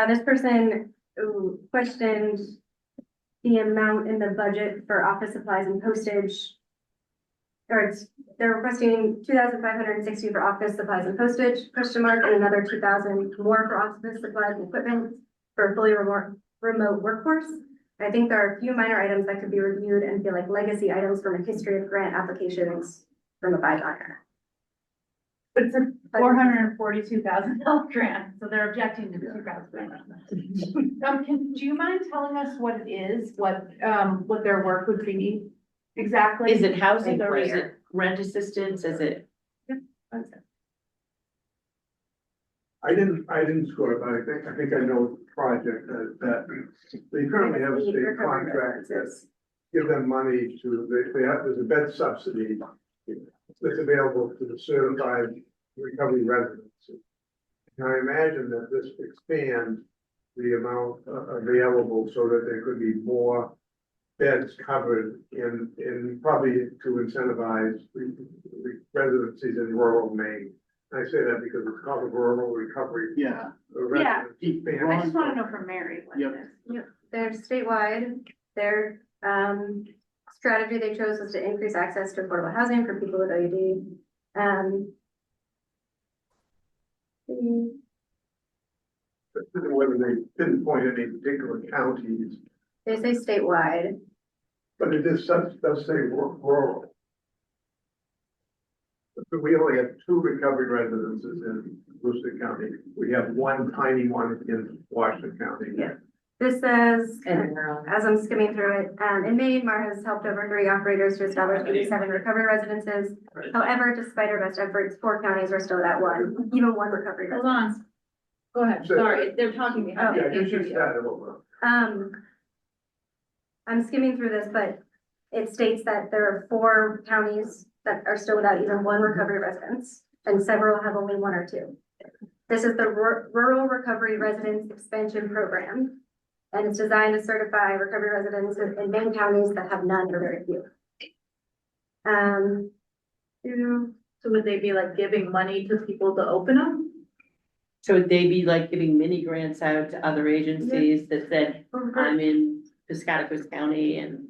This person questioned the amount in the budget for office supplies and postage. They're requesting 2,560 for office supplies and postage, question mark, and another 2,000 more for office supplies and equipment for a fully remote workforce. I think there are a few minor items that could be reviewed and feel like legacy items from a history of grant applications from a bygone. But it's a $442,000 grant, so they're objecting to the $2,000. Do you mind telling us what it is, what their work would be exactly? Is it housing or is Where? it rent assistance? Is it? I didn't score it, but I think I know the project that they currently have a state contract that give them money to, there's a bed subsidy that's available to the certified recovery residents. And I imagine that this expands the amount available so that there could be more beds covered in probably to incentivize the residencies in rural Maine. I say that because it's called the rural recovery. Yeah. I just want to know from Mary. what it Yep. is. Yep, they're statewide. Their strategy they chose was to increase access to affordable housing for people with OUD. Whether they pinpoint any particular counties, They say statewide. but it is does say rural. But we only have 2 recovery residences in Worcester County. We have one tiny one in Washington County. Yeah. This says, And they're as I'm skimming through it, in Maine, Mar has helped over 30 operators to establish 87 recovery residences. However, despite our best efforts, 4 counties are still without one, even one recovery Hold residence. on. Go ahead, sorry, they're talking behind me. I Yeah, can't just hear use you. that a little. I'm skimming through this, but it states that there are 4 counties that are still without even one recovery residence, and several have only 1 or 2. This is the Rural Recovery Residence Expansion Program, and it's designed to certify recovery residents in Maine counties that have none or very few. So would they be like giving money to people to open them? So would they be like giving mini grants out to other agencies that said, I'm in Piscataquis County and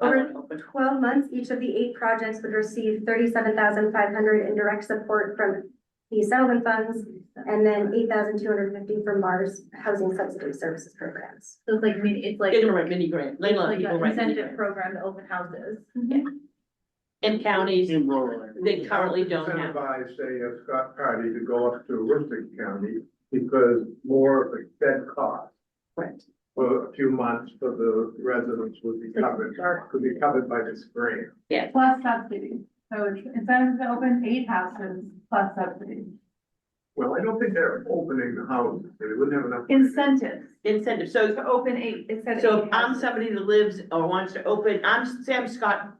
I Over want to open. 12 months, each of the 8 projects would receive 37,500 in direct support from the settlement funds, and then 8,250 from Mars Housing Subsidy Services Programs. So it's like, it's like. They're gonna write mini grant, like a lot of Like people an write mini incentive grants. program to open houses. In counties In rural areas. that currently don't have. Incentivize, say, a Scott Party to go up to Aroostook County because more of the fed costs Right. for a few months for the residents would be covered by this grant. Plus subsidy. So it's incentive to open 8 houses plus subsidy. Well, I don't think they're opening the houses, they wouldn't have enough. Incentives Incentive, so, to open 8, it said so 8 if I'm houses. somebody that lives or wants to open, say I'm Scott,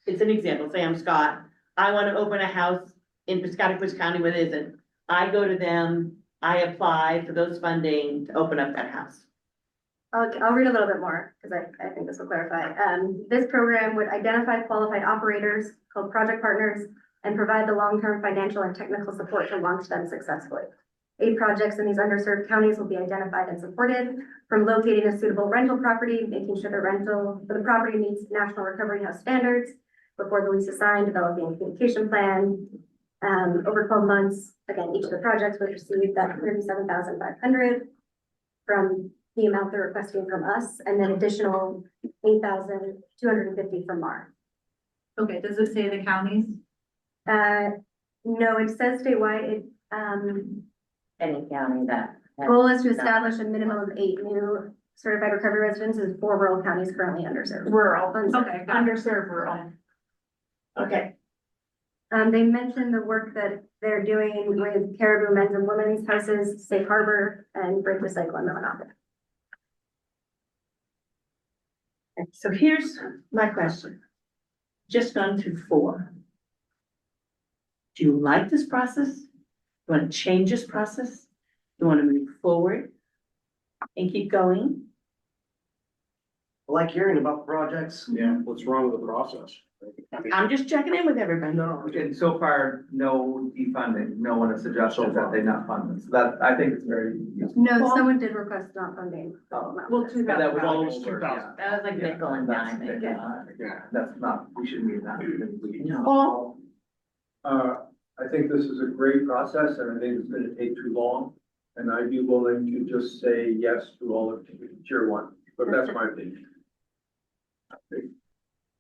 it's an example, say I'm Scott, I want to open a house in Piscataquis County where there isn't. I go to them, I apply for those funding to open up that house. I'll read a little bit more, because I think this will clarify. This program would identify qualified operators, called project partners, and provide the long-term financial and technical support to launch them successfully. 8 projects in these underserved counties will be identified and supported, from locating a suitable rental property, making sure the property meets National Recovery House standards before the lease is signed, developing a communication plan. Over 12 months, again, each of the projects would receive that 37,500 from the amount they're requesting from us, and then additional 8,250 from MAR. Okay, does it say the counties? No, it says statewide, Any county that. has- goal is to establish a minimum of 8 new certified recovery residences in 4 rural counties currently underserved. Rural, Underserved. okay, underserved rural. Okay. They mentioned the work that they're doing with Caribou Men's and Women's Houses, Safe Harbor, and Bridge Recycle in Millinocket. So here's my question. Just gone through 4. Do you like this process? You want to change this process? You want to move forward and keep going? I like hearing about projects. Yeah, what's wrong with the process? I'm just checking in with everybody. No, And so far, no defunding, no one has suggested that they not fund this, that, I think it's very useful. No, Well- someone did request not funding. Oh, Well, But that was Well, it was over, 2000. yeah. That was like nickel and That's- dime, I thought. Yeah, that's not, we shouldn't need that. No. Paul, I think this is a great process and I think it's gonna take too long. And I'd be willing to just say yes to all of tier 1, but that's my opinion. I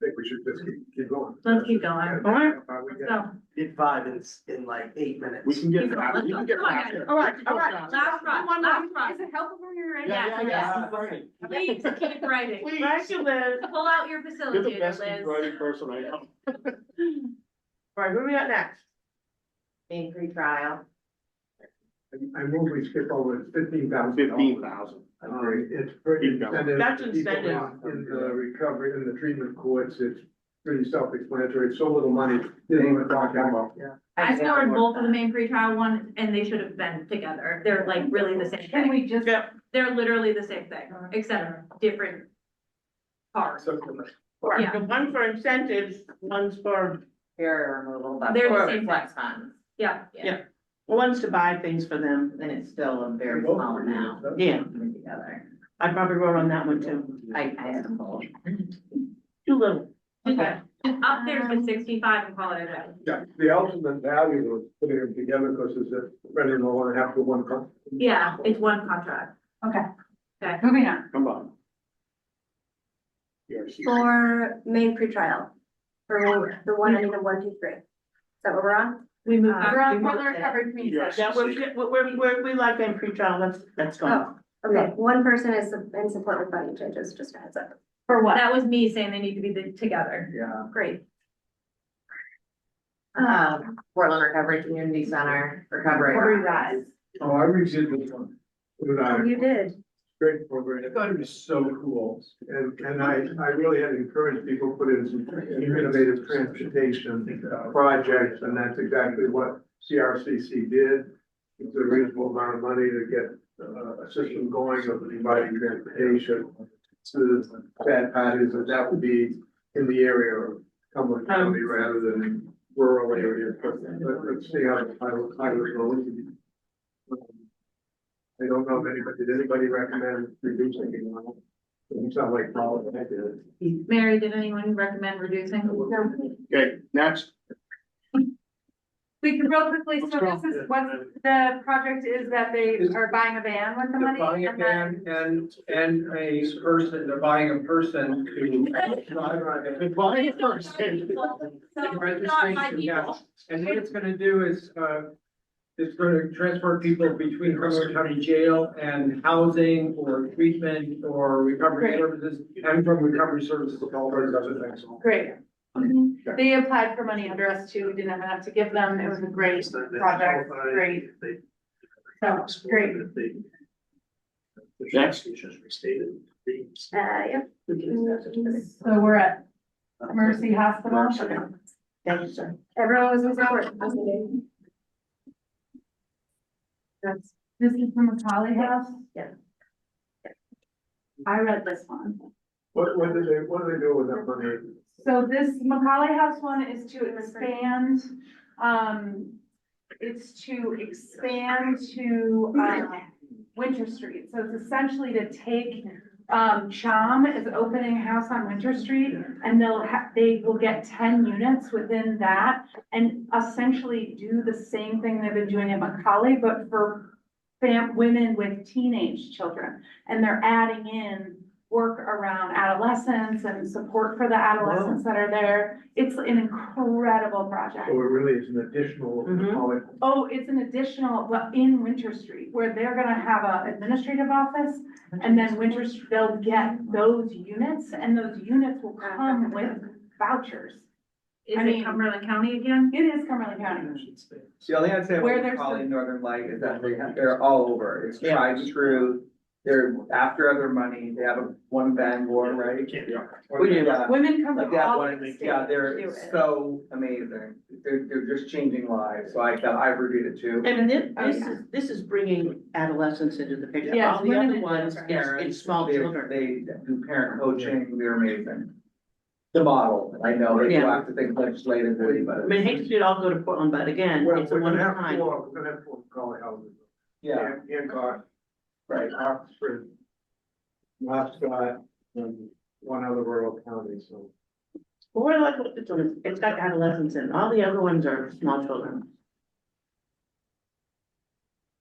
think we should just keep going. Let's keep going. all right, Let's go. did 5 in like 8 minutes. We can get, Keep going, let's we go. can get Come on, faster. guys. all right, We can all go right. faster. Last run, One last more. run. Is it helpful when you're ready? Yeah. Please keep writing. Thank you, Liz. Pull out your You're the facilitator, best Liz. writing person I know. All right, who we got next? Being pre-trial. I move we skip over 15,000. 15,000. It's pretty Keep going. incentive. That's to people incentive. In the recovery, in the treatment courts, it's pretty self-explanatory, it's so little money, didn't even talk about. I scored both of the main pre-trial ones and they should have been together. They're like really the same Can thing. we just, Yeah. They're literally the same thing, except different parts. Yeah. The one for incentives, one's for, Barrier removal, but They're the for same flex funds, Yeah, Yeah. one's to buy things for them. then it's still a very small amount Yeah, put together. I probably wrote on that one too. I had them both. Too little. Okay. Up there's the 65 and call it a day. Yeah, the ultimate value of putting them together, because is that rather than one half to one company. Yeah, it's one contract. okay, Okay. moving on. Come on. ERC. For main pretrial, for the one ending in 1, 2, 3. Is that what we're on? We moved We're on. on Portland Recovery Community Yes. Center. Yeah, we like them pre-trial, that's gone. Oh, okay, one person is in support with funding changes, just a heads up. For what? That was me saying they need to be together. Yeah. Great. Portland Recovery Community Center, Recovery Rise. Oh, I redid this one. Oh, you did. Great program. I thought it was so cool. And I really had encouraged people to put in some innovative transportation projects, and that's exactly what CRCC did. It's a reasonable amount of money to get a system going of providing transportation. So the bad part is that would be in the area of Cumberland County rather than in rural areas, but let's see how the pilot goes. I don't know if anybody, did anybody recommend reducing it? It sounds like Paul, I did. Mary, did anyone recommend reducing? Okay, next. We can real quickly, so Let's go. this is what the project is, that they are buying a van with the They're money. buying a and then- van and a person, they're buying a person to drive. Buying a person. So, not my Registration, people. yes. And what it's gonna do is, it's gonna transport people between Cumberland County Jail and housing or treatment or recovery Great. services, and from recovery services to all those other things. Great. They applied for money under us too, we didn't have enough to give them, it was a great project, great. So, great. Next. Yep. So we're at Mercy Hospital. Okay. Thank you, sir. Everyone was in support. That's, this is from Macaulay House? Yeah. I read this one. What do they do with that money? So this Macaulay House one is to expand, it's to expand to, Winter Street. So it's essentially to take, Cham is opening a house on Winter Street and they will get 10 units within that and essentially do the same thing they've been doing at Macaulay, but for women with teenage children. And they're adding in work around adolescents and support for the adolescents that are there. It's an incredible project. So it really is an additional, Mhm. Oh, it's an additional, but in Winter Street, where they're gonna have a administrative office, and then they'll get those units, and those units will come with vouchers. Is I it mean- Cumberland County again? It is Cumberland County. The only thing I'd say Where about there's Collie some- Northern Light is that they're all over. It's Yeah. tried and true. They're after other money. They have one Bangor, right? We do. Yeah. Women come Like from that all one, over the state. yeah, to they're do it. so amazing. They're just changing lives. So I've reviewed it too. And this, Oh, yeah. this is bringing adolescents into the picture. Yes, All the women other and ones, children. it's small They- children. They do parent coaching. They're amazing. The model, I know, they do Yeah. have to think legislatively, but I mean, I hate to see it all go to Portland, but again, Well, it's a we're one gonna of a have kind. four, we're gonna have four college houses. yeah, Hancock, right. Oxford, Mascot, and one other rural county, so. Well, what I like about this one is it's got adolescents in it. All the other ones are small children.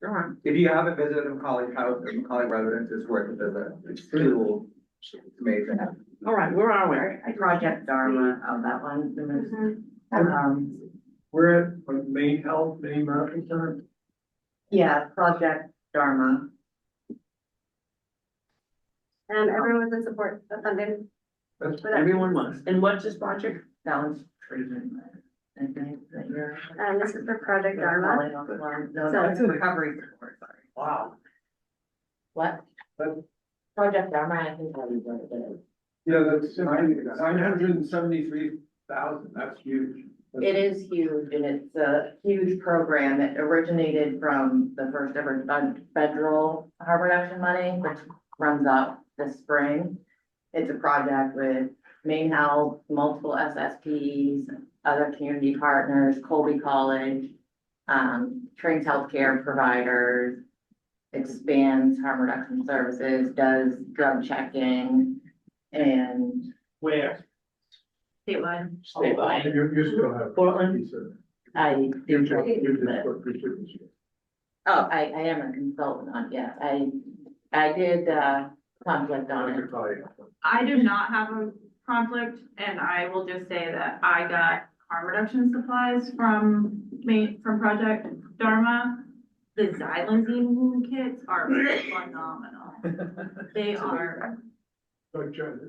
All right. If you haven't visited a Macaulay house or Macaulay residence, it's worth a visit. It's cool. It's amazing. All right, where are we? Project Dharma, oh, that one. We're at Maine Health, Maine Medical Center. Yeah, Project Dharma. And everyone was in support of funding. That's for that. Everyone was. And what's this project? Sounds treatment. I think that you're. This is for Project Dharma. No, that's recovery support, sorry. Wow. What? That- Project Dharma, I can tell you what it is. Yeah, that's 973,000, that's huge. It is huge and it's a huge program. It originated from the first ever federal harm reduction money, which runs out this spring. It's a project with Maine Health, multiple SSPs, other community partners, Colby College, trains healthcare providers, expands harm reduction services, does drug checking, and Where? Statewide. Statewide. You still have. Portland? You said- I You do. just, you just put precision. Oh, I am a consultant on, yes, I did, conflict on it. I do not have a conflict, and I will just say that I got harm reduction supplies from Project Dharma. The xylazine wound kits are phenomenal. They are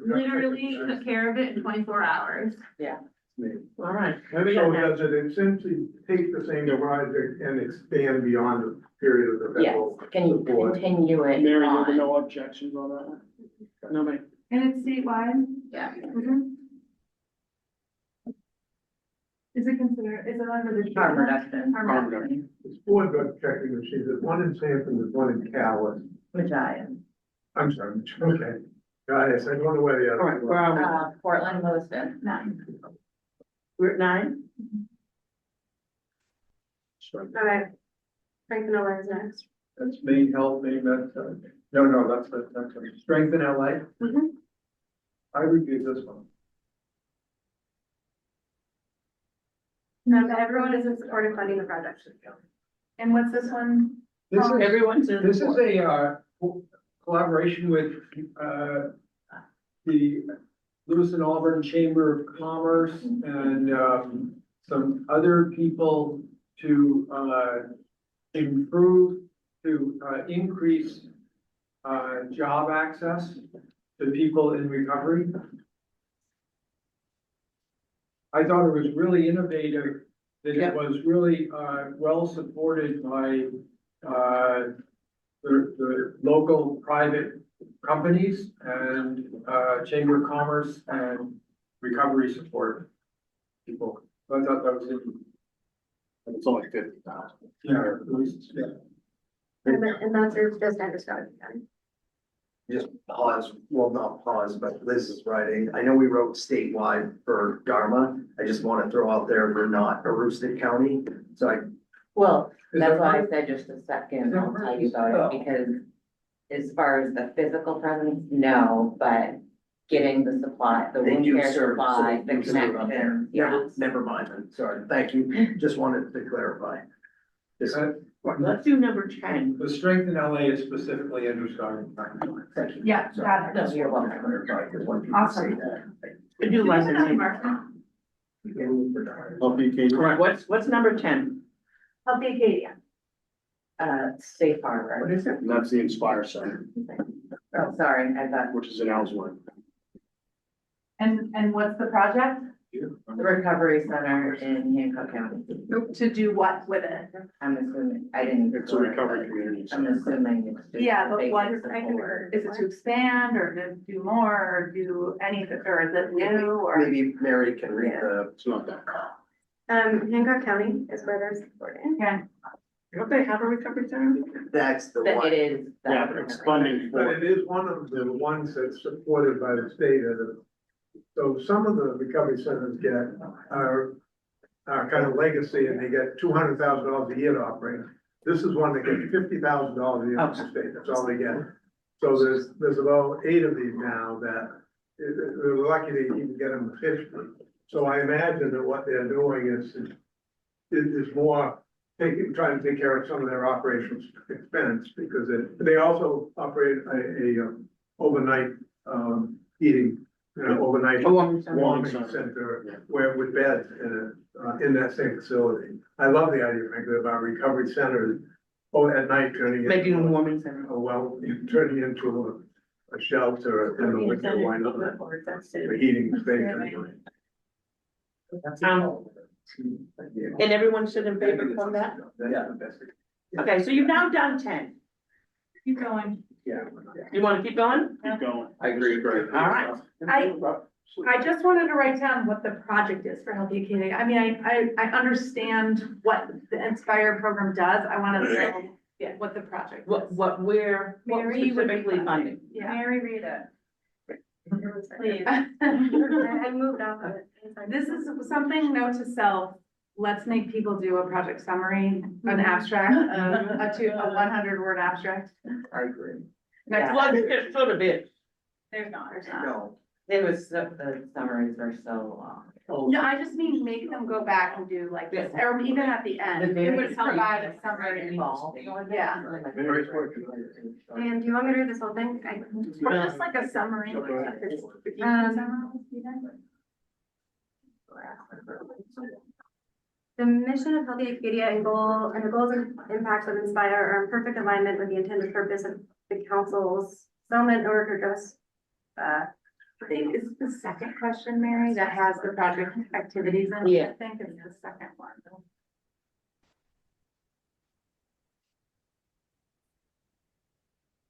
literally took care of it in 24 hours. All right. Where we So at now? does it essentially take the same project and expand beyond the period of the Yes, federal can you support? continue it Mary, you have on? no objections on that? Nobody. And it's statewide? Yeah. Is it considered, is it under the? Harm reduction. Harm Harm reduction. There's four drug checking machines, there's one in Sanford, there's one in Calais. Majaya. I'm sorry, okay. Guys, I don't know where the All right, other. where are we? Portland, Lewiston. Nine. We're at 9? All right. Frank Miller is next. That's Maine Health, Maine Med, no, that's Strength in LA. I reviewed this one. Everyone is in support of funding the project. And what's this one? This is, Everyone's in. this is a, collaboration with, the Lewis and Auburn Chamber of Commerce and, some other people to, increase, job access to people in recovery. I thought it was really innovative, that it was really, well supported by, the local private companies and, Chamber of Commerce and recovery support people. So I thought that was, It's only 50,000. yeah, at least, yeah. And that's your just understanding. Just pause, well, not pause, but Liz is writing. I know we wrote statewide for Dharma. I just want to throw out there, we're not Aroostook County. So I, Well, Is that's that why I right? said just a second, Is that I'll tell you right? about it, because as far as the physical presence, no, but getting the supply, the they wound do care serve, so supply, they the do serve up there. connection, Never, yes. never mind then. Sorry, thank you. Just wanted to clarify. This, Let's do number 10. The Strength in LA is specifically under starting. thank you. Yeah, got it. No, you're welcome. Clarify, because when people say Awesome. that. Would you like to name? Correct. What's number 10? Healthy Acadia. Safe harbor. What is it? And that's the Inspire Center, Oh, sorry, I thought which is in Ellsworth. And what's the project? the recovery center in Hancock County. To do what with it? I'm assuming, I didn't. It's a recovery community I'm center. assuming it's just. Yeah, but basic what, support. is it to expand or to do more or do anything, or is it new or? Maybe Mary can read the, It's not that. Hancock County is where they're supporting. Yeah, Don't they have a recovery center? that's the That one. it is. that Yeah, it's funding But for, it is one of the ones that's supported by the state. So some of the recovery centers get are kind of legacy and they get $200,000 a year to operate. This is one that gets $50,000 a year from the state. That's all they get. So there's about 8 of these now that they're lucky to even get them to 50. So I imagine that what they're doing is more trying to take care of some of their operational expense because they also operate a overnight heating, overnight warming center where with beds in that same facility. I love the idea, frankly, about recovery centers. At night turning Making a into warming center. turning into a shelter in the winter. Why not? A heating space. And everyone stood in favor of that? Yeah. Okay, so you've now done 10. keep going. Yeah. You want to keep going? keep going. I agree. All right. I just wanted to write down what the project is for Healthy Acadia. I mean, I understand what the Inspire program does. I want to know what the project is. What we're Mary would be specifically funding. Yeah. Mary, read it. Please. I moved off of it. This is something note to self. Let's make people do a project summary, an abstract, a 100-word abstract. I agree. Yeah. Well, there sort of is. There's not. No. It was, the summaries are so long. No, I just mean make them go back and do like this, or even at the end, it would help by the summary. Yeah. Mary's working. And do you want me to read this whole thing? Or just like a summary. The mission of Healthy Acadia and the goals and impacts of Inspire are in perfect alignment with the intended purpose of the council's settlement in order to address, I think it's the second question, Mary, that has the project activities in it. Yeah. I think it's the second one.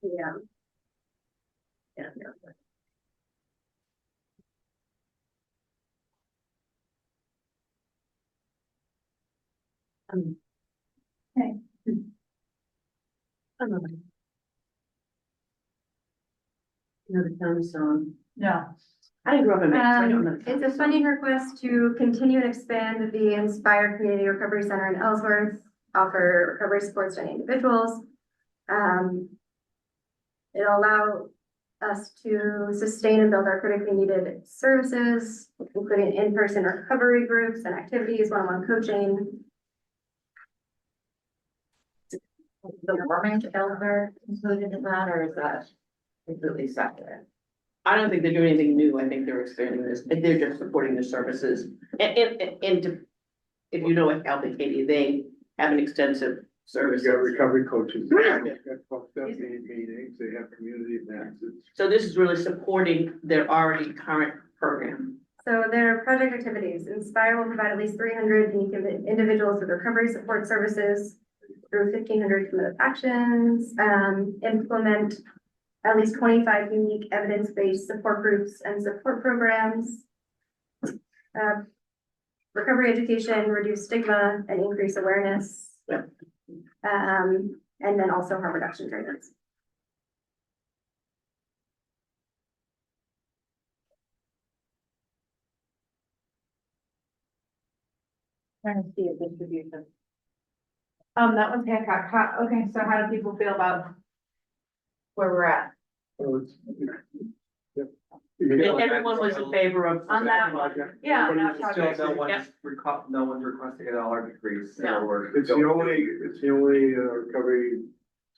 yeah. Okay. Know the town song. No. I didn't grow up in Maine, so I don't know. the It's town a funding request to continue and expand the Inspire Community Recovery Center in Ellsworth, offer recovery supports to individuals. It'll allow us to sustain and build our critically needed services, including in-person recovery groups and activities, one-on-one coaching. The warming shelter included in that, or is that completely separate? I don't think they're doing anything new. I think they're expanding this, and they're just supporting the services. If you know what Healthy Katie, they have an extensive service. They got recovery coaches, they got fucked up meetings, they have community events. So this is really supporting their already current program. So their project activities, Inspire will provide at least 300 unique individuals with recovery support services through 1,500 cumulative actions, implement at least 25 unique evidence-based support groups and support programs. Recovery education, reduce stigma and increase awareness. Yeah. And then also harm reduction trainings. Trying to see a distribution. That was Hancock. Okay, so how do people feel about where we're at? And everyone was in favor of. On that one, yeah. on that Still, project. no one's requesting a dollar decrease, so No. we're. It's the only recovery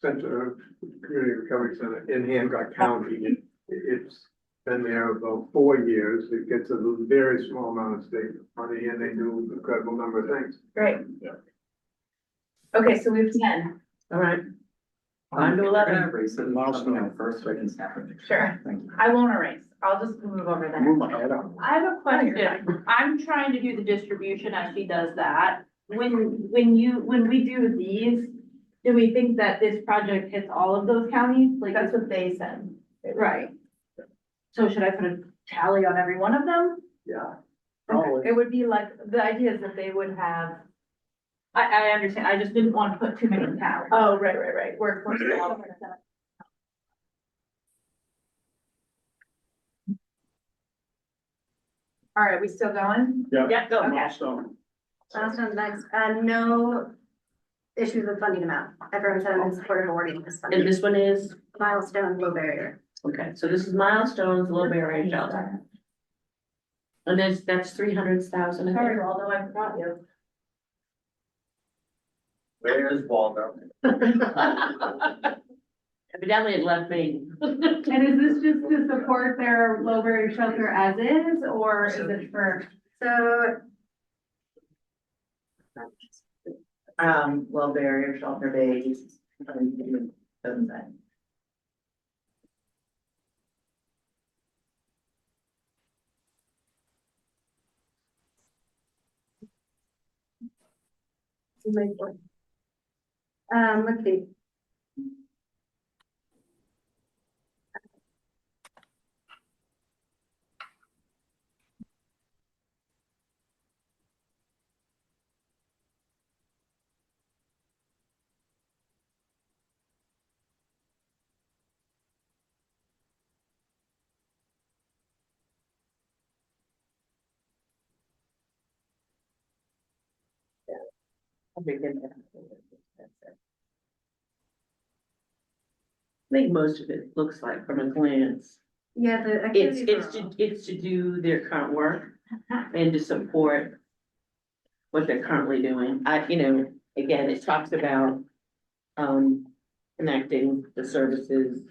center, community recovery center in Hancock County. It's been there about 4 years. It gets a very small amount of state money and they do an incredible number of things. Great. Okay, so we have 10. All right. On to 11. Can I erase it milestone first so I can snap it? Sure. Thank you. I won't erase. I'll just move over there. Move my head up. I have a question. I'm trying to do the distribution as she does that. When we do these, do we think that this project hits all of those counties? Like, that's what they said. Right. So should I put a tally on every one of them? Yeah. Okay. It would be like, the idea is that they would have. I understand. I just didn't want to put too many tallies. Oh, right. Workforce development. All right, we still going? Yeah, go. Okay. Milestone. Milestones next, no issues with funding amount. Everyone's had in support of awarding this And funding. this one is, Milestone, low barrier. okay, so this is Milestones Low Barrier Shelter. And that's 300,000. Sorry, Waldo, I forgot you. Where's Waldo? Evidently it left Maine. And is this just to support their low barrier shelter as is, or is it for? So Low barrier shelter bays. let's see. I think most of it looks like from a glance. Yeah, the activities It's to do their current work and to support what they're currently doing. Again, it talks about, connecting the services.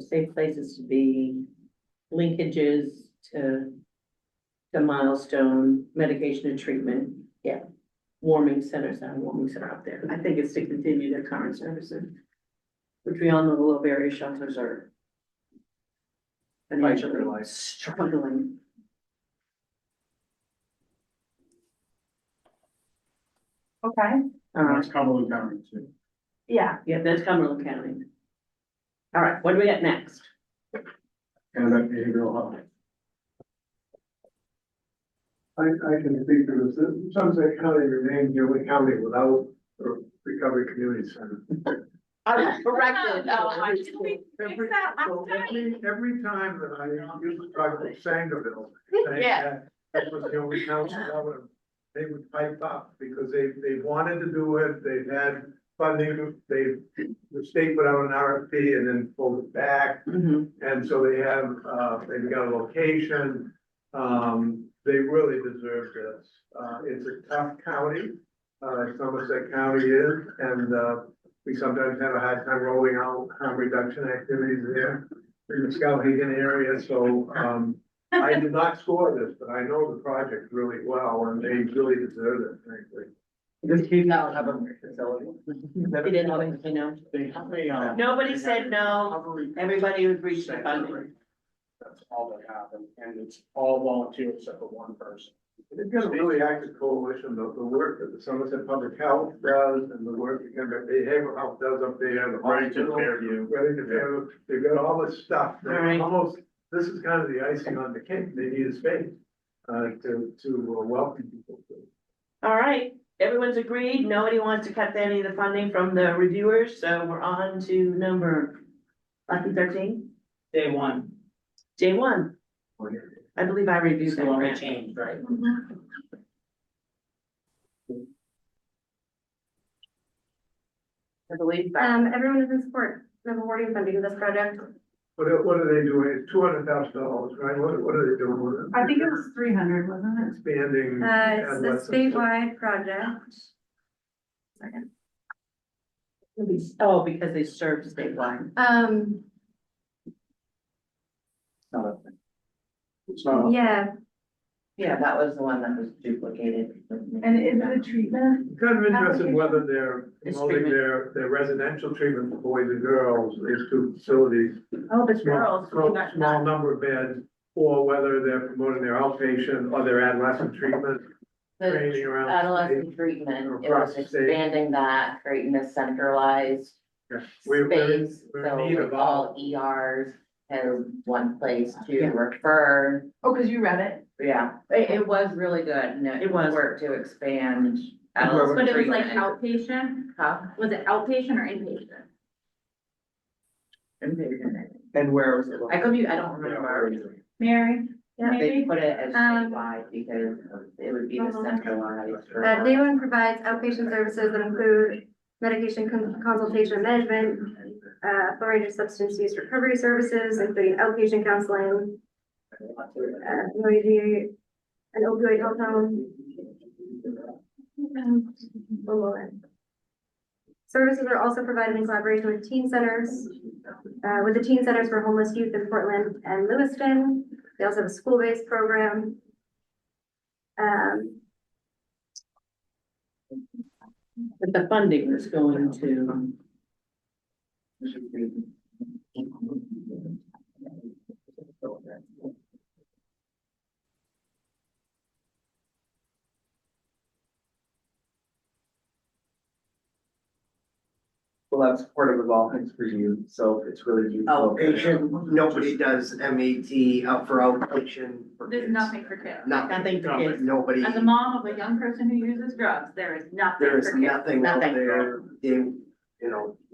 Safe places to be, linkages to Milestone, medication and treatment, yeah. Warming centers, warming center up there. I think it's to continue their current services. Which we all know the low barrier shelters are financially struggling. Okay. That's Cumberland County too. Yeah. Yeah, that's Cumberland County. All right, what do we got next? And that behavioral health. I can speak to this. Sunset County remains the only county without a recovery community center. I was corrected. Every time that I use the talk of Sangerville, saying Yeah. that that was the only council that they would pipe up because they wanted to do it, they've had funding, the state put out an RFP and then pulled it back. Mhm. And so they have, they've got a location, they really deserve this. It's a tough county, Somerset County is, and, we sometimes have a hard time rolling out harm reduction activities there in the Skowhegan area, so, I did not score this, but I know the project really well, and they really deserve it, frankly. Does Cape now have a facility? They didn't always, you know. They have Nobody said no. Everybody agreed to funding. That's all that happened, and it's all volunteer except for one person. They've got a really active coalition, the work that the Somerset Public Health does, and the work that behavioral health does up there, the Reddington hospital. Fairview. Ready to Fairview, they've got all this stuff, All right. almost, this is kind of the icing on the cake, they need a space, to welcome people to. All right, everyone's agreed. Nobody wants to cut any of the funding from the reviewers, so we're on to number lucky 13, Day one, J1. I believe I reviewed it's that. the only grant. change, right? I believe that. Everyone is in support of awarding funding to this project. What are they doing? It's $200,000, right? What are they doing with it? I think it was 300, wasn't it? Expanding. It's a statewide project. Second. Oh, because they serve statewide. It's not. Yeah, Yeah, that was the one that was duplicated. And is it a treatment? Kind of interested whether they're It's promoting their residential treatment for boys and girls, these two facilities. Oh, the Small, girls. small number of beds, or whether they're promoting their outpatient or their adolescent treatment, training The around. the adolescent treatment, it across was the state. expanding that, creating a centralized state. We're in- space, we're in so need like of all ERs has one place to Yeah. refer. Oh, because you read it. Yeah, it was really good, and It it was. worked to expand But adolescent it was like treatment. outpatient? Huh? Was it outpatient or inpatient? And where was it? I could be, I don't remember. Mary? yeah. They Maybe? put it as Um, statewide because it would be the Uh-huh. centralized. for- Day one provides outpatient services that include medication consultation and management, full range of substance use recovery services, including outpatient counseling, an opioid health home. One moment. Services are also provided in collaboration with teen centers, with the teen centers for homeless youth in Portland and Lewiston. They also have a school-based program. But the funding is going to. Well, that's part of all things for you, so it's really you. Outpatient, nobody does MAT out for outpatient. for There's kids. nothing for kids. Nothing for kids. Nobody, As a mom of a young person who uses drugs, there is nothing there for is kids. nothing out Nothing. there,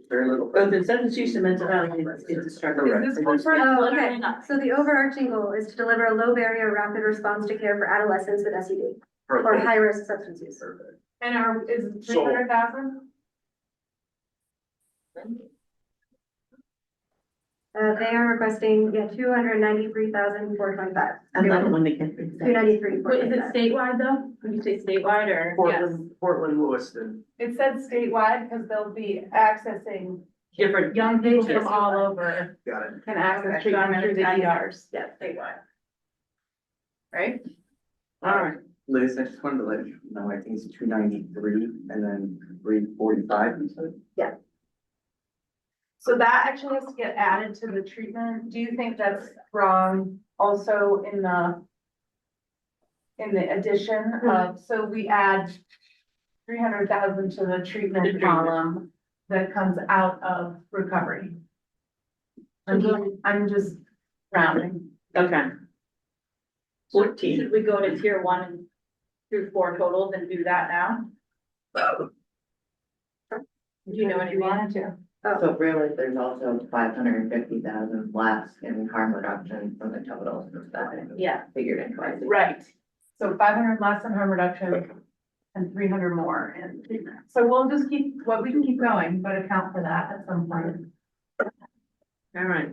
very little. Both in substance use and mental health, it's a struggle. Is this one for Oh, literally okay. nothing? So the overarching goal is to deliver a low barrier rapid response to care for adolescents with SUD or high risk substance use. And is it So- 300,000? They are requesting, 293,425. I'm not one that can. 293. Wait, is it statewide though? When you say statewide or? Portland, Lewiston. It said statewide because they'll be accessing Different. young people from all over Got it. can access treatment through the ERs. Yeah, statewide. Right? All right. Liz, I just wanted to let you know, I think it's 293 and then 345, you said? So that actually has to get added to the treatment. Do you think that's wrong also in the addition of, so we add 300,000 to the treatment column that comes out of recovery? I'm just rounding. Okay. 14. Should we go to tier 1 through 4 totals and do that now? Do you know what you wanted to? So really, there's also 550,000 less in harm reduction from the totals that Yeah. figured in twice. Right. So 500 less in harm reduction and 300 more. And so we'll just keep, we can keep going, but account for that at some point. All right,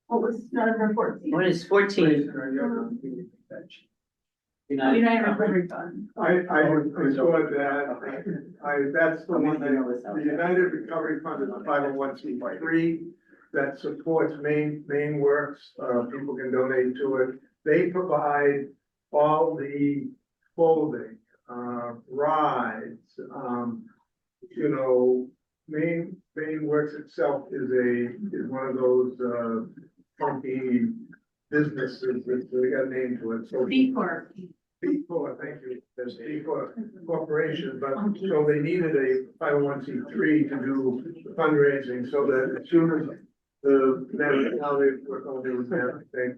What was number 14? what is 14? United Recovery Fund. I saw that, that's the one that, the United Recovery Fund is a 501c3 that supports Maine Works, people can donate to it. They provide all the clothing, rides, you know, Maine Works itself is one of those, funky businesses that they got a name to it, so. B Corp. B Corp, thank you, there's B Corp Corporation, but, so they needed a 501c3 to do fundraising, so that as soon as the municipality, we're going to do that thing,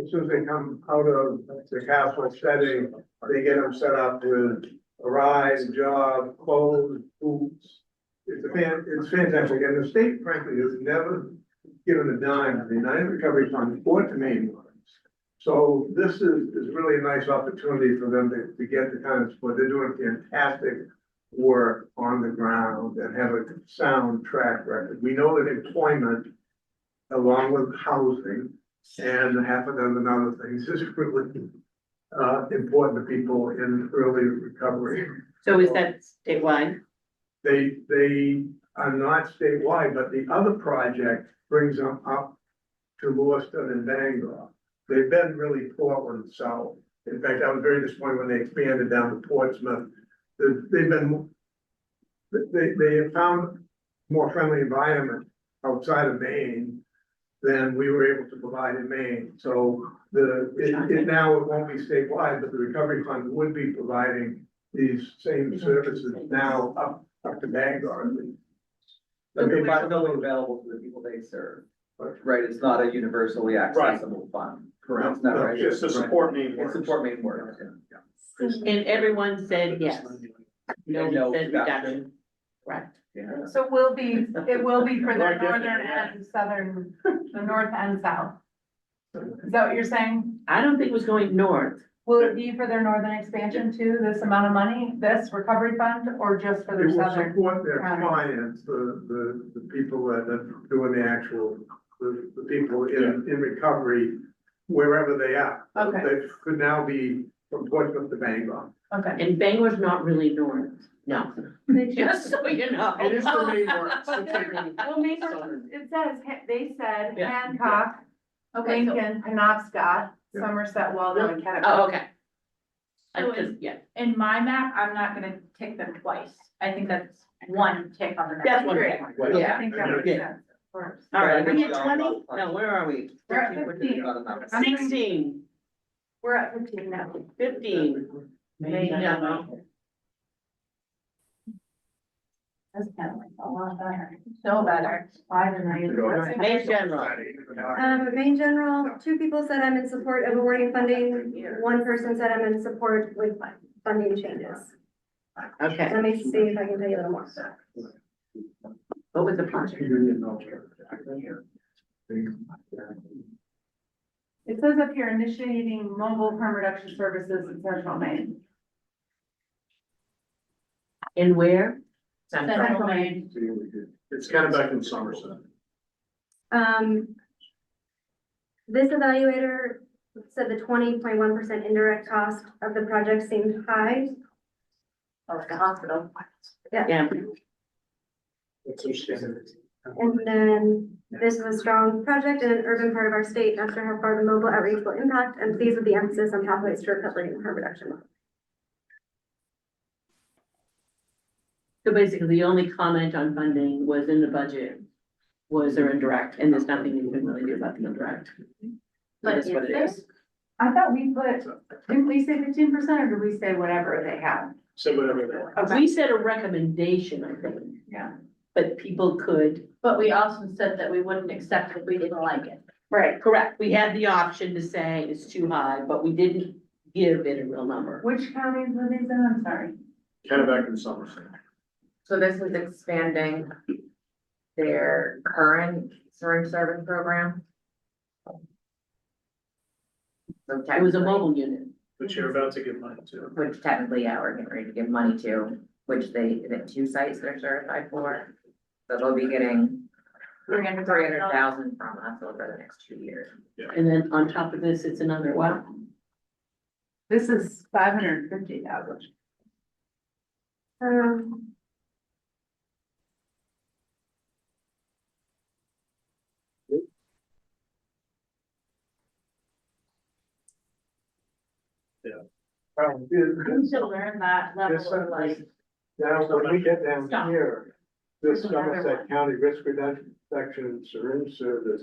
as soon as they come out of the castle setting, they get them set up with a ride, job, clothes, boots. It's fantastic, and the state frankly has never given a dime to the United Recovery Fund or to Maine Works. So this is really a nice opportunity for them to get the kind of support. They're doing fantastic work on the ground and have a sound track record. We know that employment, along with housing and half a dozen other things, is really important to people in early recovery. So is that statewide? They are not statewide, but the other project brings them up to Lewiston and Bangor. They've been really Portland South. In fact, I was very disappointed when they expanded down to Portsmouth. They have found more friendly environment outside of Maine than we were able to provide in Maine. So now it won't be statewide, but the recovery fund would be providing these same services now up to Bangor at least. They're primarily available to the people they serve, right? It's not a universally accessible fund. Correct. It's not right. It's to support Maine It's Works. support Maine Works, yeah. And everyone said yes. No, No said reduction. reduction. Correct. Yeah. So it will be for the northern and southern, the north and south. Is that what you're saying? I don't think it was going north. Will it be for their northern expansion too, this amount of money, this recovery fund, or just for It their will southern? support their counties? clients, the people that are doing the actual, the people in recovery, wherever they are. Okay. They could now be from Portsmouth to Bangor. Okay. And Bangor's not really north. No. Just so you know. It is for Maine Works. Well, Maine Works, it says, they said Yeah. Hancock, Okay, so, Lincoln, Penobscot, Yeah. Somerset, Waldo, and oh, Kennebec. okay. Yeah, In my map, I'm not gonna tick them twice. I think that's one tick on the map. that's one. Great. Yeah. I think that makes Yeah. sense, of course. All right, are we at Yeah. 20? No, where are we? We're at 15. 16, We're at 15 now. 15. Maine General. That's kind of like a lot better. So better. Why didn't I? Maine General. Maine General, 2 people said I'm in support of awarding funding. 1 person said I'm in support with funding changes. Okay, Let me see if I can tell you a little more. what was the project? It says up here initiating mobile harm reduction services in central Maine. And where? Central Maine. It's kind of back in Somerset. This evaluator said the 20.1% indirect cost of the project seemed high. Oh, like a hospital. Yeah, And then this is a strong project in an urban part of our state, not sure how far the mobile outreach will impact, and pleased with the emphasis on pathways to recovery and harm reduction. so basically the only comment on funding was in the budget. Was there indirect, and there's nothing you can really do about the indirect. But That's what it is. I thought we put, didn't we say 15% or did we say whatever they have? So whatever they want. We said a recommendation, I think, Yeah. but people could. But we also said that we wouldn't accept if we didn't like it. Right, correct. We had the option to say it's too high, but we didn't give it a real number. Which counties were these in? I'm sorry. Kennebec and Somerset. So this is expanding their current syringe service program. So It was a technically- mobile unit. Which you're about to give money to. which technically, yeah, we're getting ready to give money to, which they, the 2 sites they're certified for. So they'll be getting 300,000 from us over the next 2 years. And then on top of this, it's another what? This is 550,000. We still learn that level of like. Now, when we get down Stop. here, this There's another Somerset one. County Risk Reduction and Syringe Service,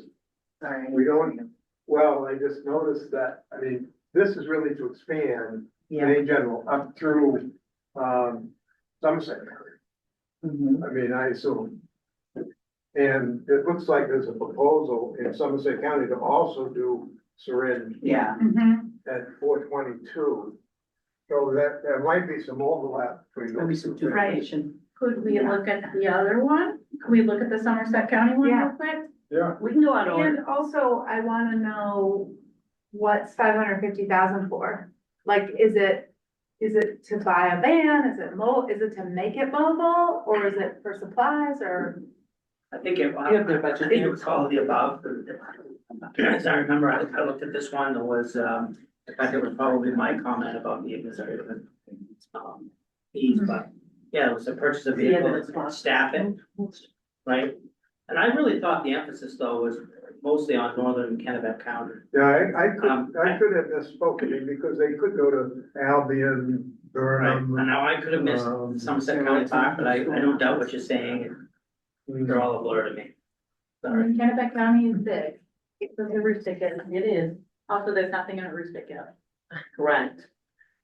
Sorry. we don't, well, I just noticed that, I mean, this is really to expand Maine General up through, Somerset County. I mean, I assume. And it looks like there's a proposal in Somerset County to also do syringe Yeah. at 422. So that, there might be some overlap between Maybe those some two. duplication. Could we look at the other one? Could we look at the Somerset County one real quick? Yeah. We can go out of order. And also, I wanna know what's 550,000 for? Like, is it to buy a van? Is it to make it mobile, or is it for supplies, or? I think it, You have their budget. I think it was all of the above. As I remember, I looked at this one, there was, in fact, it was probably my comment about the administrative fees, but yeah, it was a purchase of Yeah, vehicle, that's fine. staffing, right? And I really thought the emphasis though was mostly on northern Kennebec County. Yeah, I Um, could have misspoken because they could go to Albion, Right, Burnham. and now I could have missed Somerset County Park, but I don't doubt what you're saying, they're all a blur to me. Sorry. Kennebec County is big. It's a roof ticket. It is, Also, there's nothing in a roof ticket. correct.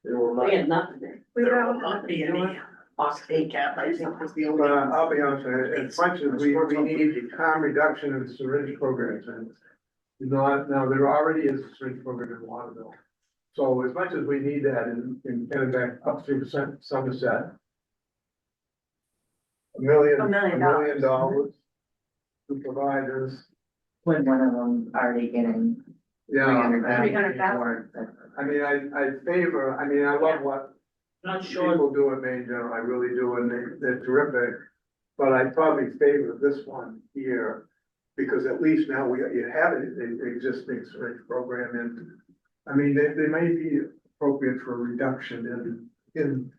They will They had nothing there. There will not be any off-take cap, I think was the only. I'll be honest, as much as we need harm reduction in syringe programs and not, now there already is a syringe program in Waterville. So as much as we need that in Kennebec up through Somerset. $1 million. $1 million. $1 million to provide us, When one of them already getting yeah. 300,000. I mean, I favor, I mean, I love what Not sure, people do at Maine General, I really do, and they're terrific. But I probably favor this one here, because at least now you have an existing syringe program, and I mean, they may be appropriate for a reduction in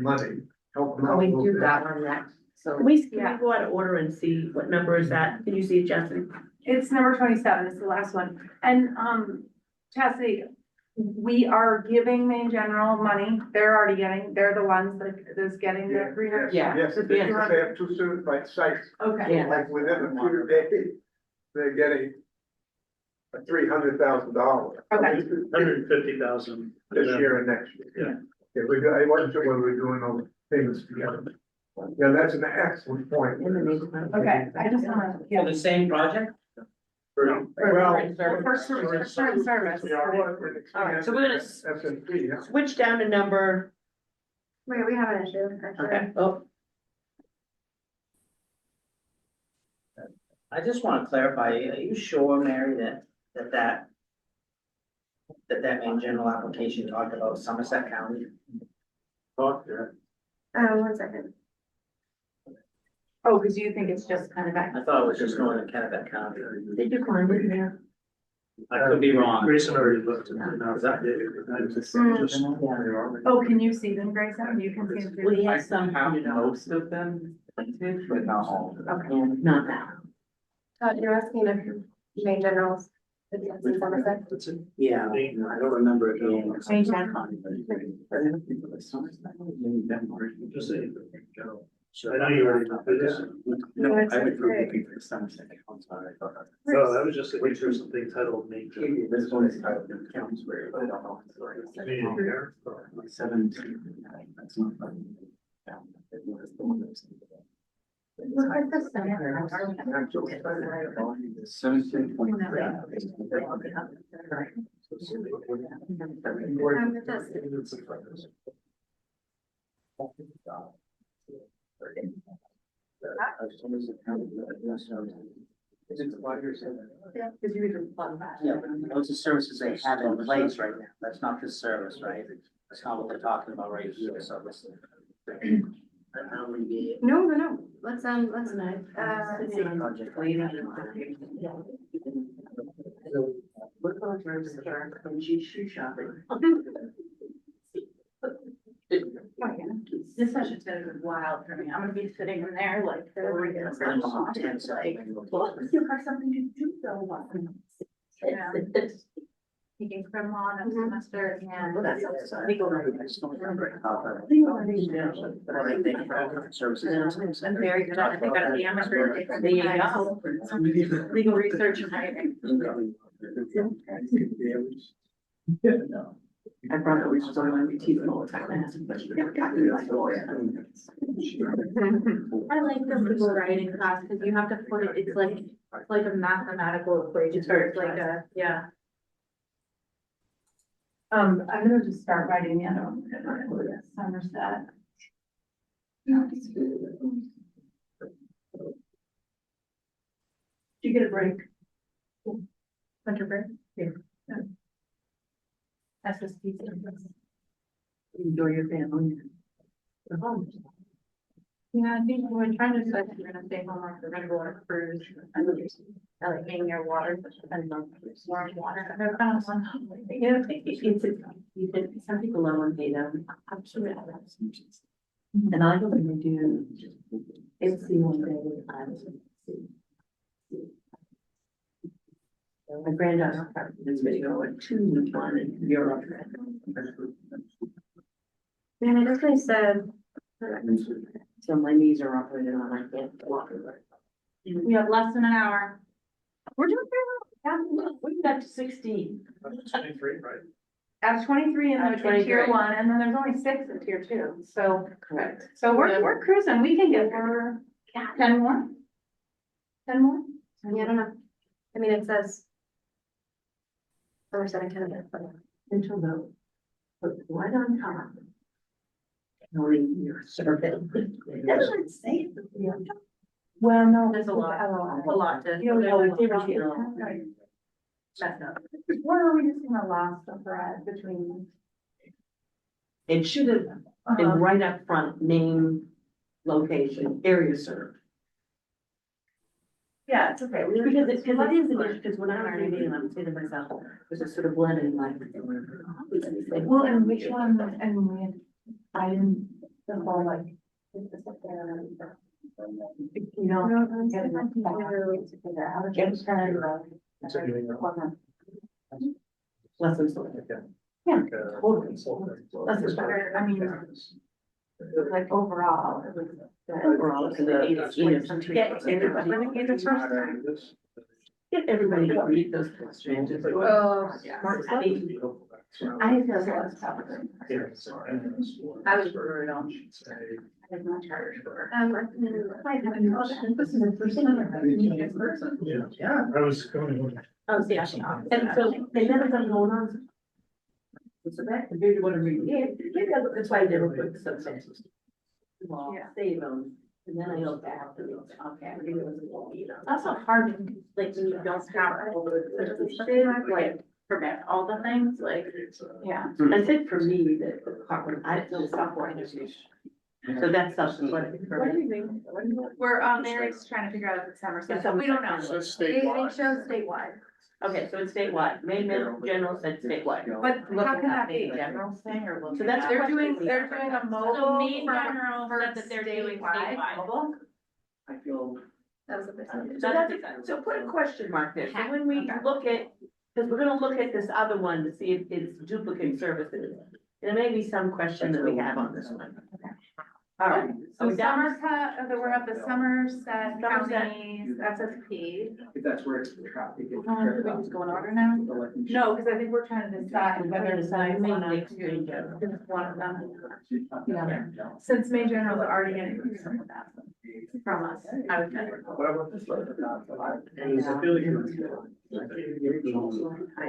money. Help them Can out we a little do bit. that one next? So Can we go out of order and see what number is that? Can you see it, Justin? It's number 27, it's the last one. And, Chastity, we are giving Maine General money. They're the ones that's getting the 300. Yeah. Yes, they have two certified sites, Okay. Yeah. like within a few days, they're getting a $300,000. Okay. 150,000. This year and next year. Yeah. Yeah, I wasn't sure whether we're doing all the things together. Yeah, that's an excellent point. Okay, I just wanna, for yeah. the same project? Well. For certain service. All right, so we're gonna SNP, yeah. switch down to number, Wait, we have an issue, actually. okay, oh, I just wanna clarify, are you sure, Mary, that main general application talked about Somerset County? Talk there. 1 second. Oh, because you think it's just kind of back. I thought it was just going to Kennebec County. did you find it there? I could be wrong. Grayson already looked at it. Is that- Oh, can you see them, Grayson? You can see them. too? We have some, most of them, but not all. and not that. You're asking if Maine General's. in Somerset? Yeah, I don't remember it being. Maine General. Just say, I know you already know this. No, it's I would great. looking for Somerset County, I'm sorry. I thought that- No, that was just a picture of something titled Maine. This one is titled Counties where, I don't know. Meaning here? 17, that's not. Look at the center. 17.3. Yeah, because you even fund that. Yeah, those are services they have in place right now. That's not the service, right? That's not what they're talking about right here, so it's. No, let's, Let's see. Project. What about drivers that are in shoe shopping? This session's gonna be wild for me. I'm gonna be sitting in there like, they're gonna start off. It's like, well, you have something to do though. Yeah. Taking from law next semester and. Well, that sounds so legal. Services. I'm very good at it. I got the amateur. There you go. Legal research and hiring. I brought it, we just don't want to be teasing all the time. I asked him, but you never got me like a lawyer. I like the legal writing class because you have to put it, it's like a mathematical equation. It's very It's like a, yeah. I'm gonna just start writing the other one. Somerset. Do you get a break? Winter break. Yeah. SSP. Enjoy your family. Go home. Yeah, I think we're trying to decide if we're gonna stay home or if we're gonna go on a cruise. I like being near water, depending on warm water. I've never found one. You know, you think some people love when they don't. I'm sure I have some. And I go when they do. It's the one day I was. My granddaughter is going to go a 2-week one in Europe. and I definitely said, So my knees are operating on, I can't walk. We have less than an hour. We're doing very well. We got to 16. 23, right? I have 23 in the 23. tier 1, and then there's only 6 in tier 2, so. Correct. So we're cruising, we can get for 10 more? 10 more? yeah, I don't know. I mean, it says. Somerset and Kennedy, but Until the, but right on top. County your survey. It doesn't say it. Well, no. There's a lot. A lot to. You know, they were here. Messed up. Where are we just gonna lost the thread between? It should have been right up front, name, location, area served. Yeah, it's okay. Because it is an issue, because when I was reading, I'm saying to myself, there's a sort of blending like. Well, and which one, and we had, I didn't, the whole like. You know. Lessons learned. Yeah, totally. Lessons learned. I mean, like overall, it was. Overall, it's get everybody to read those questions. Oh, I mean, I have those lots of. I was brutal. I was not charged for. I have a question. This is the first time. Yeah, I was going. Oh, yeah, and so they never done going on. So that compared to what I'm reading, yeah, that's why I never put the substances. Well, Yeah. save them, and then I go back to the, okay, I think it was, you know. That's a hard, like, when you don't have all the, like, forget all the things, like, yeah. I said for me, that the department, I didn't know software industry. So that's something. What do you think? We're, Mary's trying to figure out if it's Somerset, It's we don't know. So it's It statewide. shows statewide, Okay, so it's statewide, Maine General said statewide. but how can that be a general thing or? So that's They're what doing, we- they're doing a So mobile. Maine for- General for said that they're doing statewide statewide. mobile. I feel. That was the first one. So that's, so put a question mark there, so when we look at, because we're gonna look at this other one to see if it's duplicate services. There may be some question that we have on this one. All right. So we done? Somerset, we have the Somerset Somerset. County's SSP. If that's where it's the traffic. Should we just go in order now? No, because I think we're trying to decide whether to sign one of one of them. The other. Since Maine General is already getting some of that from us, I would say.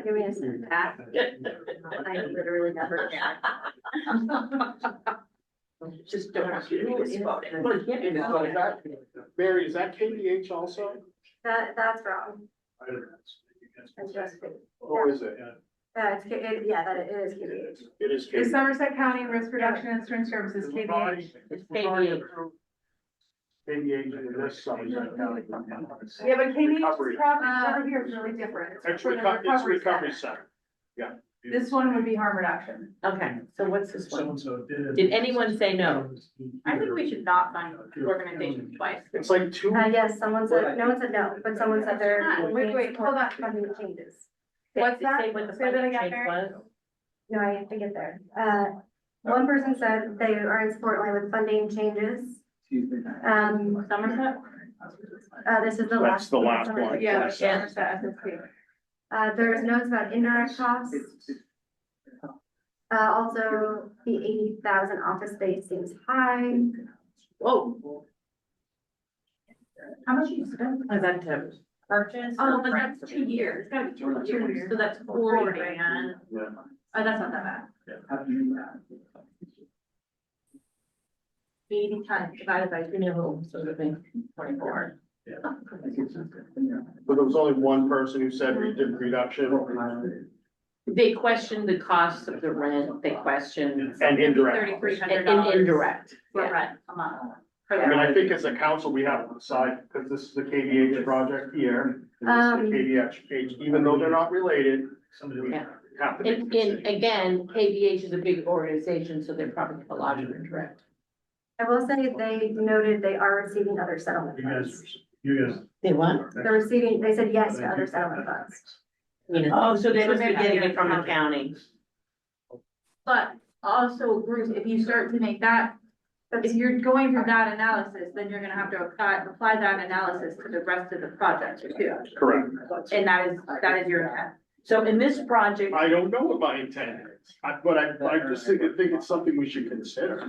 Give me a second. I literally never can. Just don't have to do this. Well, you can't do this. Mary, is that KDH also? That's wrong. It's just, Or is it? yeah, that it is KBH. It is. Is Somerset County Risk Reduction and Stream Services, KBH? It's KBH. KBH in this Somerset County. Yeah, but KBH's Recovery. property over here is really different. It's for the recovery center. center. This one would be harm reduction. Okay, so what's this one? So-and-so Did anyone say no? I think we should not fund organizations twice. It's like two. Yes, someone said, no one said no, but someone said they're. Wait, hold on. Funding changes. What's Did they say that? what the Say that funding again, change Mary? was? No, I have to get there. One person said they are in support only with funding changes. Somerset? This is the That's last. the last one. Yeah, Yes. Somerset SSP. There's notes about indirect costs. Also, the 80,000 office space seems high. Whoa. How much you spend? Is that to purchase? Oh, but that's 2 years. It's gotta be 2 years, so that's 40 grand. Yeah. Oh, that's not that bad. 80 times divided by 3 nibbles, so it makes 24. But there was only one person who said we did reduction They questioned the cost of the rent, they questioned. and indirect. And indirect, For yeah. rent a month. I mean, I think as a council, we have to decide, because this is a KVH project here, and this is a KVH, even though they're not related, we Yeah. have to. make a And decision. again, KVH is a big organization, so they're probably a lot of indirect. I will say they noted they are receiving other settlement funds. They what? They're receiving, they said yes to other settlement funds. Oh, so they must be getting it from the county. But also, Bruce, if you start to make that, if you're going through that analysis, then you're gonna have to apply that analysis to the rest of the project too. Correct. And that is your intent. So in this project, I don't know what my intent is, but I just think it's something we should consider,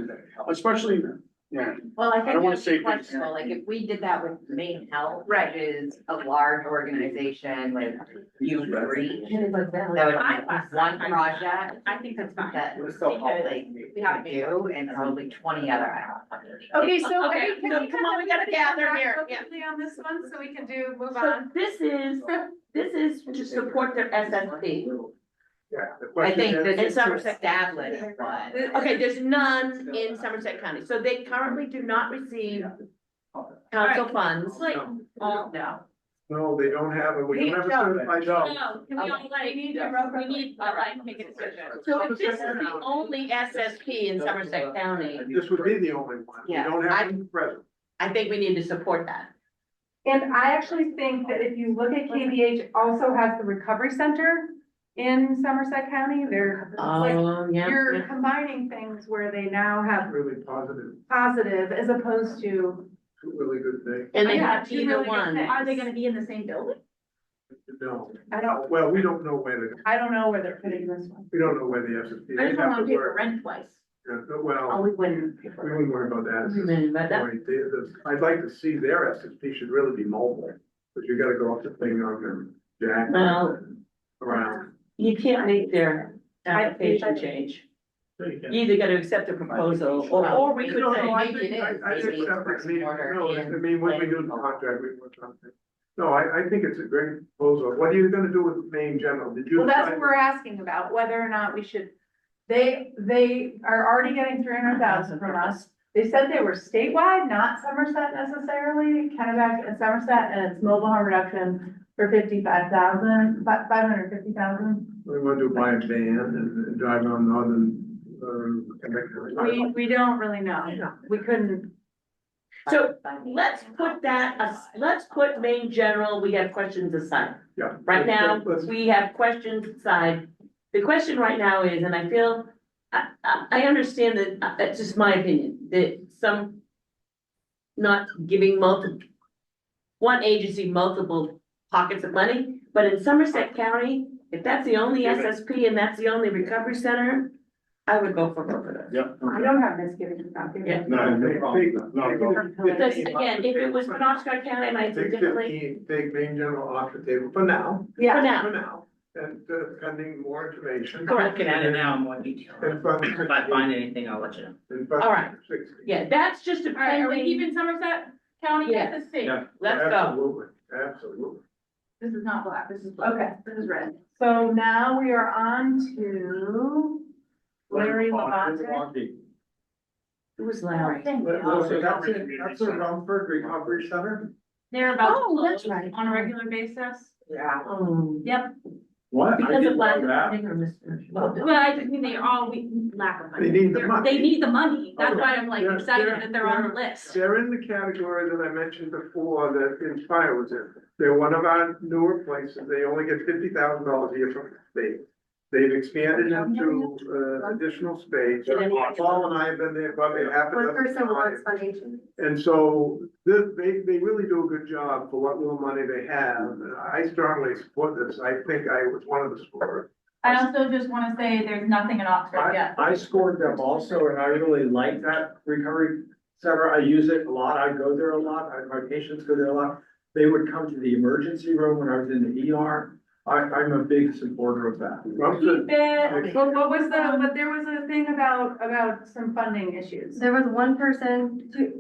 especially, yeah. Well, I I don't think wanna it's say things- flexible, like if we did that with Maine Health, Right. which is a large organization with huge reach, that would be one project I think that's fine. that We're still because hoping. we have to do and probably 20 other ad hoc. Okay, so. Okay, I think- so come on, we gotta gather here, yeah. Quickly on this one, so we can move so on. this is to support their SSP. Yeah. the I question think is- this In is to Somerset. establish one. Okay, there's none in Somerset County, so they currently do not receive council funds. Like, No. No, they don't have it. We Hey, don't have a Joe. certified job. no, can we all like, make a decision. So if this is the only SSP in Somerset County, This would be the only one. We Yeah, don't have one present. I think we need to support that. And I actually think that if you look at KBH also has the recovery center in Somerset County, they're like, Yeah. you're combining things where they now have Really positive, positive as opposed to. really good thing. And they Yeah, have two either really good one. things. Are they gonna be in the same building? No, I don't, well, we don't know where I don't know where they're putting this one. we don't know where the SSP. I just They'd don't have want to to pay for work. rent twice. Yeah, Oh, well, we wouldn't. we wouldn't worry about that. But that, Point. I'd like to see their SSP should really be mobile, but you gotta go up the thing on them, jack. Well- Around. you can't make their application change. You either gotta accept the proposal, or we could No, say, no, I maybe think, it I is. think Maybe it's that, bricks I mean, and mortar no, I and mean, when we do the contract, we work on it. No, I think it's a great proposal. What are you gonna do with Maine General? Did you? Well, that's what decide- we're asking about, whether or not we should, they are already getting 300,000 from us. They said they were statewide, not Somerset necessarily, Kennebec and Somerset, and it's mobile harm reduction for 55,000, 550,000. We want to buy a van and drive around northern, We don't really know, we couldn't. so let's put let's put Maine General, we have questions aside. Yeah. Right now, Let's- we have questions aside. The question right now is, and I feel, I understand that, that's just my opinion, that some not giving one agency multiple pockets of money, but in Somerset County, if that's the only SSP and that's the only recovery center, I would go for both of those. Yep. I don't have misgivings about it. Yeah. No, no problem. No. Because again, if it was Penobscot County, I might think Take differently. 15, take Maine General off the table for now, For Yeah, now, for now, and pending more information. Correct. Looking at it now in more detail. And fund If I find anything, I'll let you know. and fund All right. 60. yeah, that's just a all right, are we pending, keeping Somerset County Yes. SSC? Yeah. let's go. Absolutely. absolutely. This is not black, this is, okay, this is red. So now we are on to Larry Levante. It was loud. So that's a Rumford Recovery Center? They're about to Oh, that's close right. on a regular basis. Yeah. Yep, What? Because of lack of funding or Mr. but I mean, they all, lack of money. They need the money. They need the money, that's why I'm like They're- excited they're- that they're on the list. They're in the category that I mentioned before that Inspire was in. They're one of our newer places. They only get $50,000 a year from the state. They've expanded into additional space. Paul and I have been there probably half a One dozen person wants times. funding. And so they really do a good job for what little money they have. And I strongly support this. I think I was one of the supporters. I also just wanna say there's nothing in Oxford yet. I scored them also, and I really like that recovery center. I use it a lot. I go there a lot. My patients go there a lot. They would come to the emergency room when I was in the ER. I'm a big supporter of that. Keep it, but what was the, but there was a thing about some funding issues. There was one person, two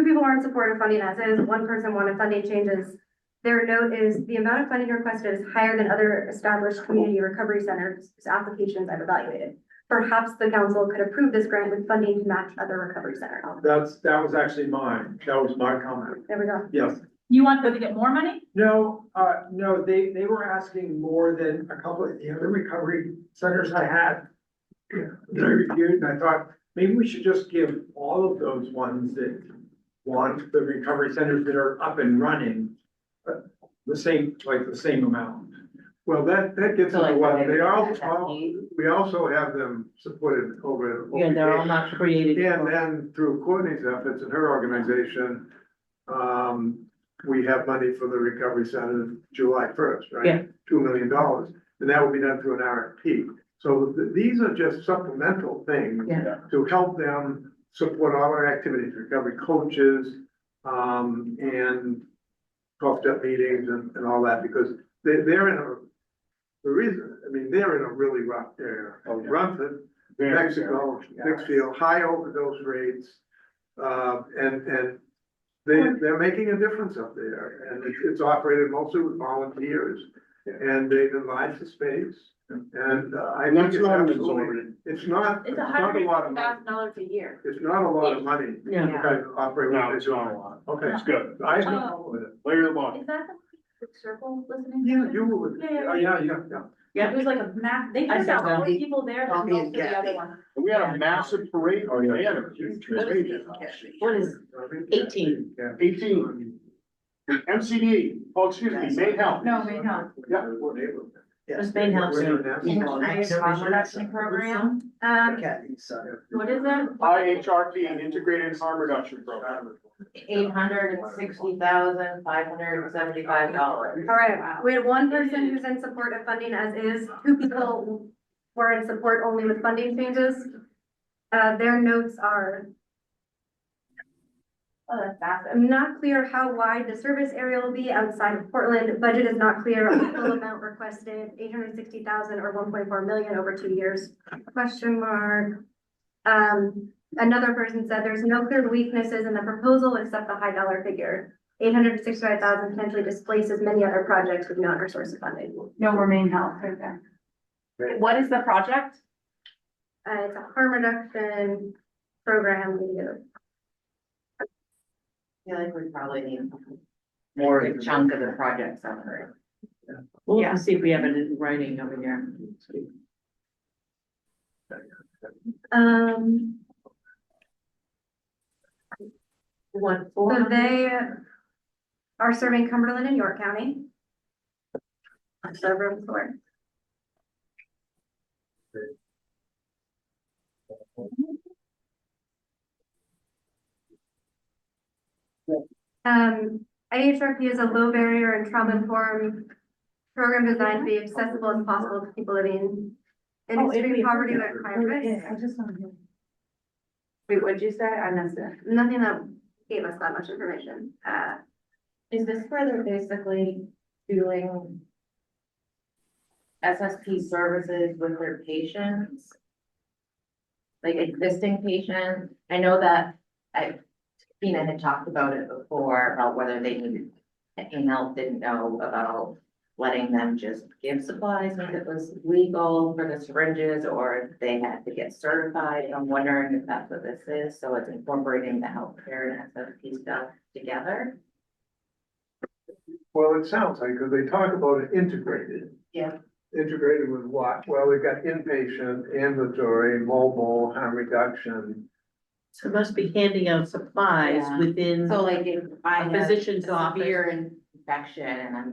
people weren't supportive of funding as is, one person wanted funding changes. Their note is, the amount of funding requested is higher than other established community recovery centers applications I've evaluated. Perhaps the council could approve this grant with funding to match other recovery centers. That was actually mine. That was my comment. There we go. Yes. You want them to get more money? No, they were asking more than a couple of the other recovery centers I had. That I reviewed, and I thought, maybe we should just give all of those ones that want the recovery centers that are up and running. The same amount. Well, that gets So into like what when they they all, have that need. we also have them supported over. Yeah, they're all not created. And then through Courtney's efforts and her organization, we have money for the recovery center July first, right? Yeah. $2 million, and that will be done through an RFP. So these are just supplemental things Yeah. to help them support all our activities, recovery coaches, and 12-step meetings and all that, because they're in they're in a really rough area. Rumford, Mexico, Pittsfield, high overdose rates. And they're making a difference up there, and it's operated mostly with volunteers. And they've enlarged the space, and I And think that's it's not an absolutely, exorbitant. It's not a lot of money. $150,000 a year. It's not a lot of money. Yeah. To operate what No, they're it's not a doing. lot. Okay. It's good. I have no problem with it. Larry Levante. Is that the circle listening? Yeah, you were, Yeah. Yeah. It was like a they I turned saw out more that. people there than most of the other ones. And we had a massive parade. Oh, yeah. They had a huge parade. What is 18? 18. MCD, oh, excuse me, Maine Health. No, Maine Health. Yeah. Just Maine Health. Harm reduction program, what is it? IHRT, Integrated Harm Reduction Program. $860,575. All right, we had one person who's in support of funding as is, two people were in support only with funding changes. Their notes are, Oh, that's I'm not clear how wide the service area will be outside of Portland. Budget is not clear on the full amount requested, 860,000 or 1.4 million over 2 years, question mark. Another person said there's no clear weaknesses in the proposal except the high dollar figure. 865,000 potentially displaces many other projects with no other source of funding. No, we're Maine Health right there. What is the project? It's a harm reduction program. I feel like we probably need more of a chunk of the projects on there. We'll have to see if we have it in writing over here. What for? So they are serving Cumberland and York County. So room for. IHRP is a low barrier and trauma-informed program designed to be accessible as possible to people living in extreme poverty or high risk. I just want to. Wait, what'd you say? I missed it. Nothing that gave us that much information. Is this where they're basically doing SSP services with their patients? Like existing patients? I know that Tina had talked about it before, about whether they needed Maine Health didn't know about letting them just give supplies if it was legal for the syringes, or if they had to get certified. I'm wondering if that's what this is, so it's incorporating the healthcare and SFP stuff together. Well, it sounds like, because they talk about it integrated. Yeah. Integrated with what? Well, we've got inpatient, ambulatory, mobile, harm reduction. So it must be handing out supplies Yeah. within. So like if I A have physician's a severe office. infection and I'm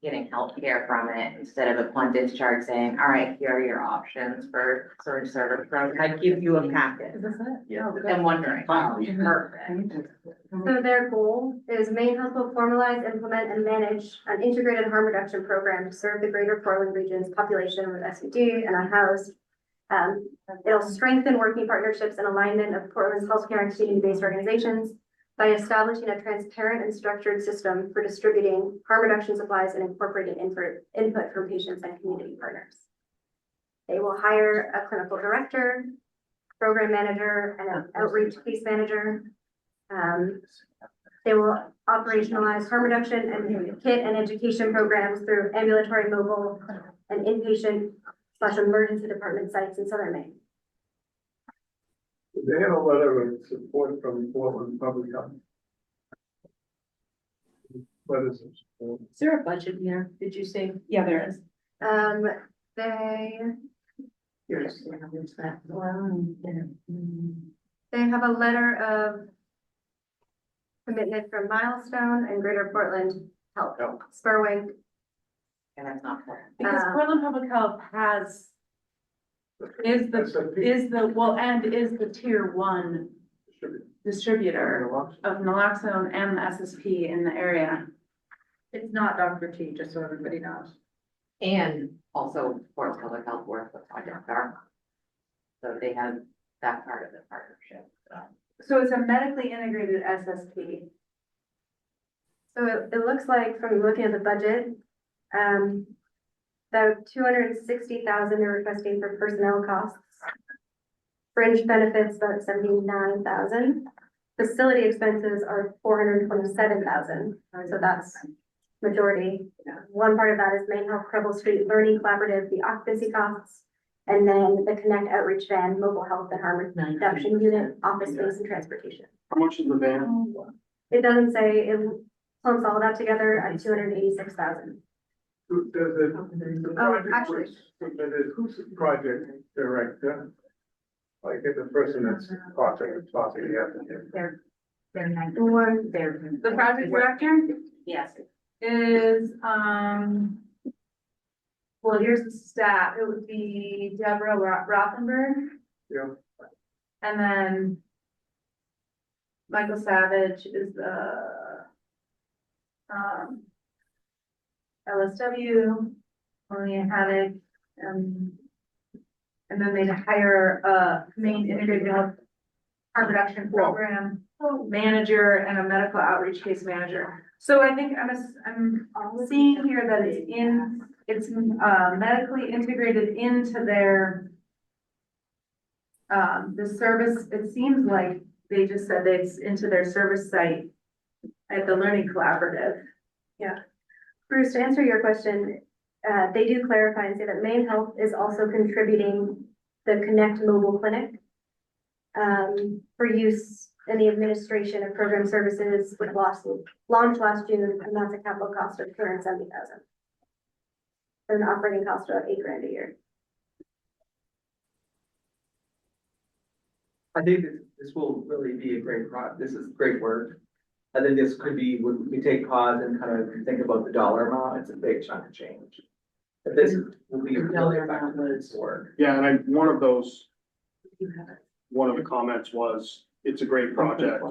getting health care from it, instead of upon discharge saying, all right, here are your options for surge service program. I give you a packet. Is this it? Yeah. I'm wondering. Perfect. So their goal is Maine Health will formalize, implement, and manage an integrated harm reduction program to serve the greater Portland region's population with SUD and unhoused. It'll strengthen working partnerships and alignment of Portland's healthcare and community-based organizations by establishing a transparent and structured system for distributing harm reduction supplies and incorporating input from patients and community partners. They will hire a clinical director, program manager, and an outreach case manager. They will operationalize harm reduction and kit and education programs through ambulatory, mobile, and inpatient/emergency department sites in Southern Maine. They have a letter of support from Portland Public Health. What is it? Is there a budget here? Did you say? Yeah, there is. They have a letter of commitment from Milestone and Greater Portland Health, Spurwink. And that's not fair. Because Portland Public Health is the tier one distributor of naloxone and the SSP in the area. It's not Dr. T, just so everybody knows. And also Portland Public Health works with Project Dharma. So they have that part of the partnership. So it's a medically integrated SSP. So it looks like from looking at the budget, about 260,000 they're requesting for personnel costs. Fringe benefits about 79,000. Facility expenses are 427,000. So that's majority. One part of that is Maine Health Preble Street Learning Collaborative, the occupancy costs, and then the Connect Outreach Van, Mobile Health and Harm Reduction Unit, office space and transportation. How much is the van? It doesn't say, it clumps all that together at 286,000. Does it? The project actually. was submitted, who's the project director? Like if the person that's talking, you have to. The project director Yes. is, well, here's the staff. It would be Deborah Rothenberg. Yeah. And then Michael Savage is the, LSW, Malia Haddock, and then they hire a Maine Integrated Health Harm Reduction Program manager and a medical outreach case manager. So I think I'm seeing here that it's medically integrated into their the service. It seems like they just said it's into their service site at the Learning Collaborative. Yeah. Bruce, to answer your question, they do clarify and say that Maine Health is also contributing the Connect Mobile Clinic for use in the administration of program services with launched last June, and that's a capital cost of 270,000. An operating cost of $8,000 a year. I think this will really be a great this is great work. I think this could be, when we take pause and kind of think about the dollar amount, it's a big chunk of change. But this will be really effective work. Yeah, and one of the comments was, it's a great project,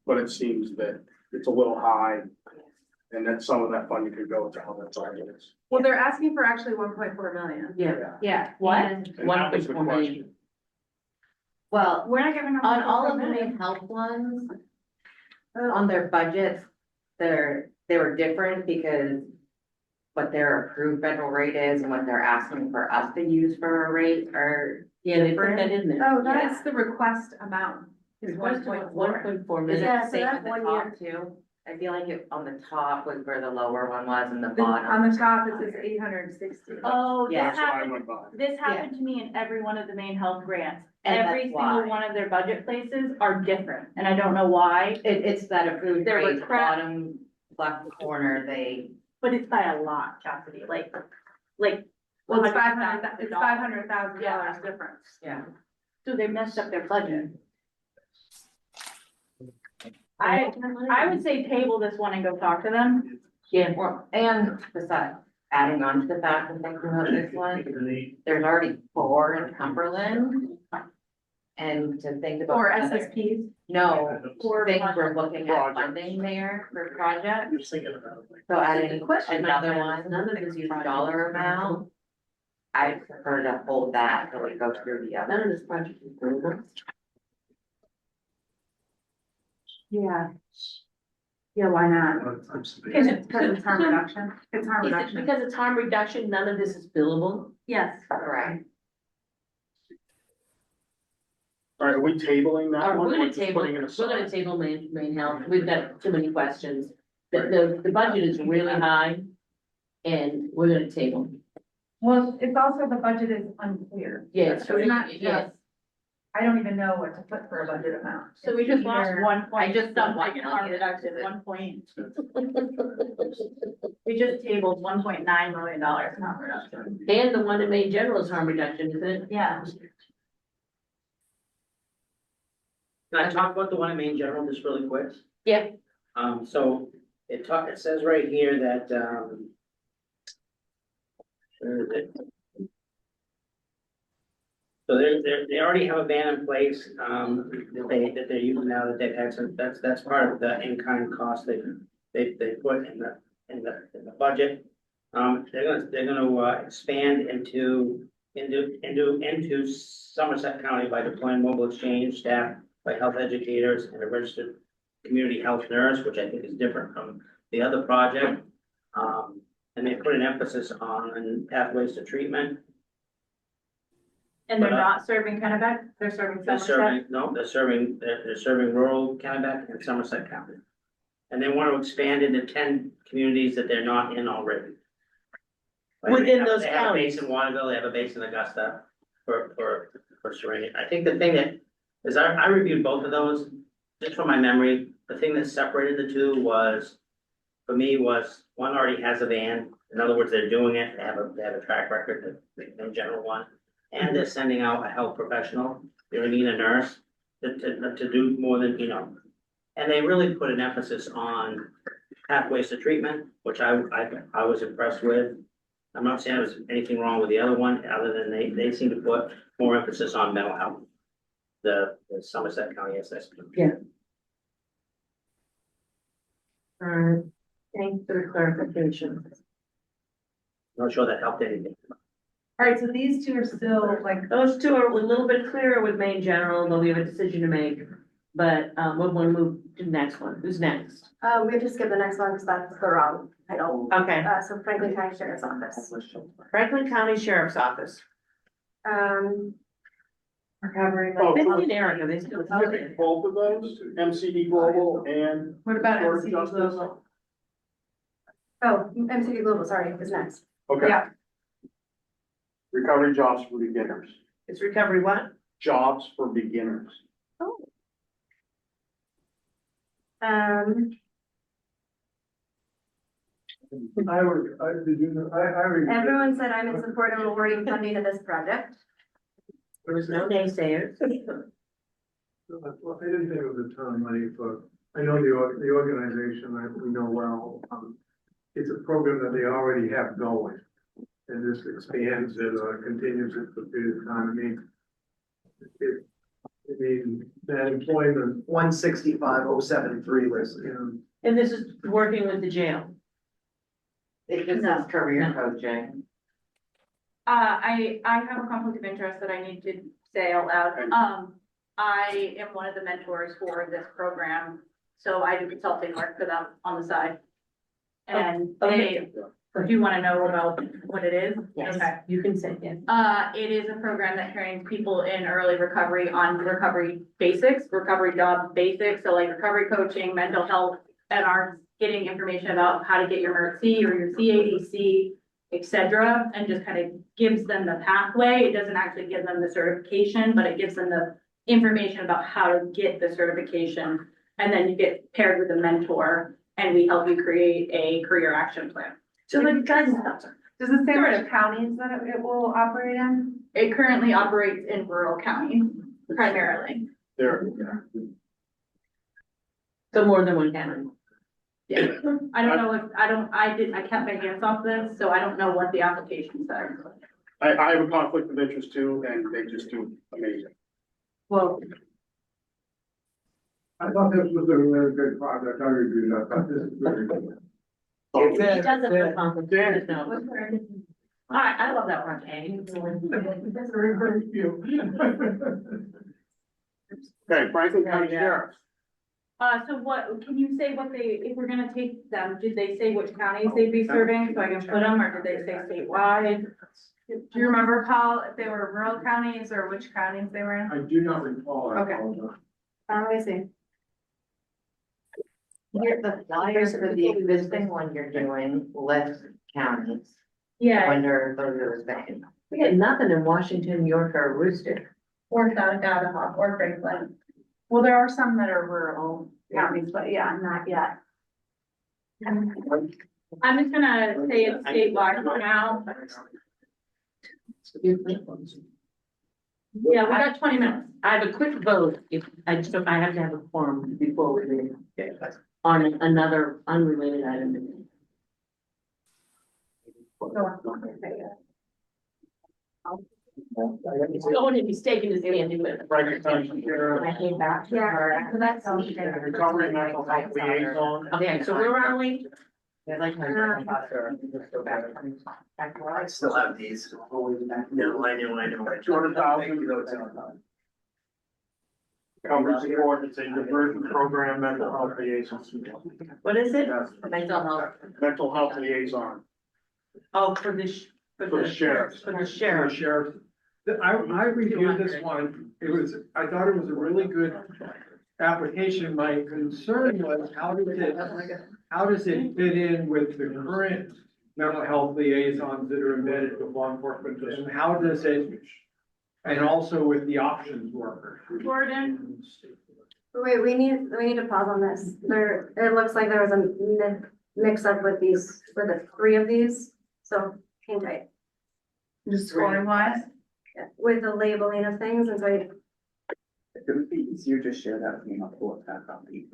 but it seems that it's a little high. And that some of that funding could go to other projects. Well, they're asking for actually 1.4 million. Yeah. Yeah. What? And that was the question. Well, We're not giving them. on all of the 1.4 million. Maine Health ones, on their budgets, they were different because what their approved federal rate is and what they're asking for us to use for a rate are Yeah, they put that in there. Oh, That's the request amount. Is Request 1.4. 1.4 Is million. it Yeah, the so same that's at the 1 top too? I feel like it on the top was where the lower one was and the On bottom. the top, it says 860. Oh, Yeah. this That's what I happened, went by. this happened to me in every one of the Maine Health grants. And that's Every single why. one of their budget places are different, and I don't know why, It's that approved There were rate, crap- bottom left corner, they, but it's by a lot, Cassidy, like. Well, it's $100,000. it's $500,000 difference. yeah. So they messed up their budget. I would say table this one and go talk to them. Yeah, well, and besides, adding on to the fact and thinking about this one, there's already 4 in Cumberland. And to think about. Or another- SSPs. No, Or things one- we're looking at Projects. funding there for projects, I'm just thinking about it. so adding Question I another have one, is none of $6 these dollar amount. I prefer to hold that till we go through the None other. of this project is doable. Yeah. Yeah, why not? Because Because it's harm reduction. It's harm Is it reduction. because it's harm reduction, none of this is billable? Yes. Correct. All right, are we tabling that Or one? we're or gonna just table, putting it we're aside? gonna table main health, we've got too many questions. The budget is really high. And we're gonna table. Well, it's also the budget is unclear. Yes, So it's not yes. just, I don't even know what to put for a budget amount. So we just lost Either- 1 point. I just don't want something to harm get reduction, it. 1 point. We just tabled $1.9 million harm reduction. And the one in Maine General is harm reduction, isn't it? Yeah. Can I talk about the one in Maine General just really quick? Yeah. So it says right here that, where is it? So they already have a ban in place, that they're using now that they've had some, that's part of the in-kind cost they put in the budget. They're gonna expand into Somerset County by deploying mobile exchange staff by health educators and a registered community health nurse, which I think is different from the other project. And they put an emphasis on pathways to treatment. And they're But, not serving Kennebec, they're serving They're Somerset. they're serving rural Kennebec and Somerset County. And they want to expand into 10 communities that they're not in already. Like, Within those They have a base counties. in Waterville, they have a base in Augusta for Serene. I think the thing that, is I reviewed both of those, just from my memory, the thing that separated the two was, for me, was one already has a van. In other words, they're doing it, they have a track record, the general one. And they're sending out a health professional, you know what I mean, a nurse, to do more than, you know. And they really put an emphasis on pathways to treatment, which I was impressed with. I'm not saying there's anything wrong with the other one, other than they seem to put more emphasis on mental health. The Somerset County assessment. Thanks for the clarification. Not sure that helped anything. All right, so these two are still like, Those two are a little bit clearer with Maine General, though we have a decision to make. But, we'll want to move to the next one. Who's next? We have to skip the next one because that's the wrong title. Okay, So Franklin County Sheriff's Office. Franklin County Sheriff's Office. recovery. Oh, Vicky and Erica, they still. Both of those, MCD Global and. What about Court of MCD Justice? Global? Oh, MCD Global, sorry, is next. Okay. Yeah. Recovery jobs for beginners, It's recovery what? jobs for beginners. Everyone said I'm in support of awarding funding to this project. There was no naysayers. Well, I didn't think it was a ton of money for, I know the organization, we know well, it's a program that they already have going. And this expands it or continues it for a period of time, that employment, 165,073 list, And this is working with the jail. It just says career coaching. I have a conflict of interest that I need to say out loud. I am one of the mentors for this program, so I do consulting work for them on the side. And Okay. do you wanna know about what it is? Yes, Okay. you can say yes. It is a program that trains people in early recovery on recovery basics, recovery job basics, so like recovery coaching, mental health and are getting information about how to get your MERC or your CADC, et cetera, and just kind of gives them the pathway. It doesn't actually give them the certification, but it gives them the information about how to get the certification. And then you get paired with a mentor and we help you create a career action plan. So like guidance. Does it say which counties that it will operate in? It currently operates in rural counties primarily. There. So more than one county. Yeah, I don't know if, I kept my hands off this, so I don't know what the application says. I have a conflict of interest too, and they just do amazing. Well, I thought this was a really good project. I reviewed it. I thought this is very good. it doesn't feel complicated, no. All right, I love that project. Okay, Franklin County Sheriff. So what, can you say what they, if we're gonna take them, did they say which counties they'd be serving, so I can put them, or did they say statewide? Do you remember, Paul, if they were rural counties or which counties they were in? I do not recall. I Okay. apologize. Let me see. Here, the flyers for the existing one you're doing, list counties. I Yeah, wonder if those are the same. We had nothing in Washington, York, or Rooster. or Dadahock, or Franklin. Well, there are some that are rural counties, but yeah, not yet. I'm just gonna say it's statewide for now. Yeah, we got 20 minutes. I have a quick vote, if I have to have a forum before we leave. On another unrelated item. It's going to be taken as Andy with. Franklin County Sheriff. I came back to Yeah, her. so that's. Recovery mental health liaison. Okay, so where are we? They're like her father. Go back. Back to I us. still have these. No, I know. 200,000. Coverage support, it's a diversion program, mental health liaison. What is it? Mental health. Mental health liaison. Oh, for the, For the sheriff. For the sheriff. Sheriff. I reviewed this one. I thought it was a really good application. My concern was how does it fit in with the current mental health liaisons that are embedded with law enforcement? And how does it, and also with the options workers? Gordon, Wait, we need to pause on this. It looks like there was a mix up with the three of these, so hang tight. Just scoring wise? With the labeling of things, and so It would be easier to share that with me, I'll pull up that copy,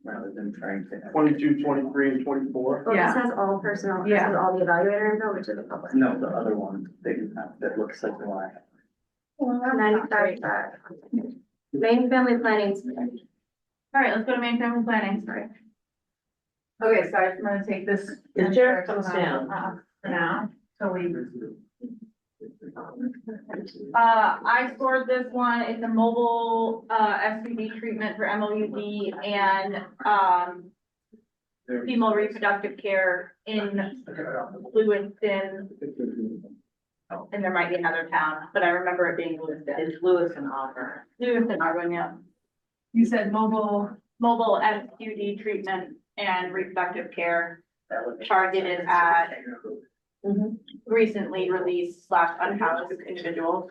rather than trying to. 22, 23, and 24. well, Yeah. this has all personnel, this Yeah. has all the evaluator info, which is the public. No, the other one that you have, that looks like the one I have. 95, Maine Family Planning. all right, let's go to main family planning, sorry. Okay, so I'm gonna take this. The sheriff comes down. For now, so we. I scored this one, it's a mobile, STD treatment for MOUD and, female reproductive care in Lewiston. And there might be another town, but I remember it being Lewiston. It's Lewis and Auburn. Lewiston, Arwen, yeah. You said mobile. Mobile STD treatment and reproductive care targeted at recently released / unhoused individuals.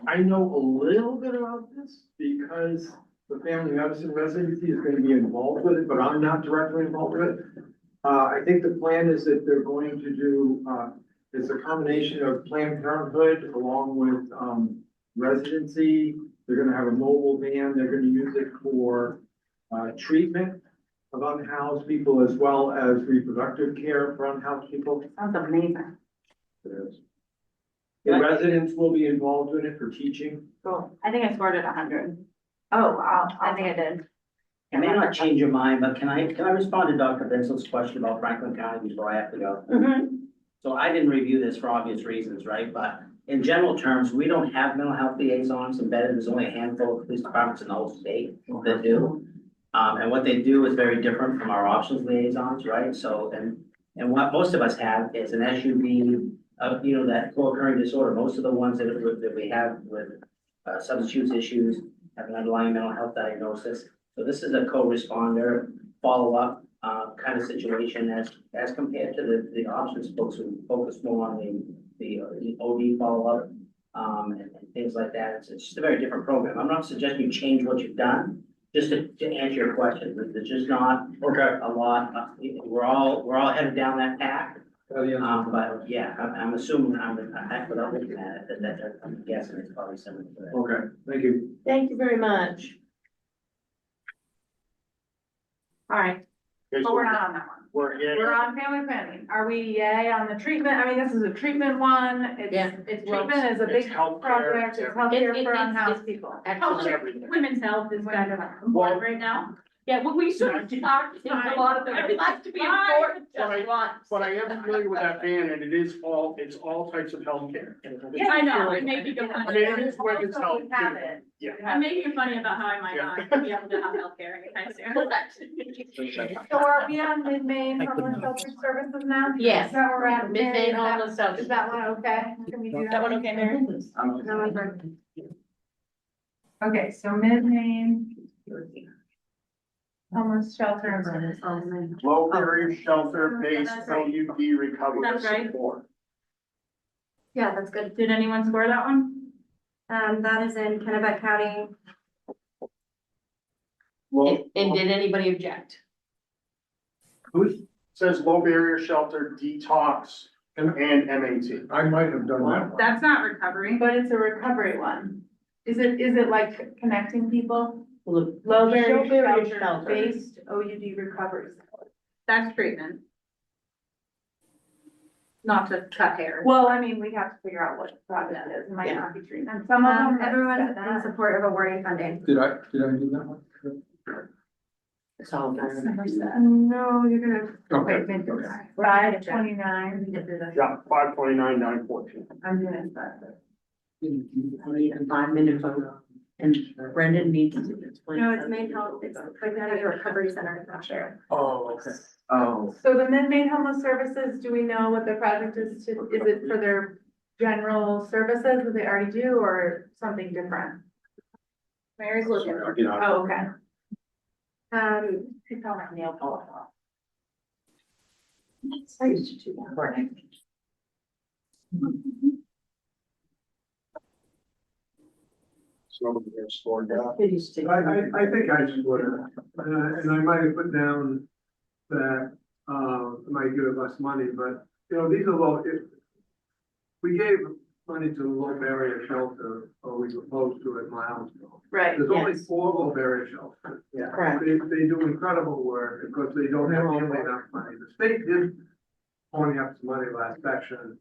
I know a little bit about this because the family medicine residency is gonna be involved with it, but I'm not directly involved with it. I think the plan is that they're going to do, it's a combination of Planned Parenthood along with, residency. They're gonna have a mobile van. They're gonna use it for, treatment of unhoused people as well as reproductive care for unhoused people. Sounds amazing. The residents will be involved in it for teaching. Cool. I think I scored it 100. Oh, wow, I think I did. I may not change your mind, but can I respond to Dr. Vincent's question about Franklin County before I have to go? So I didn't review this for obvious reasons, right? But in general terms, we don't have mental health liaisons embedded. There's only a handful of police departments in the whole state that do. And what they do is very different from our options liaisons, right? So, and what most of us have is an SUV, that co-occurring disorder. Most of the ones that we have with substance use issues have an underlying mental health diagnosis. So this is a co-responder, follow-up, kind of situation as compared to the options folks who focus more on the OD follow-up, and things like that. It's just a very different program. I'm not suggesting you change what you've done, just to answer your question. There's just not Okay. a lot, we're all headed down that path. But yeah, I'm assuming, without looking at it, that I'm guessing it's probably similar to that. Okay, thank you. Thank you very much. All right, Okay, But so we're not on that one. We're on family planning. Are we yay on the treatment? I mean, this is a treatment one. Yeah. It's treatment is a It's big healthcare, project. It's healthcare for unhoused people. actually, everything. Women's health is kind of important right now. yeah, well, we should have talked in a lot of them. I'd like to be important just once. But I am familiar with that ban, and it's all types of healthcare. Yeah, I know, it may be different. I mean, it is women's health. We have it. Yeah. I'm making funny about how I might not be able to have healthcare anytime soon. So are we on mid-Maine homeless shelter services now? Yes. Is that where we're at? Mid-Maine Mary, is that- homeless shelter. Is that one okay? Can we do Is that one okay, Mary? That one's right. Okay, so mid-Maine. Homeless shelter. Low barrier shelter based That's right. OUD recovery That's right. support. Yeah, that's good. Did anyone score that one? That is in Kennebec County. And did anybody object? Says low barrier shelter detox and MAT. I might have done that one. That's not recovery. But it's a recovery one. Is it like connecting people? Low barrier shelter based OUD recovery. That's treatment. Not to cut hair. Well, I mean, we have to figure out what project it is. It might not be treatment. Some of them. Everyone's in support of awarding funding. Did I do that one? It's all very. No, you're gonna. Okay. Wait, Okay. 529. Yeah, 529, 914. I'm doing that. We need a 5-minute vote, and Brendan needs to explain. No, it's Maine Health, it's Clay County Recovery Center, not sure. Oh, okay. Oh, So the Maine Homeless Services, do we know what the project is to, is it for their general services that they already do or something different? Mary's looking. Oh, okay. Um, It's all like nail polish. I used to do that. Right. So they're stored down. It used to. I think I would have, and I might have put down that, it might give us money, but, you know, these are low, if we gave money to low barrier shelter, or we proposed to at Milesville. Right, There's only yes. 4 low barrier shelters. Yeah. Correct. They do incredible work because they don't have nearly enough money. The state did pony up some money last section,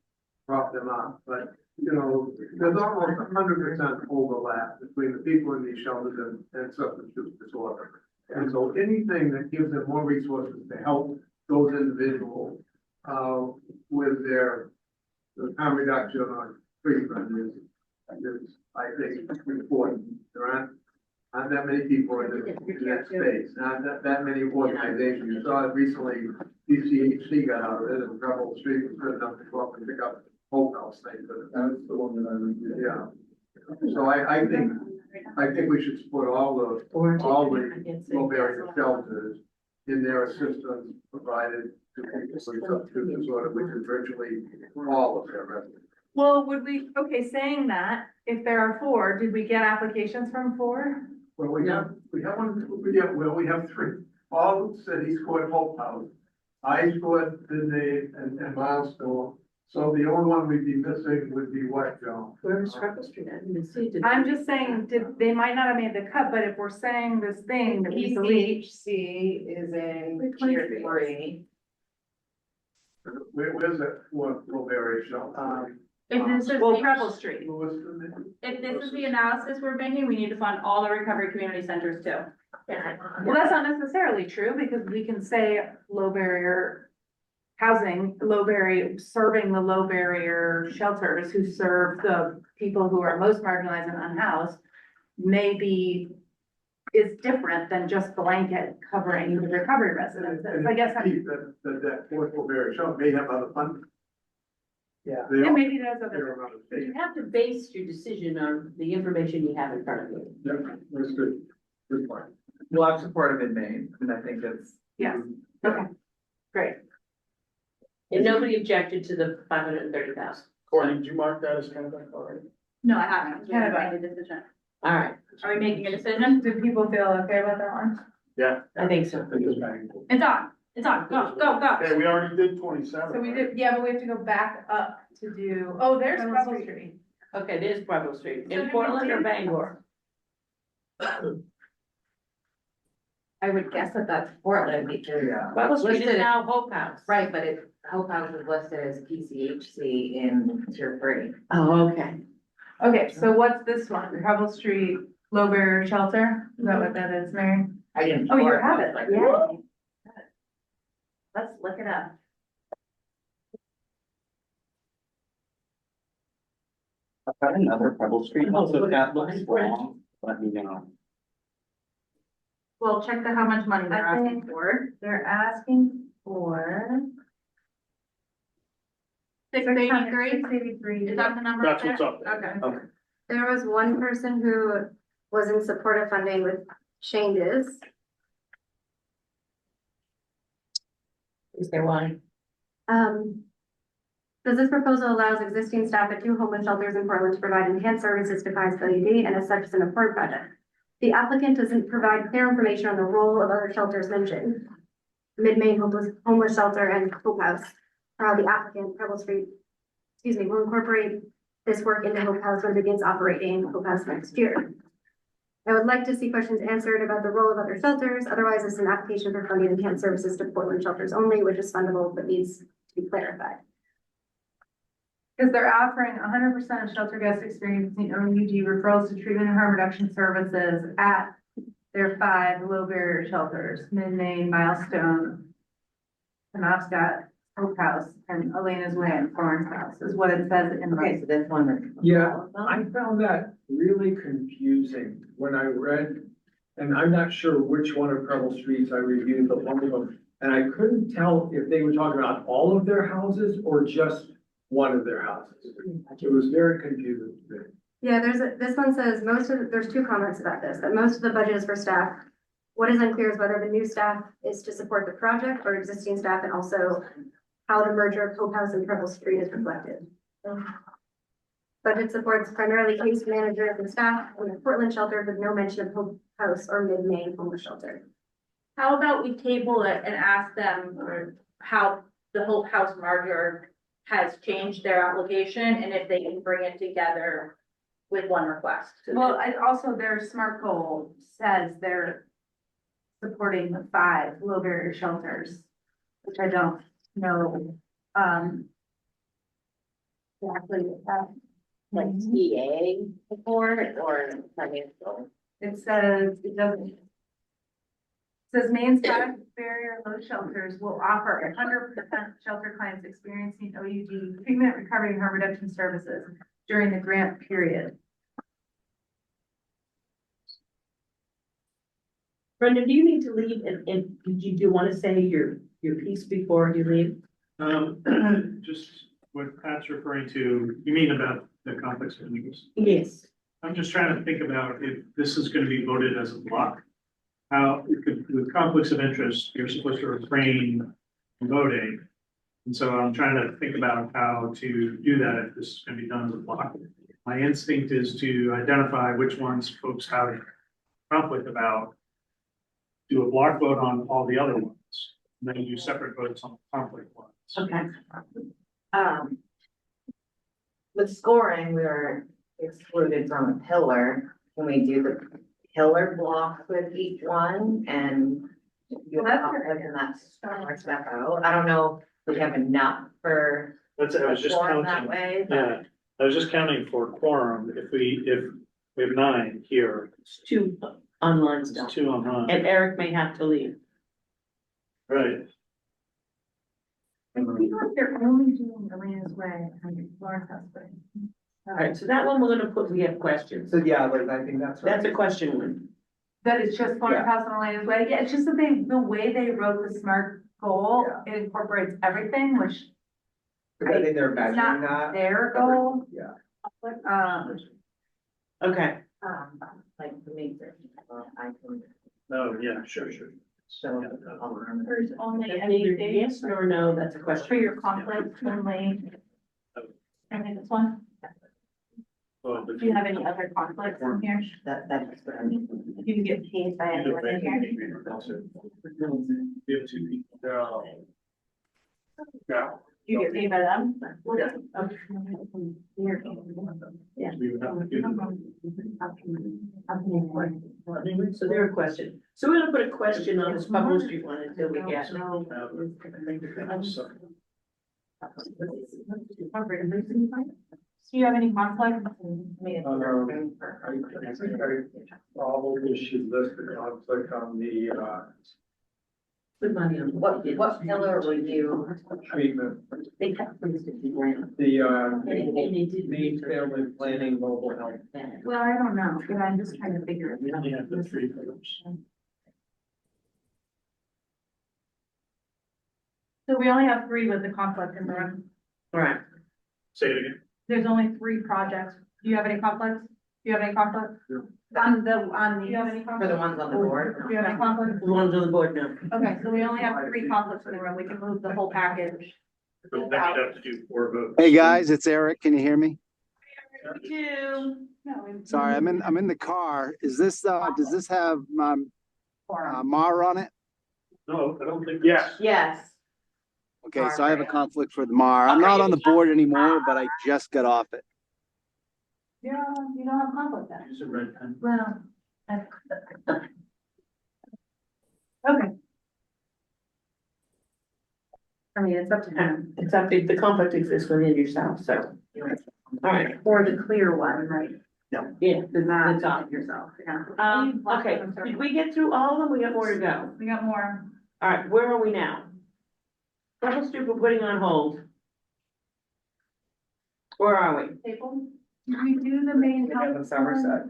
prop them up, but, you know, there's almost 100% overlap between the people in these shelters and substance use disorder. And so anything that gives them more resources to help those individuals, with their harm reduction or treatment is, I think, important. There aren't that many people in that space, not that many organizations. You saw it recently, DCHC got out of it, and Rebel Street was good enough to go up and pick up Hope House thing, but that's the one that I reviewed. Yeah. So I think we should support all the low barrier shelters in their assistance provided to people with substance disorder, which is virtually all of their residents. well, would we, okay, saying that, if there are 4, did we get applications from 4? Well, we have 3. All cities scored Hope House. I scored Disney and Miles scored. So the only one we'd be missing would be what, Joe? Where's Freckle Street? I didn't even see it. I'm just saying, they might not have made the cut, but if we're saying this thing that we believe. PCHC is in tier 3. Where's that, what, low barrier shelter? If this is Well, Preble Street, Lewiston? if this is the analysis we're making, we need to fund all the recovery community centers too. Yeah. Well, that's not necessarily true, because we can say low barrier housing, serving the low barrier shelters who serve the people who are most marginalized and unhoused, is different than just blanket covering the recovery residents. I guess I'm. That fourth low barrier shelter may have other funding. Yeah. They And all maybe there's other. care about But it. you have to base your decision on the information you have in front of you. Yeah, that's good. Good point. Well, I'm supportive in Maine, and I think it's. Yes. Okay, great. And nobody objected to the 530,000. Courtney, did you mark that as Kennebec already? No, I haven't. We haven't Kennebec. made a decision. All right, Are we making a decision? Do people feel okay about that one? Yeah. I think so. It's on, it's on, go, go, go. Okay, we already did 27. So we right? did, yeah, but we have to go back up to do, oh, there's Rebel Rebel Street. Street. Okay, there's Preble Street. So In did Portland we or do- Bangor? I would guess that that's Portland because. Yeah. Preble Street is Listed- now Hope House. Right, but it, Hope House is listed as PCHC in tier 3. Oh, okay. Okay, so what's this one? Rebel Street, Low Barrier Shelter? Is that what that is, Mary? I didn't. Oh, you mark have it, it, like, yeah. Let's look it up. I've got another Pebble Street, Oh, so if that looks fine. wrong, let me know. Well, check the how much money they're I asking think- for. They're asking for. 683, 683. is that the number? That's there? what's up there. Okay. Okay. There was one person who was in support of funding with changes. Is there one? Does this proposal allows existing staff at 2 homeless shelters in Portland to provide enhanced services to clients WD and as such is an important project? The applicant doesn't provide clear information on the role of other shelters mentioned. Mid-Maine homeless shelter and Hope House. The applicant, Preble Street, will incorporate this work into Hope House when it begins operating Hope House next year. I would like to see questions answered about the role of other shelters. Otherwise, it's an application for funding enhanced services to Portland shelters only, which is fundable but needs to be clarified. Because they're offering 100% of shelter guests experiencing OUD referrals to treatment and harm reduction services at their 5 low barrier shelters, Mid-Maine, Milestone, Penobscot, Hope House, and Elena's Way and Florence House is what it says in Okay, the. so this one. Yeah, I found that really confusing when I read, and I'm not sure which one of Preble Streets I reviewed, but one of them. And I couldn't tell if they were talking about all of their houses or just one of their houses. It was very confusing to me. Yeah, this one says there's 2 comments about this, that most of the budget is for staff. What is unclear is whether the new staff is to support the project or existing staff, and also how the merger of Hope House and Preble Street is reflected. Budget supports primarily case managers and staff in the Portland shelter with no mention of Hope House or Mid-Maine homeless shelter. How about we table it and ask them or how the Hope House merger has changed their application and if they can bring it together with one request? Well, and also their SMART goal says they're supporting the 5 low barrier shelters, which I don't know, exactly what that. Like TA support or financial? It says, it doesn't. It says Maine's 5 barrier low shelters will offer 100% shelter clients experiencing OUD treatment, recovery, and harm reduction services during the grant period. Brenda, do you need to leave and did you want to say your piece before you leave? Just what Pat's referring to, you mean about the conflicts of interest? Yes. I'm just trying to think about if this is going to be voted as a block. How, with conflicts of interest, you're supposed to refrain from voting. And so I'm trying to think about how to do that if this is going to be done as a block. My instinct is to identify which ones folks have conflict about. Do a block vote on all the other ones, and then do separate votes on the conflict ones. Okay. With scoring, we were excluded from a pillar. Can we do the pillar block with each one and? You Well, have that's conflict and that's more stuff out. I don't know if we have enough for. That's, I was just quorum counting. that way, but- Yeah, I was just counting for quorum. If we have 9 here, It's 2 online it's stuff. 2 online, And Eric may have to leave. right? I think like they're only doing Elena's Way and Florence House. Way. All right, so that one we're gonna put, we have questions. So yeah, like, I think that's. That's a question one. That it's just Florence House and Elena's Way. Yeah, it's just that the way they wrote the SMART goal, it incorporates everything, which Because I think they're It's measuring not that. their goal. Yeah. Okay, Like the matrix, I can Oh, yeah, sure. show. There's only either any yes or no, that's a for question. your conflict only. I think this one. Do you have any other conflicts in here? That's what I mean. You can get paid by anyone in here. You have two people. Yeah. You get paid by them? Yeah. We would have to do So there a question. So we're gonna put a question on this Pebble Street one until we get. Do you have any conflict? I think I probably should list the conflict on the, Put money on. What pillar were you? treatment, They cut from 60 grand. the, And they did. Maine Family Planning Mobile Health. Well, I don't know, but I'm just trying to figure it We out. only have the three pillars. So we only have three with the conflict in the room. Right. Say it again. There's only three projects. Do you have any conflicts? Do you have any conflicts? On the. Do you have any For the conflicts? ones on the board? Do you have any conflicts? The ones on the board now. Okay, so we only have three conflicts in the room. We can move the whole package. So then you'd have to do 4 votes. Hey, guys, it's Eric. Can you hear me? Two. Sorry, I'm in the car. Is this, does this have, Mar on it? No, I don't think. Yes. Yes. Okay, so I have a conflict for the Mar. I'm not on the board anymore, but I just got off it. Yeah, you don't have conflict then. Use a red pen. Well. Okay. I mean, it's up to him. It's up, the conflict exists within yourself, so. All right. Or the clear one, right? Yeah, Does not the top. top yourself, yeah. Okay, did we get through all of them? We got more to go. We got more. All right, where are we now? Pebble Street we're putting on hold. Where are we? Table? Did we do the main We have in health? Somerset,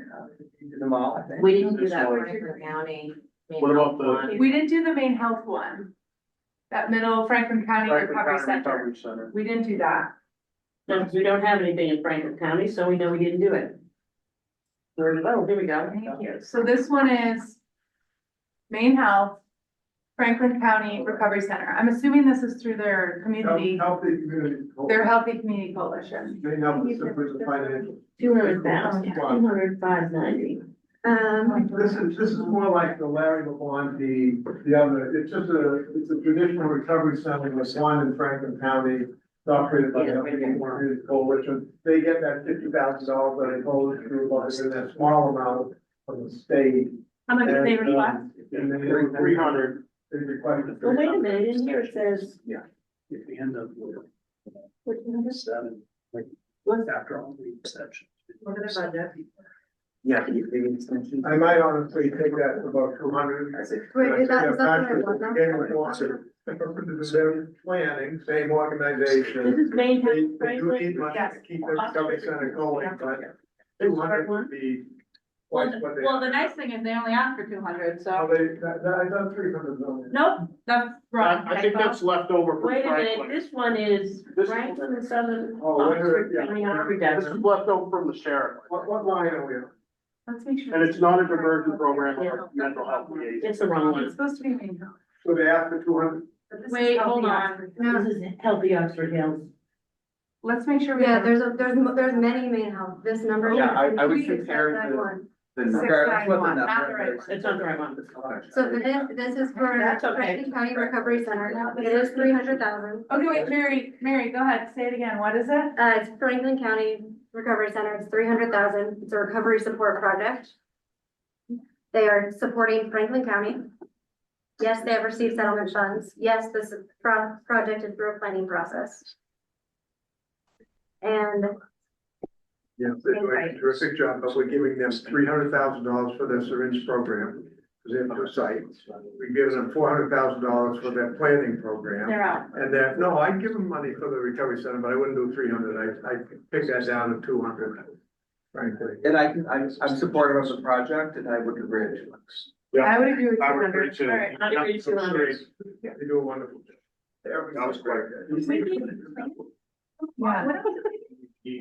you did them all, I think. We didn't do that for Franklin County. What about the- We didn't do the main health one. That middle Franklin County Franklin Recovery County Center. Recovery Center. We didn't do that. No, we don't have anything in Franklin County, so we know we didn't do it. Here we go. Thank you. So this one is Maine Health, Franklin County Recovery Center. I'm assuming this is through their community, Healthy community. their Healthy Community Coalition. They help us with the financial. 200,000, 205.90. This is more like the Larry LeBlancy, the other, it's a traditional recovery center with one in Franklin County. It's operated by the Healthy Community Coalition. They get that $50,000 that they hold through, but it's in that small amount from the state. How much did they And, request? And they. 300. They requested. Well, wait a minute, in here it says, If we end up with 7, like, after all the exceptions. Look at the budget. Yeah, can you big extension? I might honestly take that to about 200. Wait, is that the right one now? They're planning, same organization. this is Maine They Health, do Franklin? need money to keep the recovery center going, but This 200 one? would be Well, twice what they. well, the nice thing is they only asked for 200, Oh, so. I done 300 million. Nope, that's wrong. I think that's left over from Wait a minute, Franklin. this one is This- Franklin and Southern Oh, wait a minute, Oxford yeah. County Opry This is Devon. left over from the sheriff. What line are we on? Let's make sure. And it's not a diversion program or mental health liaison. It's the wrong It's one. supposed to be Maine Health. So they asked for 200? Wait, hold on. No, This is Healthy Oxford Hills. let's make sure we. Yeah, have there's many Maine Health, this number. Yeah, I would is compare 691. the number. That's what the 691, not the number right is. It's not the right one. So this is for That's okay. Franklin County Recovery Center, it is 300,000. Okay, wait, Mary, go ahead, say it again. What is it? It's Franklin County Recovery Center, it's 300,000, it's a recovery support project. They are supporting Franklin County. Yes, they have received settlement funds, yes, this project is through a planning process. And Yeah, they're doing a terrific job, but we're giving them $300,000 for their syringe program, because they have two sites. We're giving them $400,000 for their planning program. They're out. And then, no, I'd give them money for the recovery center, but I wouldn't do 300, I pick that down to 200, frankly. And I'm supportive of the project and I would agree. I would agree with I would 200. agree too. All right. I agree with 200. They do a wonderful job. That was great. Yeah.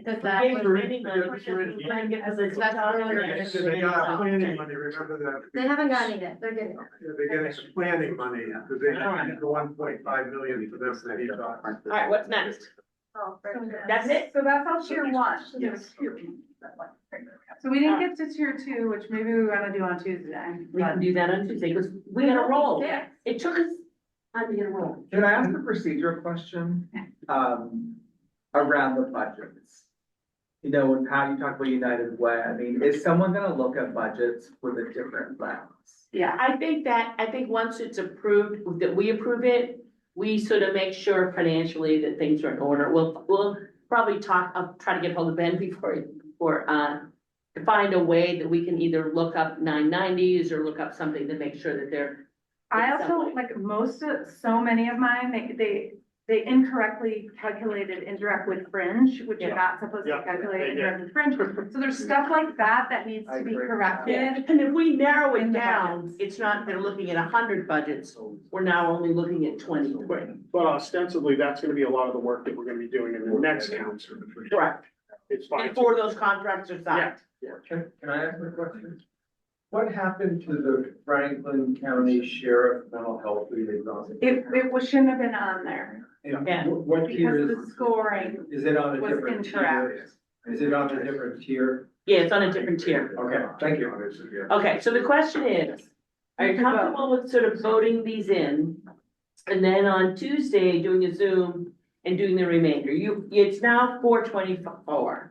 Does that? They were spending money, we're just trying to get the That's hotel what and they're- everything. They got planning money, remember that? They haven't gotten it yet, they're getting it. They're getting some planning money, because they had the 1.5 million for this that he thought. All right, what's next? Oh, That's it? So that's all tier one. So we didn't get to tier two, which maybe we wanna do on Tuesday. We can do that on Tuesday, because we had a roll. Yeah. It took us time to get a roll. Can I ask a procedural question, around the budgets? You know, when Pat, you talked about United Way, I mean, is someone gonna look at budgets with a different lens? Yeah, I think once it's approved, that we approve it, we sort of make sure financially that things are in order. We'll probably talk, I'll try to get hold of Ben before, to find a way that we can either look up 990s or look up something to make sure that they're. I also, like, so many of mine, they incorrectly calculated indirect with fringe, which you're not supposed to Yeah, calculate they indirect with fringe. So there's stuff like that needs I to be agree. corrected. And if we narrow it In the down, budgets. it's not, they're looking at 100 budgets, we're now only looking at 20. But ostensibly, that's gonna be a lot of the work that we're gonna be doing in the next council. Correct. It's fine. Before those contracts are signed. Can I ask a question? What happened to the Franklin County Sheriff Mental Health Liaison? Shouldn't have been on there Yeah. What tier because is, the scoring is it on a was different tier? incorrect. Is it on a different tier? Yeah, it's on a different tier. Okay, thank you. Okay, so the question is, are you comfortable with sort of voting these in? And then on Tuesday, doing a Zoom and doing the remainder? It's now 4:24.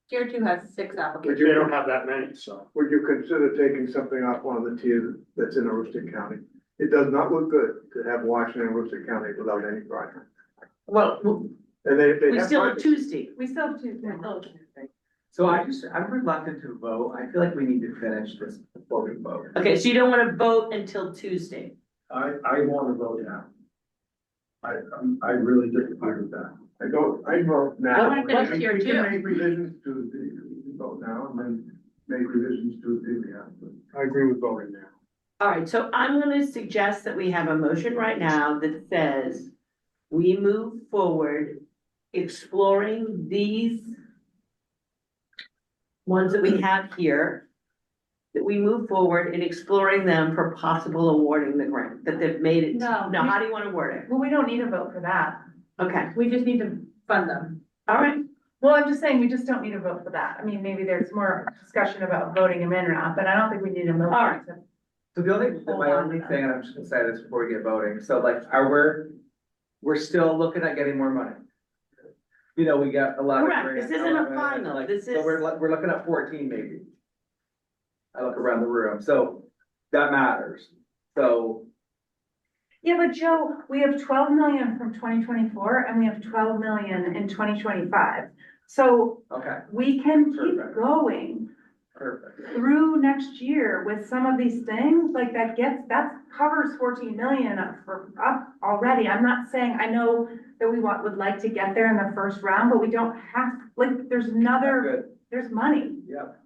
Tier two has 6 applicants. They don't have that many, so. Would you consider taking something off one of the tiers that's in Aroostook County? It does not look good to have Washington and Aroostook County without any project. Well, And they we have still have budgets. Tuesday. We still have two. So I'm reluctant to vote, I feel like we need to finish this before we vote. Okay, so you don't want to vote until Tuesday. I want to vote now. I really disagree with that. I vote now. I wanna finish We tier can two. make revisions to the vote now and then make revisions to the. I agree with voting now. All right, so I'm gonna suggest that we have a motion right now that says we move forward exploring these ones that we have here, that we move forward in exploring them for possible awarding the grant, that they've made it. No. Now, how do you want to word it? Well, we don't need a vote for that. Okay, We just need to fund them. all right, Well, I'm just saying, we just don't need a vote for that. I mean, maybe there's more discussion about voting them in or not, but I don't think we need a vote. All right. So the only, Hold my on only to that. thing, and I'm just gonna say this before we get voting, so like, we're still looking at getting more money. You know, we got 11. Correct. This isn't a final. like, This so is- we're looking at 14 maybe. I look around the room, so that matters, so. Yeah, but Joe, we have 12 million from 2024 and we have 12 million in 2025. So Okay, we can keep Perfect. going perfect. through next year with some of these things, like that covers 14 million up already. I'm not saying, I know that would like to get there in the first round, but we don't have, like, there's Good, there's money. yep.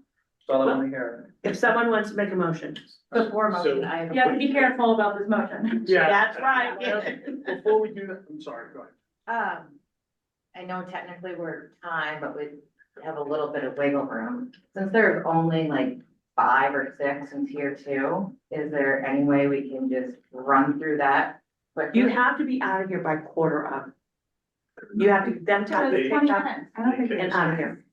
That's all I want to hear. if someone wants to make a motion. Before So- motion, I have. You have to be careful about this motion. Yeah. That's right. Before we do that, I'm sorry, go ahead. I know technically we're time, but we have a little bit of wiggle room. Since there's only like 5 or 6 in tier 2, is there any way we can just run through that? But You have to be out of here by 4:15. You have to, them time to It's pick 20 up minutes. I don't think and it's. out of here.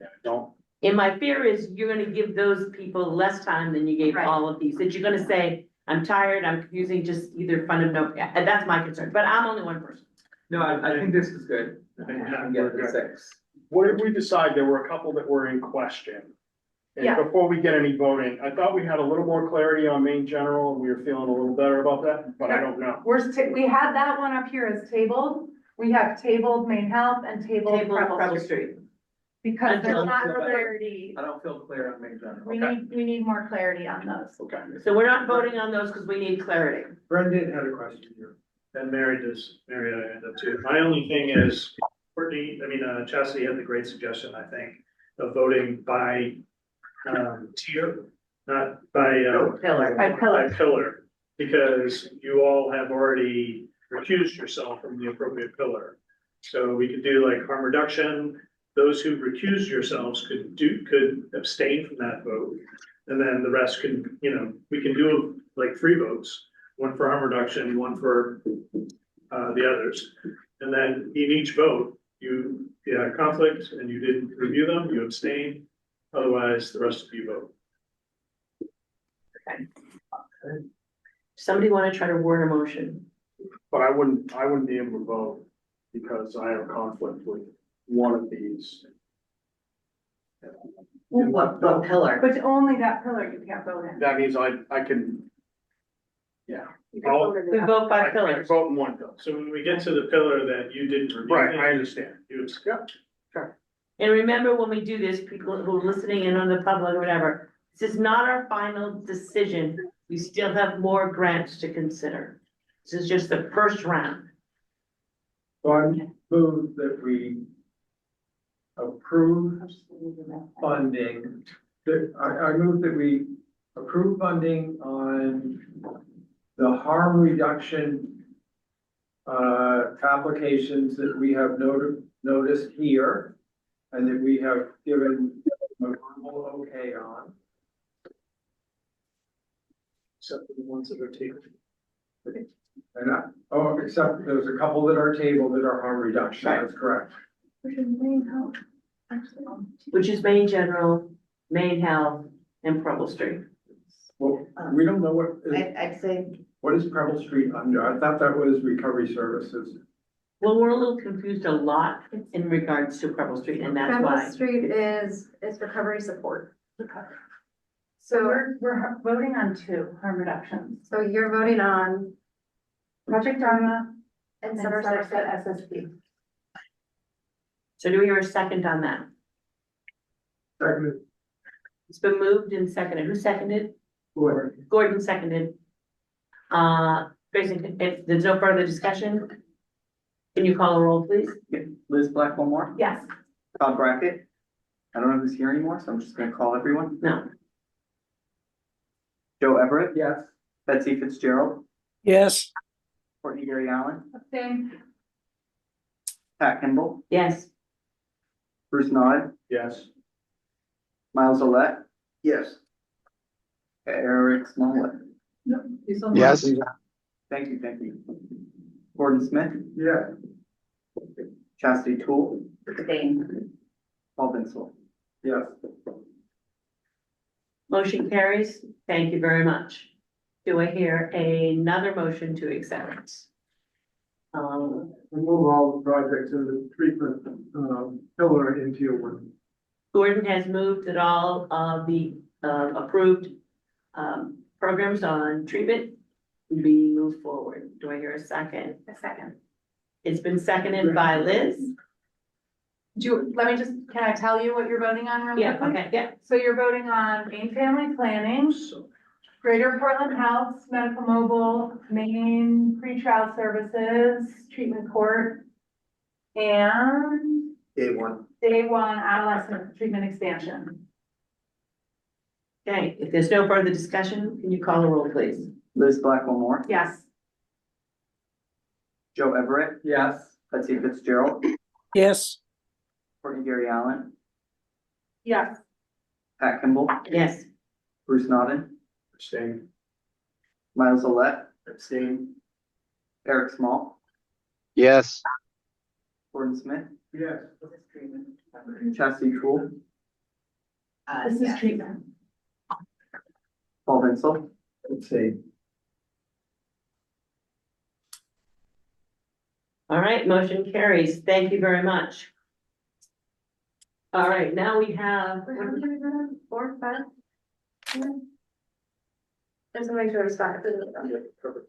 Yeah, don't, And my fear is you're gonna give those people less time than you gave Right. all of these, that you're gonna say, I'm tired, I'm confusing, just either fund them, no, and that's my concern, but I'm only one person. No, I think this is good. I think we can get the 6. what did we decide? There were a couple that were in question. Yeah. And before we get any voting, I thought we had a little more clarity on Maine General, and we were feeling a little better about that, but I don't know. We had that one up here as tabled. We have tabled Maine Health and tabled Table Preble Preble Street. Street. Because Until- there's not clarity. I don't feel clear on Main General. We need more clarity on those. Okay. So we're not voting on those because we need clarity. Brendan had a question here. And Mary I had that too. My only thing is, Chastity had the great suggestion, I think, of voting by, tier, not by, Pillar. By pillar. by pillar. Because you all have already recused yourself from the appropriate pillar. So we could do like harm reduction, those who recused yourselves could abstain from that vote. And then the rest can, we can do like 3 votes, one for harm reduction, one for the others. And then in each vote, you had a conflict and you didn't review them, you abstain. Otherwise, the rest of you vote. Somebody want to try to word a motion? But I wouldn't be able to vote because I have conflict with one of these. What pillar? But only that pillar you can't vote in. That means I can. Yeah. We vote by I pillar. can vote in one bill. So when we get to the pillar that you didn't review. Right, I understand. You And remember, when we do this, people who are listening in on the public or whatever, this is not our final decision. We still have more grants to consider. This is just the first round. So I move that we approve funding, I move that we approve funding on the harm reduction applications that we have noticed here and that we have given a verbal okay on. Except for the ones that are taken. And except there's a couple that are tabled that are harm reduction, that's correct. Which is Maine General, Maine Health, and Preble Street. Well, we don't know what I'd say, what is Preble Street under? I thought that was recovery services. Well, we're a little confused a lot in regards to Preble Street, and that's why. Preble Street is recovery support. So we're voting on 2 harm reductions. So you're voting on Project Dharma and and Somerset. Somerset SSP. So do we hear a second on that? Second, It's been moved and seconded. Who seconded? Gordon seconded. Basically, if there's no further discussion, can you call a roll, please? Liz Blackwell-Moore, Yes. Todd Brackett. I don't know who's here anymore, so I'm just gonna call everyone. No. Joe Everett, yes. Betsy Fitzgerald, Yes. Courtney Gary Allen, Abstain. Pat Kimball, Yes. Bruce Nod, Yes. Miles Olet, Yes. Eric Smollett. Yes. Thank you. Gordon Smith, Yeah. Chastity Toole, abstain. Paul Vinsel. Yes. Motion carries. Thank you very much. Do I hear another motion to accept? Remove all the projects in the treatment, pillar into your one. Gordon has moved that all of the approved programs on treatment be moved forward. Do I hear a second? A second. It's been seconded by Liz. Can I tell you what you're voting on real Yeah, quickly? okay, yeah. So you're voting on Maine Family Planning, Greater Portland Health, Medical Mobile, Maine Pretrial Services, Treatment Court, and Day one. Day 1 Adolescent Treatment Expansion. Okay, if there's no further discussion, can you call a roll, please? Liz Blackwell-Moore, Yes. Joe Everett, Yes. Betsy Fitzgerald, Yes. Courtney Gary Allen, Yes. Pat Kimball, Yes. Bruce Nodden, Abstain. Miles Olet, Abstain. Eric Small, Yes. Gordon Smith, Yes. Chastity Toole, This is treatment. Paul Vinsel. Let's see. All right, motion carries. Thank you very much. All right, now we have, How many did we vote on? 4, 5? Just to make sure it's 5.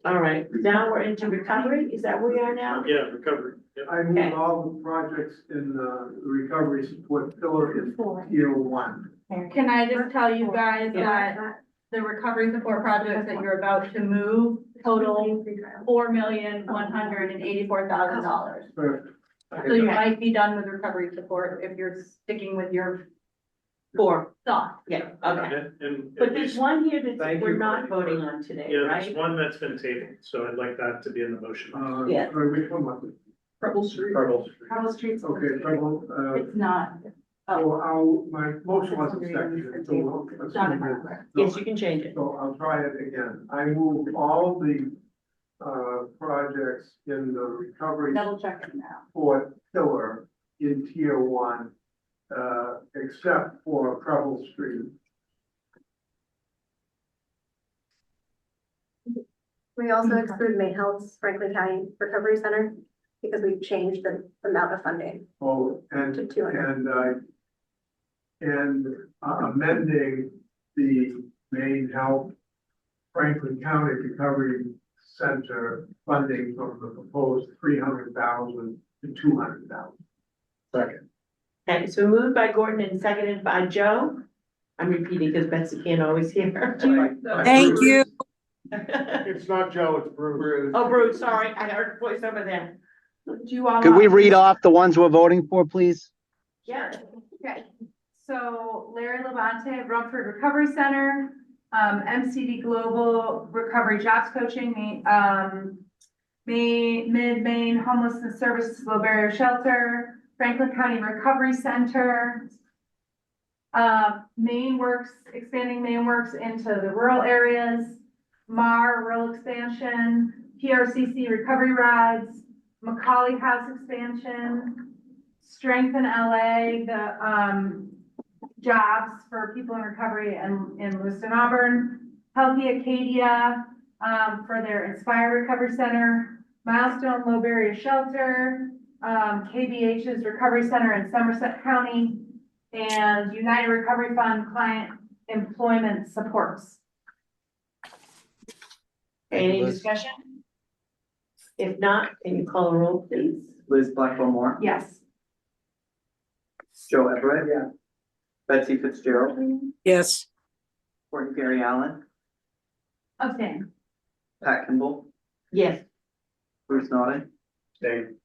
all right, now we're into recovery. Is that where we are now? Yeah, recovery. Yep. I Okay. move all the projects in the recovery support pillar in tier 1. Can I just tell you guys Yeah. that the recovery support projects that you're about to move total $4,184,000. Perfect. So you might be done with recovery support if you're sticking with your 4, thought. yeah, okay. And But at there's least, one here that Thank we're you, not Courtney. voting on today, yeah, right? there's one that's been tabled, so I'd like that to be in the motion. Yeah. Sorry, which one was it? Preble Street. Carroll Street's. Okay, Preble, It's not. my motion wasn't seconded, so. Yes, you can change it. So I'll try it again. I move all the, projects in the recovery Double check it now. for pillar in tier one, except for Preble Street. We also exclude Maine Health's Franklin County Recovery Center because we've changed the amount of funding Oh, and, to 200. and amending the Maine Health Franklin County Recovery Center funding from the proposed 300,000 to 200,000. Second. Okay, so moved by Gordon and seconded by Joe. I'm repeating because Betsy can't always hear. Thank you. It's not Joe, it's Bruce. Oh, Bruce, sorry, I heard a voice over there. Do you all? Could we want- read off the ones we're voting for, please? Yeah. Okay, so Larry Levante, Rumford Recovery Center, MCD Global Recovery Jobs Coaching, Mid-Maine Homelessness Services Low Barrier Shelter, Franklin County Recovery Center, Maine Works, expanding Maine Works into the rural areas, MAR Rural Expansion, PRCC Recovery Rides, Macaulay House Expansion, Strengthen LA, the, jobs for people in recovery in Lewiston, Auburn, Healthy Acadia, for their Inspire Recovery Center, Milestone Low Barrier Shelter, KBH's Recovery Center in Somerset County, and United Recovery Fund Client Employment Supports. Any discussion? If not, can you call a roll, please? Liz Blackwell Moore, Yes. Joe Everett. Yeah. Betsy Fitzgerald, Yes. Courtney Gary Allen, Abstain. Pat Kimball, Yes. Bruce Naughton, Abstain.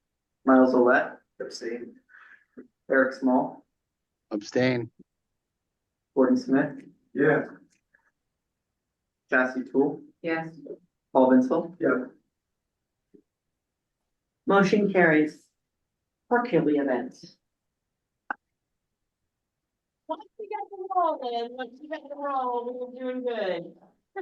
Miles Olet. Abstain. Eric Small, Abstain. Gordon Smith, Yes. Chassie Tool, Yes. Paul Vincil. Yeah. Motion carries. Herculean events. Once we get the roll in, we're doing good.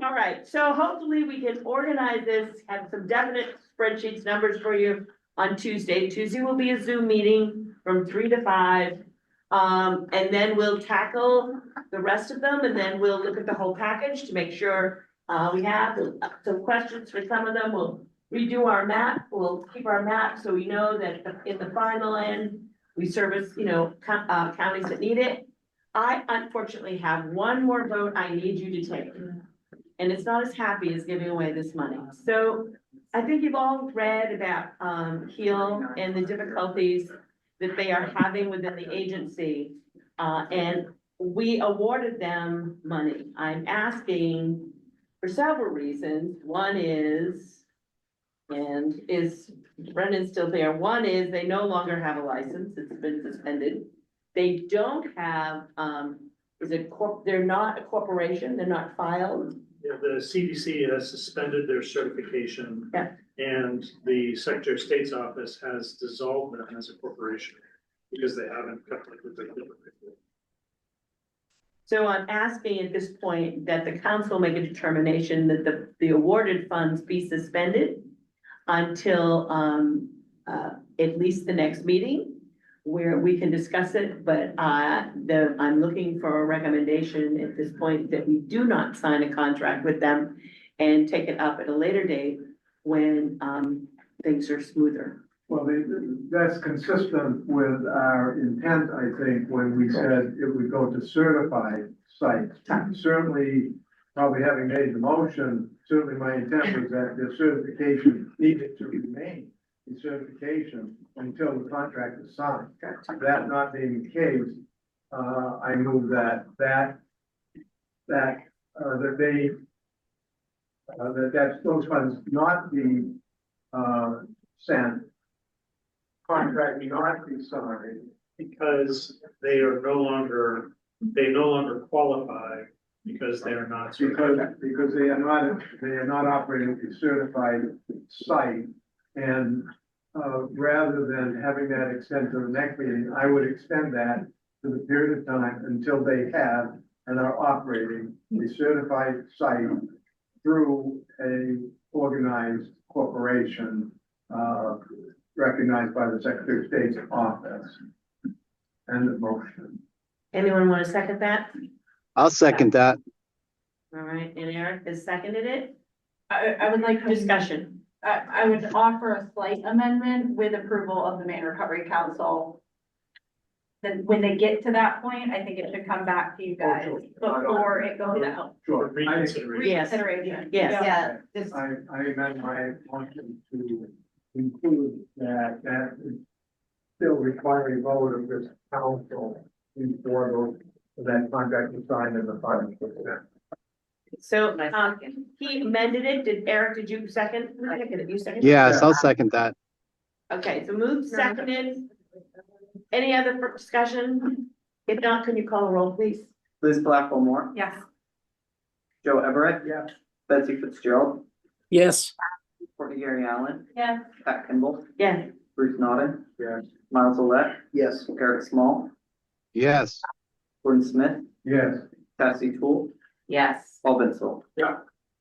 All right, so hopefully we can organize this, have some definite spreadsheets, numbers for you on Tuesday. Tuesday will be a Zoom meeting from 3 to 5. And then we'll tackle the rest of them, and then we'll look at the whole package to make sure we have some questions for some of them. We'll redo our map. We'll keep our map so we know that in the final end, we service, counties that need it. I unfortunately have one more vote I need you to take. And it's not as happy as giving away this money. So I think you've all read about HEAL and the difficulties that they are having within the agency. And we awarded them money. I'm asking for several reasons. One is, and is Brendan still there? One is they no longer have a license. It's been suspended. They don't have, they're not a corporation, they're not filed. Yeah, the CDC has suspended their certification. Yeah. And the Secretary of State's office has dissolved them as a corporation because they haven't kept up with the. So I'm asking at this point that the council make a determination that the awarded funds be suspended until, at least the next meeting, where we can discuss it, but I'm looking for a recommendation at this point that we do not sign a contract with them and take it up at a later date when things are smoother. Well, that's consistent with our intent, I think, when we said it would go to certified sites. Certainly, probably having made the motion, certainly my intent was that the certification needed to remain in certification until the contract is signed. That not being the case, I move that those funds not be sent, contract not be signed. Because they no longer qualify because they are not. Because they are not operating a certified site. And rather than having that extend to the next meeting, I would extend that to the period of time until they have and are operating a certified site through a organized corporation, recognized by the Secretary of State's office. End of motion. Anyone want to second that? I'll second that. All right, and Eric has seconded it. I would like to Discussion. I would offer a slight amendment with approval of the Maine Recovery Council. Then when they get to that point, I think it should come back to you guys before it goes out. Sure. Reconsideration. Yes. Reconsideration. Yes. Yeah, this, I amend my motion to include that is still requiring vote of this council before that contract is signed in the final percent. So, he amended it. Did you second? You seconded? Yes, I'll second that. Okay, so moved, seconded. Any other discussion? If not, can you call a roll, please? Liz Blackwell Moore, Yes. Joe Everett. Yes. Betsy Fitzgerald, Yes. Courtney Gary Allen, Yes. Pat Kimball, Yes. Bruce Naughton, Yes. Miles Olet, Yes. Eric Small, Yes. Gordon Smith, Yes. Cassie Tool, yes. Paul Vinsel. Yeah.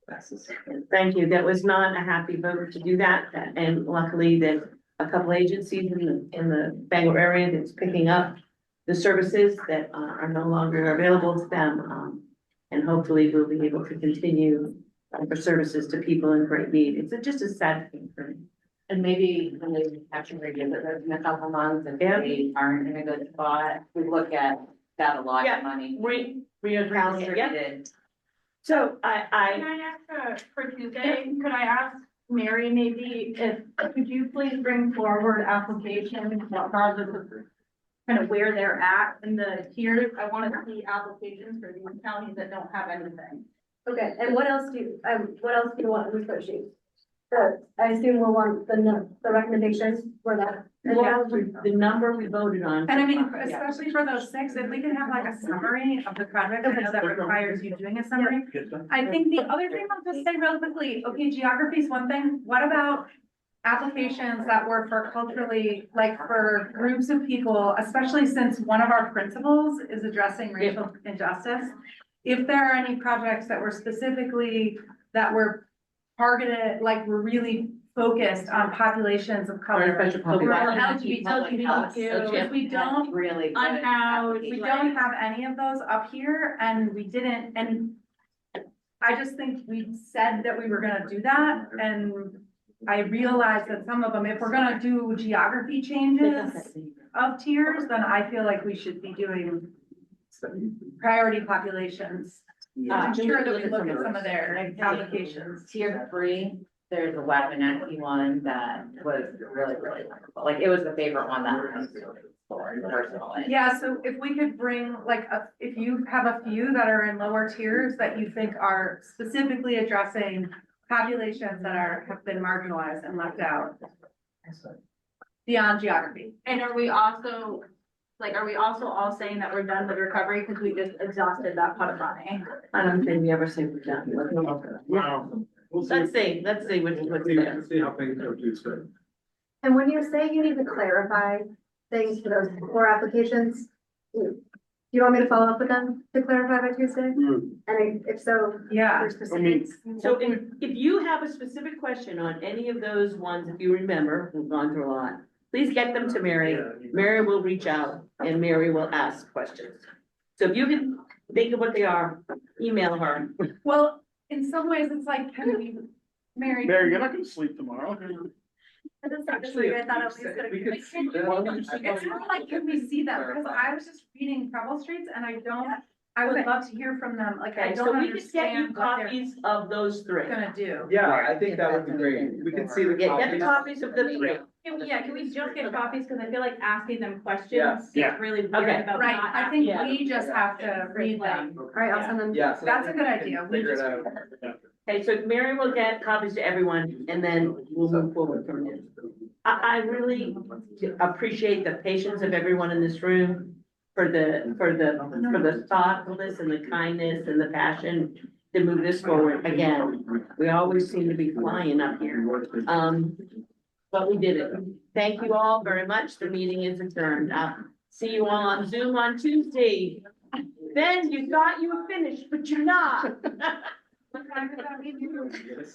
Passes. Thank you. That was not a happy vote to do that, and luckily that a couple agencies in the Bangor area that's picking up the services that are no longer available to them. And hopefully we'll be able to continue for services to people in great need. It's just a sad thing for me. And maybe when we actually revisit those in a couple months and Yeah. they aren't in a good spot, we look at that a lot Yeah. of money. Redistributed. So Can I ask, for Tuesday, could I ask Mary maybe could you please bring forward applications regardless of kind of where they're at in the tiers? I want to see applications for these counties that don't have anything. Okay, and what else do you want in the spreadsheet? I assume we'll want the recommendations for that. the number we voted on. And I mean, Yeah. especially for those six, if we can have like a summary of the project, I know that requires you doing a summary. I think the other thing I'll just say real quickly, okay, geography is one thing. What about applications that were for culturally, like for groups of people, especially since one of our principles is addressing racial injustice? If there are any projects that were specifically, that were targeted, like were really focused on populations of color. Special Or population. LGBTQ, if we don't Really good unhoused, we application. don't have any of those up here, and we didn't, and I just think we said that we were gonna do that, and I realized that some of them, if we're gonna do geography changes of tiers, then I feel like we should be doing priority populations. I'm sure that we look at some of their applications. Tier 3, there's a Wabanaki one that was really, really wonderful. Like, it was the favorite one that I was for personally. Yeah, so if we could bring, like, if you have a few that are in lower tiers that you think are specifically addressing populations that have been marginalized and left out beyond geography. And are we also all saying that we're done with recovery because we just exhausted that pot of money? I don't think we ever say we're done. Let's see what's there. See how things go Tuesday. And when you say you need to clarify things for those 4 applications, do you want me to follow up with them to clarify by Tuesday? And if so, Yeah. for specifics. So if you have a specific question on any of those ones, if you remember, we've gone through a lot, please get them to Mary. Mary will reach out and Mary will ask questions. So if you can think of what they are, email her. Well, in some ways, it's like, can we, Mary? Mary, you're not gonna sleep tomorrow. I just thought at least We could see It's not like, can we see them? Because I was just reading Trouble Streets and I would love to hear from them. Like, I Okay, so don't we could get you understand what they're copies of those three. gonna do. Yeah, I think that would be great. We could see the Get the copies. copies of the three. Can we just get copies? Because I feel like asking them questions Yeah. is really weird Okay. about Right, not I think asking. we just have to read them. All right, I'll send them. Yeah. so That's a good idea. We Figure it just- out. Okay, so Mary will get copies to everyone and then we'll move forward from there. I really appreciate the patience of everyone in this room for the thoughtfulness and the kindness and the passion to move this forward. Again, we always seem to be flying up here. but we did it. Thank you all very much. The meeting is adjourned. See you all on Zoom on Tuesday. Then you thought you were finished, but you're not.